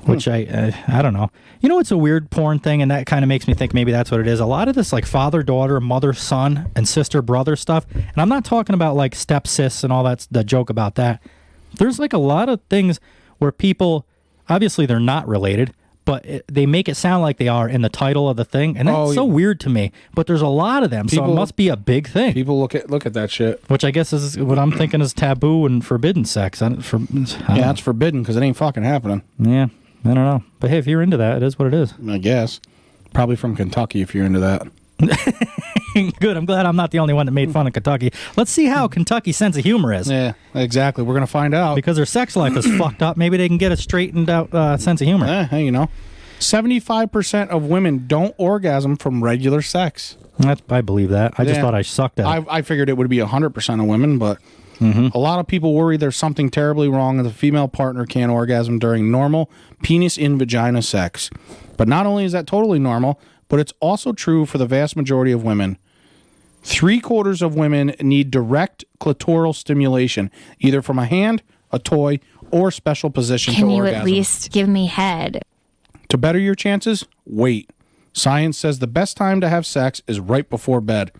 which I don't know. You know, it's a weird porn thing, and that kind of makes me think maybe that's what it is. A lot of this like father-daughter, mother-son, and sister-brother stuff, and I'm not talking about like step-sis and all that, the joke about that. There's like a lot of things where people, obviously they're not related, but they make it sound like they are in the title of the thing, and that's so weird to me. But there's a lot of them, so it must be a big thing. People look at that shit. Which I guess is what I'm thinking is taboo and forbidden sex. Yeah, it's forbidden because it ain't fucking happening. Yeah, I don't know. But hey, if you're into that, it is what it is. I guess. Probably from Kentucky if you're into that. Good. I'm glad I'm not the only one that made fun of Kentucky. Let's see how Kentucky's sense of humor is. Yeah, exactly. We're going to find out. Because their sex life is fucked up. Maybe they can get a straightened out sense of humor. Hey, you know. 75% of women don't orgasm from regular sex. I believe that. I just thought I sucked at it. I figured it would be 100% of women, but a lot of people worry there's something terribly wrong if the female partner can't orgasm during normal penis in vagina sex. But not only is that totally normal, but it's also true for the vast majority of women. 3/4 of women need direct clitoral stimulation, either from a hand, a toy, or special position to orgasm. Can you at least give me head? To better your chances, wait. Science says the best time to have sex is right before bed.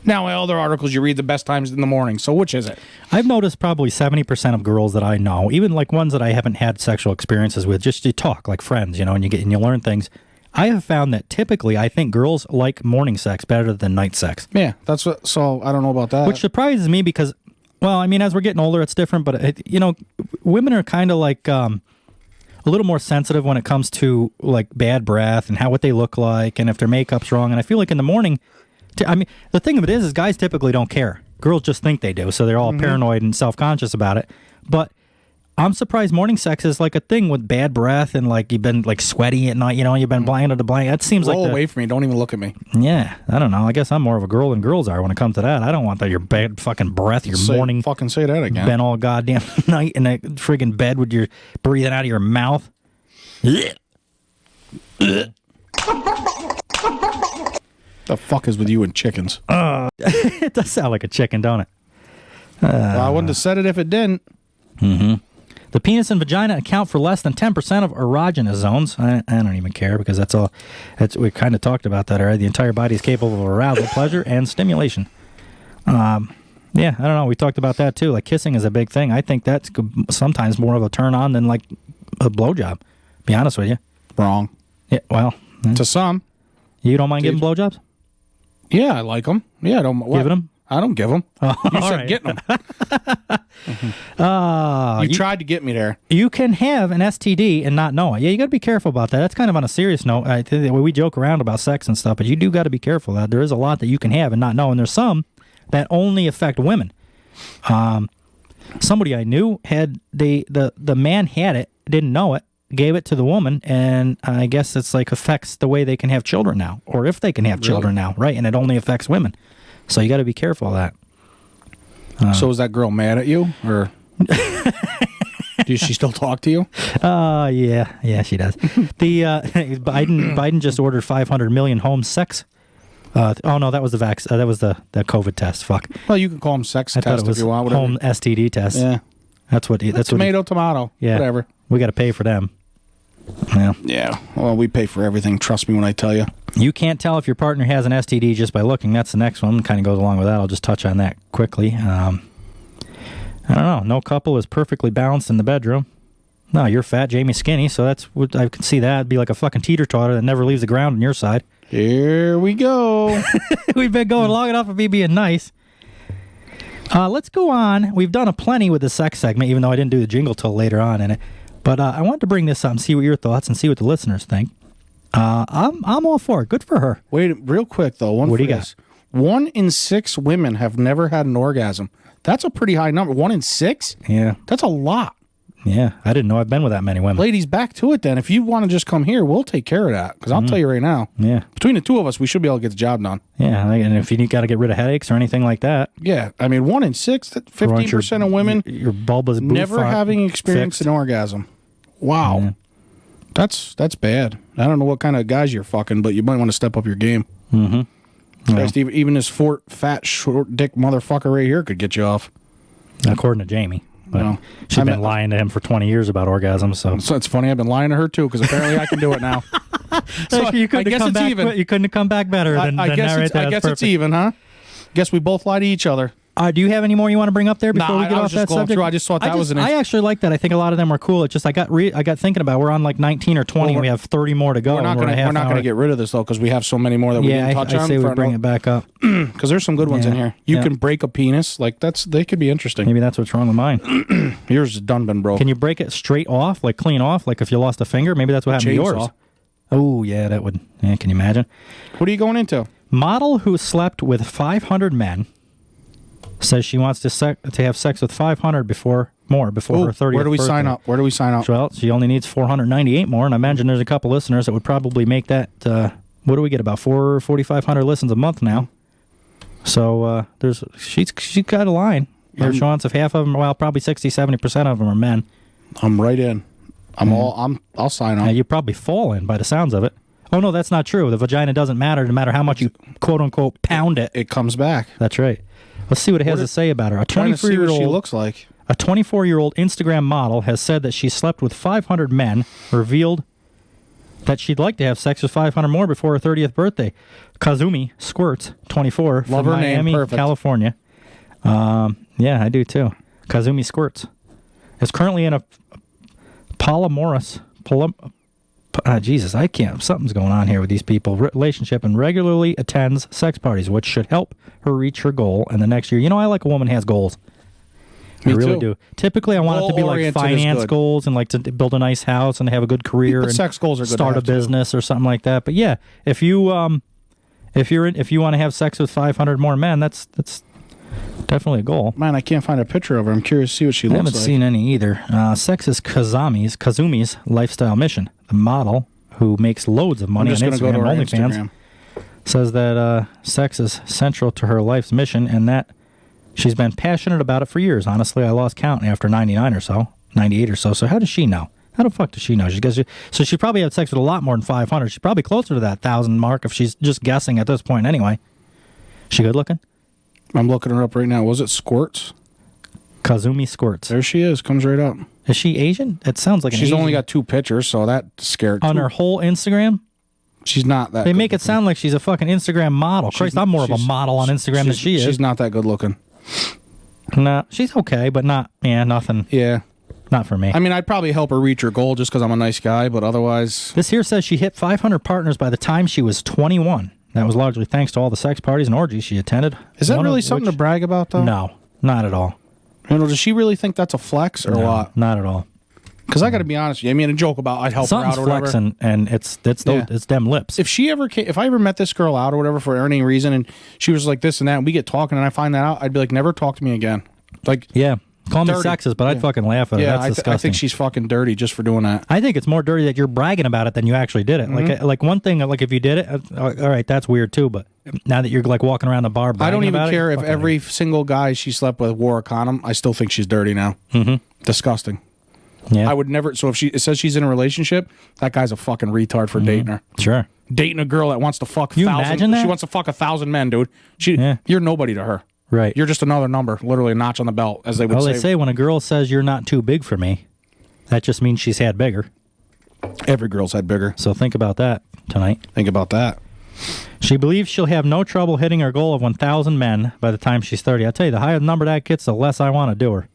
Now, in other articles, you read the best times in the morning. So which is it? I've noticed probably 70% of girls that I know, even like ones that I haven't had sexual experiences with, just you talk like friends, you know, and you learn things. I have found that typically I think girls like morning sex better than night sex. Yeah, that's what. So I don't know about that. Which surprises me because, well, I mean, as we're getting older, it's different. But you know, women are kind of like a little more sensitive when it comes to like bad breath and what they look like and if their makeup's wrong. And I feel like in the morning, I mean, the thing of it is guys typically don't care. Girls just think they do, so they're all paranoid and self-conscious about it. But I'm surprised morning sex is like a thing with bad breath and like you've been like sweaty at night, you know, you've been blanket to blanket. That seems Roll like away from me. Don't even look at me. Yeah, I don't know. I guess I'm more of a girl than girls are when it comes to that. I don't want that your bad fucking breath, your morning. Fucking say that again. Been all goddamn night in a friggin' bed with your breathing out of your mouth. The fuck is with you and chickens? It does sound like a chicken, don't it? Well, I wouldn't have said it if it didn't. The penis and vagina account for less than 10% of erogenous zones. I don't even care because that's all. We kind of talked about that already. The entire body is capable of arousal, pleasure, and stimulation. Yeah, I don't know. We talked about that too. Like kissing is a big thing. I think that's sometimes more of a turn on than like a blowjob. Be honest with you. Wrong. Yeah. Well, to some. You don't mind giving blowjobs? Yeah, I like them. Yeah, I don't giving them. I don't give them. Oh, you said right. getting them. You tried to get me there. You can have an STD and not know it. Yeah, you got to be careful about that. That's kind of on a serious note. I think we joke around about sex and stuff, but you do got to be careful. That there is a lot that you can have and not know, and there's some that only affect women. Somebody I knew had the man had it, didn't know it, gave it to the woman, and I guess it's like affects the way they can have children now, or if they can have children now, right? And it only affects women. So you got to be careful of that. So is that girl mad at you, or does she still talk to you? Yeah, she does. The Biden just ordered 500 million home sex. Oh no, that was the that was the COVID test. Fuck. Well, you can call them sex test if you want. Whatever. Home STD test. Yeah, that's what. That's tomato. Yeah, whatever. We got to pay for them. Yeah. Well, we pay for everything. Trust me when I tell you. You can't tell if your partner has an STD just by looking. That's the next one. Kind of goes along with that. I'll just touch on that quickly. I don't know. No couple is perfectly balanced in the bedroom. No, you're fat, Jamie's skinny, so that's what I can see that. It'd be like a fucking teeter-totter that never leaves the ground on your side. Here we go. We've been going long enough of me being nice. Let's go on. We've done a plenty with the sex segment, even though I didn't do the jingle till later on in it. But I wanted to bring this up and see what your thoughts and see what the listeners think. I'm all for it. Good for her. Wait, real quick though. What do you got? 1 in 6 women have never had an orgasm. That's a pretty high number. 1 in 6? Yeah. That's a lot. Yeah, I didn't know I've been with that many women. Ladies, back to it then. If you want to just come here, we'll take care of that. Because I'll tell you right now. Yeah. Between the two of us, we should be able to get the job done. Yeah, and if you got to get rid of headaches or anything like that. Yeah, I mean, 1 in 6, 15% of women your bulbous never having experienced an orgasm. Wow. Yeah. That's bad. I don't know what kind of guys you're fucking, but you might want to step up your game. Mm-hmm. Christ, even this fat, short dick motherfucker right here could get you off. According to Jamie. But she's been lying to him for 20 years about orgasms. So it's funny. I've been lying to her too because apparently I can do it now. So you couldn't have come back. You couldn't have come back better than I guess it's even, huh? Guess we both lie to each other. Do you have any more you want to bring up there before we get off that subject? I just thought that was an. I actually like that. I think a lot of them are cool. It's just I got thinking about. We're on like 19 or 20. And we have 30 more to go. We're not going to get rid of this though because we have so many more that we didn't touch on. I say we bring it back up because there's some good ones in here. You can break a penis. Like they could be interesting. Maybe that's what's wrong with mine. Yours is done been broke. Can you break it straight off, like clean off, like if you lost a finger? Maybe that's what happened to yours. Oh yeah, that would. Yeah, can you imagine? What are you going into? Model who slept with 500 men. Says she wants to have sex with 500 before her 30th Where do we birthday. sign up? Where do we sign up? Well, she only needs 498 more, and I imagine there's a couple listeners that would probably make that. What do we get? About 4,500 listens a month now. So she's got a line. Her chance of half of them, well, probably 60-70% of them are men. I'm right in. I'll sign up. You probably fall in by the sounds of it. Oh no, that's not true. The vagina doesn't matter, no matter how much you quote unquote pound it. It comes back. That's right. Let's see what it has to say about her. A 24-year-old. She looks like. A 24-year-old Instagram model has said that she slept with 500 men, revealed that she'd like to have sex with 500 more before her 30th birthday. Kazumi Squirts, 24, from Miami, California. Yeah, I do too. Kazumi Squirts is currently in a polyamorous. Jesus, I can't. Something's going on here with these people. Relationship and regularly attends sex parties, which should help her reach her goal in the next year. You know, I like a woman who has goals. I really do. Typically, I want it to be like finance goals and like to build a nice house and have a good career and sex goals are good start a business or something like that. But yeah, if you want to have sex with 500 more men, that's definitely a goal. Man, I can't find a picture of her. I'm curious to see what she looks like. I haven't seen any either. Sex is Kazumi's lifestyle mission. The model, who makes loads of money on Instagram and OnlyFans, says that sex is central to her life's mission and that she's been passionate about it for years. Honestly, I lost count after 98 or so. So how does she know? How the fuck does she know? So she probably had sex with a lot more than 500. She's probably closer to that 1,000 mark if she's just guessing at this point anyway. She good looking? I'm looking her up right now. Was it Squirts? Kazumi Squirts. There she is. Comes right up. Is she Asian? It sounds like she's only got 2 pictures, so that scared. On her whole Instagram? She's not that. They make it sound like she's a fucking Instagram model. Christ, I'm more of a model on Instagram than she is. She's not that good looking. No, she's okay, but nothing. Yeah. Not for me. I mean, I'd probably help her reach her goal just because I'm a nice guy, but otherwise... This here says she hit 500 partners by the time she was 21. That was largely thanks to all the sex parties and orgies she attended. Is that really something to brag about, though? No, not at all. Does she really think that's a flex or what? Not at all. Because I got to be honest with you. I mean, a joke about I'd help her out or whatever. Something's flexing, and it's them lips. If I ever met this girl out or whatever for any reason, and she was like this and that, and we get talking, and I find that out, I'd be like, never talk to me again. Like, yeah. Call me sexist, but I'd fucking laugh at it. That's disgusting. I think she's fucking dirty just for doing that. I think it's more dirty that you're bragging about it than you actually did it. Mm-hmm. Like one thing, like if you did it, all right, that's weird too. But now that you're like walking around the bar, I don't even care if every single guy she slept with wore a condom. I still think she's dirty now. Mm-hmm. Disgusting. Yeah, I would never. So if it says she's in a relationship, that guy's a fucking retard for dating her. Sure, dating a girl that wants to fuck. You imagine that? She wants to fuck 1,000 men, dude. You're nobody to her. Right. You're just another number, literally a notch on the belt, as they would say. Well, they say when a girl says you're not too big for me, that just means she's had bigger. Every girl's had bigger. So think about that tonight. Think about that. She believes she'll have no trouble hitting her goal of 1,000 men by the time she's 30. I'll tell you, the higher the number that gets, the less I want to do her.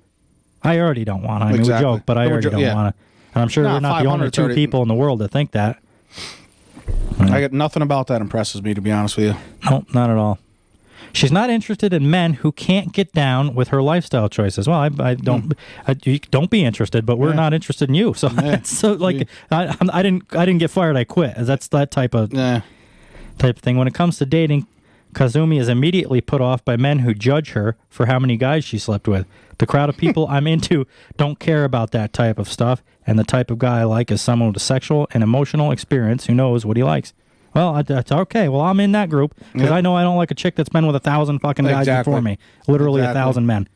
I already don't want to. I mean, we joke, but I already don't want to. And I'm sure we're not the only 2 people in the world that think that. I got nothing about that impresses me, to be honest with you. No, not at all. She's not interested in men who can't get down with her lifestyle choices. Well, I don't. You don't be interested, but we're not interested in you. So, so like, I didn't get fired. I quit. That's that type of thing. When it comes to dating, Kazumi is immediately put off by men who judge her for how many guys she slept with. The crowd of people I'm into don't care about that type of stuff, and the type of guy I like is someone with a sexual and emotional experience who knows what he likes. Well, that's okay. Well, I'm in that group because I know I don't like a chick that's been with 1,000 fucking guys before me. Literally 1,000 men.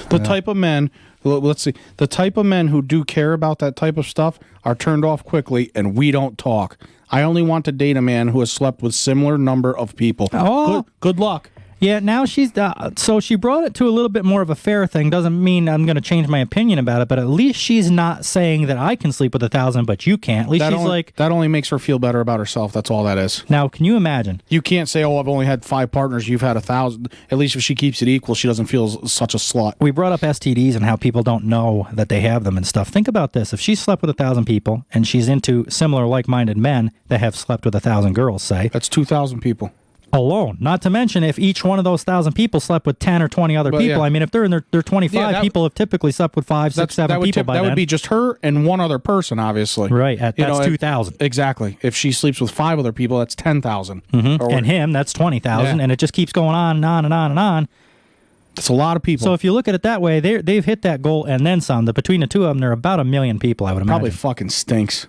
The type of men, let's see, the type of men who do care about that type of stuff are turned off quickly, and we don't talk. I only want to date a man who has slept with similar number of people. Oh, good luck. Yeah, now she's so she brought it to a little bit more of a fair thing. Doesn't mean I'm going to change my opinion about it, but at least she's not saying that I can sleep with 1,000, but you can't. At least that only makes her feel better about herself. That's all that is. Now, can you imagine? You can't say, "Oh, I've only had 5 partners. You've had 1,000." At least if she keeps it equal, she doesn't feel such a slut. We brought up STDs and how people don't know that they have them and stuff. Think about this: if she slept with 1,000 people and she's into similar, like-minded men that have slept with 1,000 girls, say that's 2,000 people. Alone. Not to mention if each one of those 1,000 people slept with 10 or 20 other people. Yeah. I mean, if they're in their 25, people have typically slept with 5, 6, 7 people by then. That would be just her and one other person, obviously. Right. That's 2,000. Exactly. If she sleeps with 5 other people, that's 10,000. Mm-hmm. And him, that's 20,000. Yeah. And it just keeps going on and on and on and on. That's a lot of people. So if you look at it that way, they've hit that goal and then some. Between the two of them, they're about 1 million people, I would imagine. Probably fucking stinks.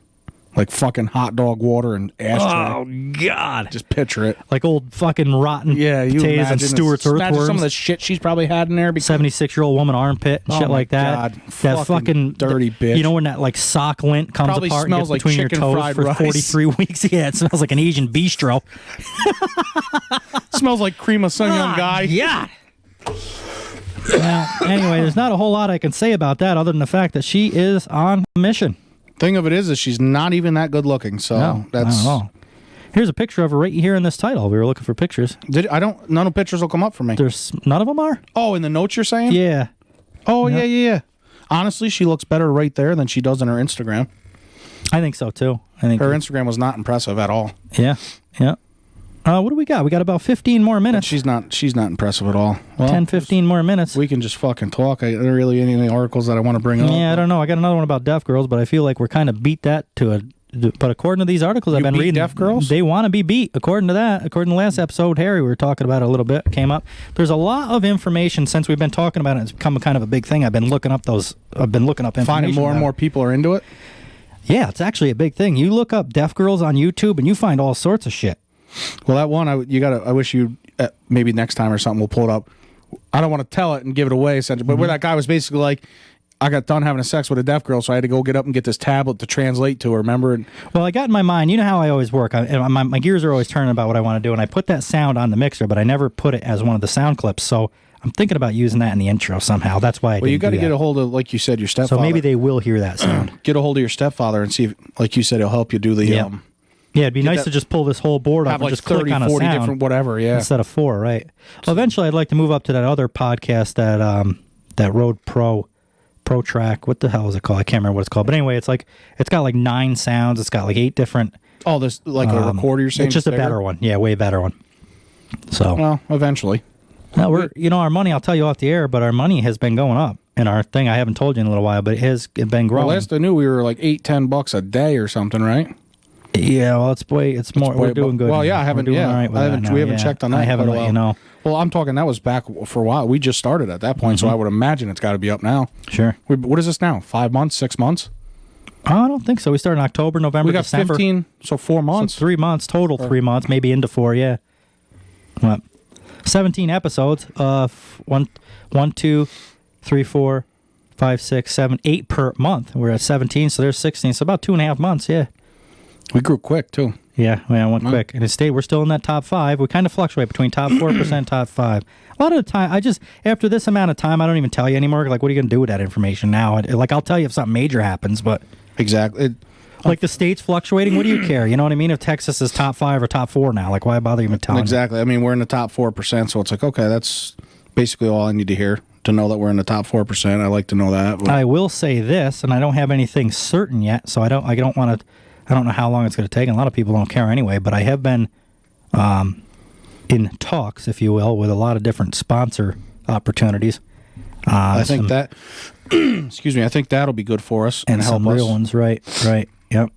Like fucking hot dog water and ashtray. Oh, God. Just picture it. Like old fucking rotten potatoes and Stewart's earthworms. Imagine some of the shit she's probably had in there. 76-year-old woman armpit and shit like that. God. That fucking dirty bitch. You know when that like sock lint comes probably apart and gets like between your toes for 43 weeks? Yeah, it smells like an Asian bistro. Smells like cream of some young guy. Yeah. Well, anyway, there's not a whole lot I can say about that other than the fact that she is on a mission. Thing of it is she's not even that good looking, so that's. Not at all. Here's a picture of her right here in this title. We were looking for pictures. None of pictures will come up for me. There's none of them are. Oh, in the notes you're saying? Yeah. Oh yeah. Honestly, she looks better right there than she does on her Instagram. I think so too. I think her Instagram was not impressive at all. Yeah. What do we got? We got about 15 more minutes. But she's not impressive at all. Well, 10, 15 more minutes. We can just fucking talk. There are really any articles that I want to bring up. Yeah, I don't know. I got another one about deaf girls, but I feel like we're kind of beat that but according to these articles I've been reading, deaf girls? They want to be beat. According to that, according to the last episode, Harry, we were talking about it a little bit, came up. There's a lot of information since we've been talking about it. It's become kind of a big thing. I've been looking up information. Finding more and more people are into it? Yeah, it's actually a big thing. You look up deaf girls on YouTube and you find all sorts of shit. Well, that one, I wish you, maybe next time or something, we'll pull it up. I don't want to tell it and give it away, essentially, but where that guy was basically like, I got done having sex with a deaf girl, so I had to go get up and get this tablet to translate to her, remember? Well, I got in my mind, you know how I always work. My gears are always turning about what I want to do, and I put that sound on the mixer, but I never put it as one of the sound clips, so I'm thinking about using that in the intro somehow. That's why you got to get a hold of, like you said, your stepfather. So maybe they will hear that sound. Get a hold of your stepfather and see if, like you said, he'll help you do the... Yeah, it'd be nice to just pull this whole board up and just 30, click on 40 a sound different whatever, instead of 4, right? Well, eventually, I'd like to move up to that other podcast, that Rode Pro Track. What the hell is it called? I can't remember what it's called. But anyway, it's got like 9 sounds. It's got like 8 different. Oh, there's like a recorder. You're saying it's just a better one. Yeah, way better one. So well, eventually. Well, our money. I'll tell you off the air, but our money has been going up. And our thing, I haven't told you in a little while, but it has been growing. Well, last I knew, we were like $8-10 a day or something, right? Yeah, well, it's more. We're doing good. Well, yeah, I haven't. Yeah, we haven't checked on that. I haven't let you know. Well, I'm talking. That was back for a while. We just started at that point, so I would imagine it's got to be up now. Sure. What is this now? 5 months? 6 months? I don't think so. We started in October, November, we got December. 15, so 4 months. So 3 months total. 3 months, maybe into 4. Yeah. What? 17 episodes. 1, 2, 3, 4, 5, 6, 7, 8 per month. We're at 17, so there's 16. So about 2.5 months. Yeah. We grew quick too. Yeah, I went quick. And it stayed. We're still in that top 5. We kind of fluctuate between top 4%, top 5. A lot of the time, after this amount of time, I don't even tell you anymore. Like, what are you going to do with that information now? I'll tell you if something major happens, but exactly. Like the states fluctuating, what do you care? You know what I mean? If Texas is top 5 or top 4 now, like why bother even telling? Exactly. I mean, we're in the top 4%, so it's like, okay, that's basically all I need to hear to know that we're in the top 4%. I like to know that. But I will say this, and I don't have anything certain yet, so I don't want to. I don't know how long it's going to take, and a lot of people don't care anyway, but I have been in talks, if you will, with a lot of different sponsor opportunities. I think that, excuse me, I think that'll be good for us and help some real us. ones, right, yep.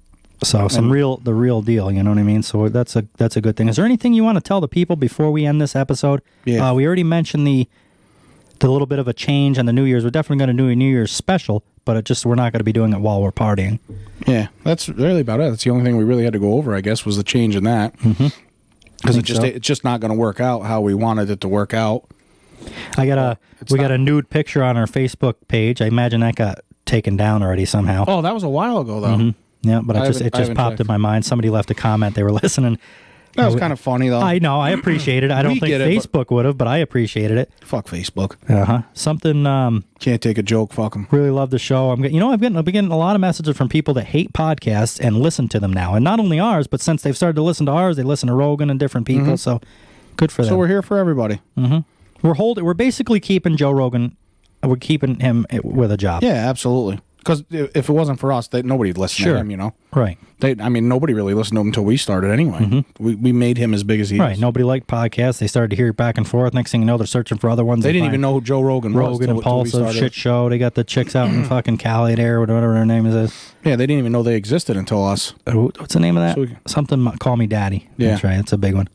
So the real deal, you know what I mean? So that's a good thing. Is there anything you want to tell the people before we end this episode? Yeah. We already mentioned the little bit of a change on the New Year's. We're definitely going to do a New Year's special, but we're not going to be doing it while we're partying. Yeah, that's really about it. That's the only thing we really had to go over, I guess, was the change in that. Because it's just not going to work out how we wanted it to work out. We got a nude picture on our Facebook page. I imagine that got taken down already somehow. Oh, that was a while ago, though. Yeah, but it just popped in my mind. Somebody left a comment. They were listening. That was kind of funny, though. I know. I appreciate it. I don't think Facebook would have, but I appreciated it. Fuck Facebook. Something. Can't take a joke. Fuck them. Really love the show. I've been getting a lot of messages from people that hate podcasts and listen to them now, and not only ours, but since they've started to listen to ours, they listen to Rogan and different people. So good for them. So we're here for everybody. We're basically keeping Joe Rogan. We're keeping him with a job. Yeah, absolutely. Because if it wasn't for us, nobody'd listen to him, you know? Right. Nobody really listened to him until we started anyway. We made him as big as he is. Right. Nobody liked podcasts. They started to hear it back and forth. Next thing you know, they're searching for other ones. They didn't even know who Joe Rogan was. Rogan, Impulsive, Shit Show. They got the chicks out in fucking Cali there, whatever their name is. Yeah, they didn't even know they existed until us. What's the name of that? Something, Call Me Daddy. Yeah. That's right. That's a big one.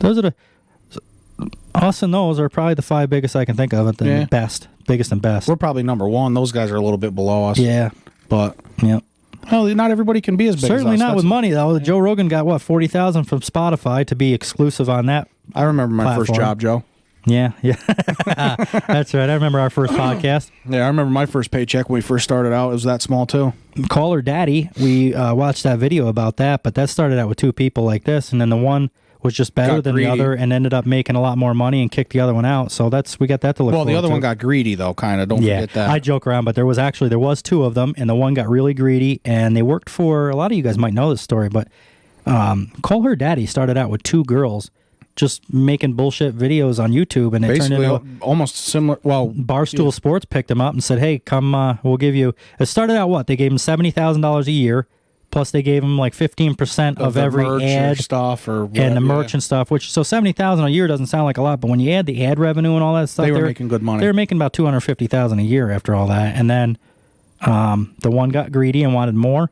Those are us and those are probably the 5 biggest I can think of. Biggest and best. We're probably number 1. Those guys are a little bit below us. Yeah. But yeah, well, not everybody can be as big. Certainly as us. not with money though. Joe Rogan got what, 40,000 from Spotify to be exclusive on that. I remember my first job, Joe. Yeah, that's right. I remember our first podcast. Yeah, I remember my first paycheck when we first started out. It was that small too. Call Her Daddy. We watched that video about that, but that started out with 2 people like this, and then the one was just better than the other and ended up making a lot more money and kicked the other one out. So we got that to look forward to. Well, the other one got greedy though, kind of. Don't forget that. I joke around, but there was 2 of them, and the one got really greedy, and they worked for, a lot of you guys might know this story, but Call Her Daddy started out with 2 girls just making bullshit videos on YouTube, and it basically turned into almost similar. Well, Barstool Sports picked them up and said, "Hey, come, we'll give you." It started out what? They gave them $70,000 a year. Plus, they gave them like 15% of every ad stuff or whatever, and the merch and stuff. Which $70,000 a year doesn't sound like a lot, but when you add the ad revenue and all that stuff, they were making good money. They were making about $250,000 a year after all that. And then the one got greedy and wanted more.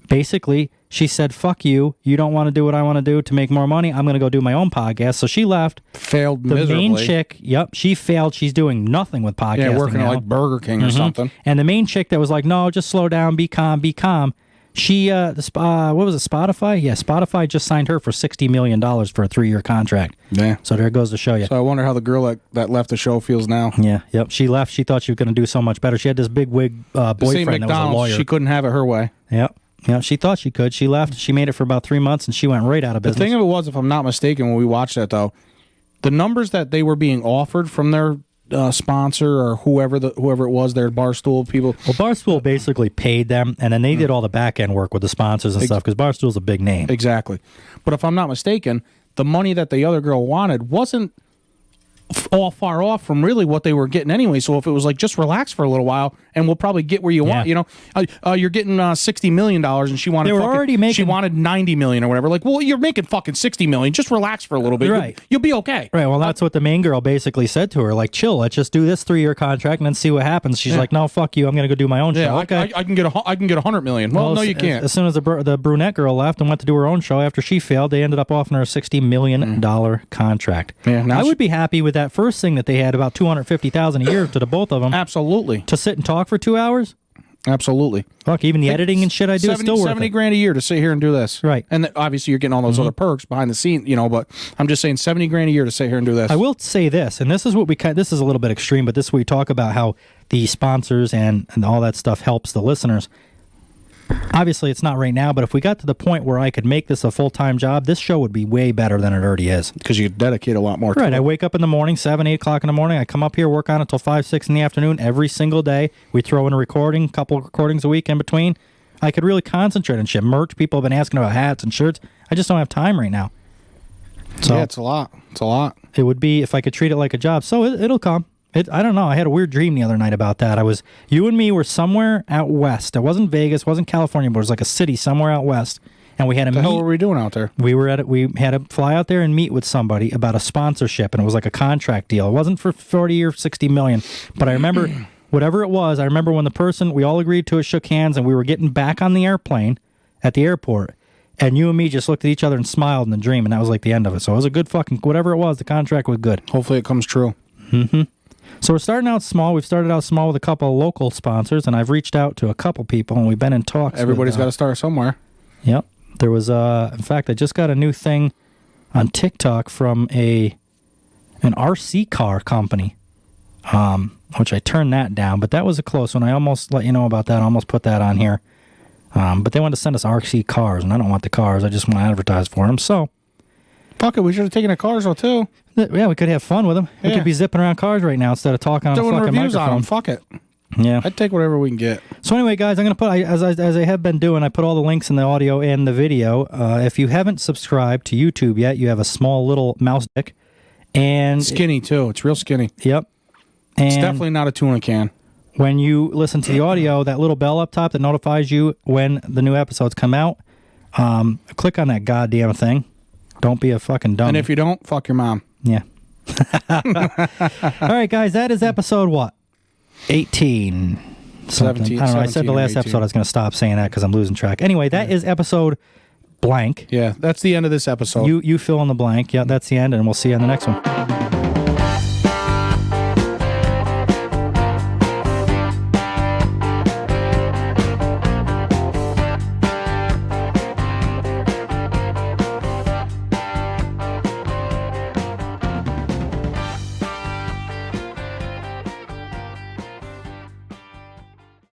Basically, she said, "Fuck you! You don't want to do what I want to do to make more money. I'm going to go do my own podcast." So she left. Failed the miserably. Main chick. Yep, she failed. She's doing nothing with podcasting. Yeah, working now. at like Burger King or something. And the main chick that was like, "No, just slow down. Be calm. Be calm." She, what was it, Spotify? Yeah, Spotify just signed her for $60 million for a 3-year contract. Yeah. So there it goes to show you. So I wonder how the girl that left the show feels now. Yeah, yep. She left. She thought she was going to do so much better. She had this big wig boyfriend that was a lawyer. She couldn't have it her way. Yep. Yeah, she thought she could. She left. She made it for about 3 months, and she went right out of business. The thing of it was, if I'm not mistaken, when we watched that, though, the numbers that they were being offered from their sponsor or whoever it was, their Barstool people. Well, Barstool basically paid them, and then they did all the back end work with the sponsors and stuff because Barstool's a big name. Exactly. But if I'm not mistaken, the money that the other girl wanted wasn't all far off from really what they were getting anyway. So if it was like, just relax for a little while and we'll probably get where you want, you know, you're getting $60 million and she wanted she wanted $90 million or whatever. Like, well, you're making fucking $60 million. Just relax for a little bit. Right. You'll be okay. Right. Well, that's what the main girl basically said to her. Like, chill. Let's just do this 3-year contract and then see what happens. She's like, no, fuck you. I'm going to go do my own show. Okay. I can get $100 million. Well, no, you can't. As soon as the brunette girl left and went to do her own show after she failed, they ended up offering her a $60 million contract. Yeah. I would be happy with that first thing that they had, about $250,000 a year to the both of them. Absolutely. To sit and talk for 2 hours. Absolutely. Fuck, even the editing and shit I do is still worth it. $70,000 a year to sit here and do this. Right. And obviously you're getting all those other perks behind the scenes, you know, but I'm just saying $70,000 a year to sit here and do this. I will say this, and this is what this is a little bit extreme, but this is what we talk about, how the sponsors and all that stuff helps the listeners. Obviously, it's not right now, but if we got to the point where I could make this a full-time job, this show would be way better than it already is. Because you could dedicate a lot more to it. Right. I it. wake up in the morning, 7, 8 o'clock in the morning. I come up here, work on it until 5, 6 in the afternoon every single day. We throw in a recording, a couple recordings a week in between. I could really concentrate on shit. Merch, people have been asking about hats and shirts. I just don't have time right now. So yeah, it's a lot. It's a lot. It would be if I could treat it like a job. So it'll come. I don't know. I had a weird dream the other night about that. You and me were somewhere out west. It wasn't Vegas, wasn't California, but it was like a city somewhere out west. And we had a meet. What the hell were we doing out there? We had to fly out there and meet with somebody about a sponsorship, and it was like a contract deal. It wasn't for 40 or 60 million, but I remember whatever it was. I remember when the person, we all agreed to it, shook hands, and we were getting back on the airplane, at the airport. And you and me just looked at each other and smiled in the dream, and that was like the end of it. So it was a good fucking, whatever it was, the contract was good. Hopefully it comes true. Mm-hmm. So we're starting out small. We've started out small with a couple of local sponsors, and I've reached out to a couple people, and we've been in talks. Everybody's got to start somewhere. Yep. There was, in fact, I just got a new thing on TikTok from an RC car company, which I turned that down, but that was a close one. I almost let you know about that. I almost put that on here. But they wanted to send us RC cars, and I don't want the cars. I just want to advertise for them. So, fuck it, we should have taken the cars though too. Yeah, we could have fun with them. We could be zipping around cars right now instead of talking on a fucking reviews microphone. on them. Fuck it. Yeah, I'd take whatever we can get. So anyway, guys, I'm gonna put as I have been doing. I put all the links in the audio and the video. If you haven't subscribed to YouTube yet, you have a small little mouse dick, and skinny too. It's real skinny. Yep. And it's definitely not a tuna can. When you listen to the audio, that little bell up top that notifies you when the new episodes come out, click on that goddamn thing. Don't be a fucking dummy. And if you don't, fuck your mom. Yeah. All right, guys, that is episode what? 18. 17. I don't know. I said the last episode I was going to stop saying that because I'm losing track. Anyway, that is episode blank. Yeah, that's the end of this episode. You fill in the blank. Yeah, that's the end, and we'll see you on the next one.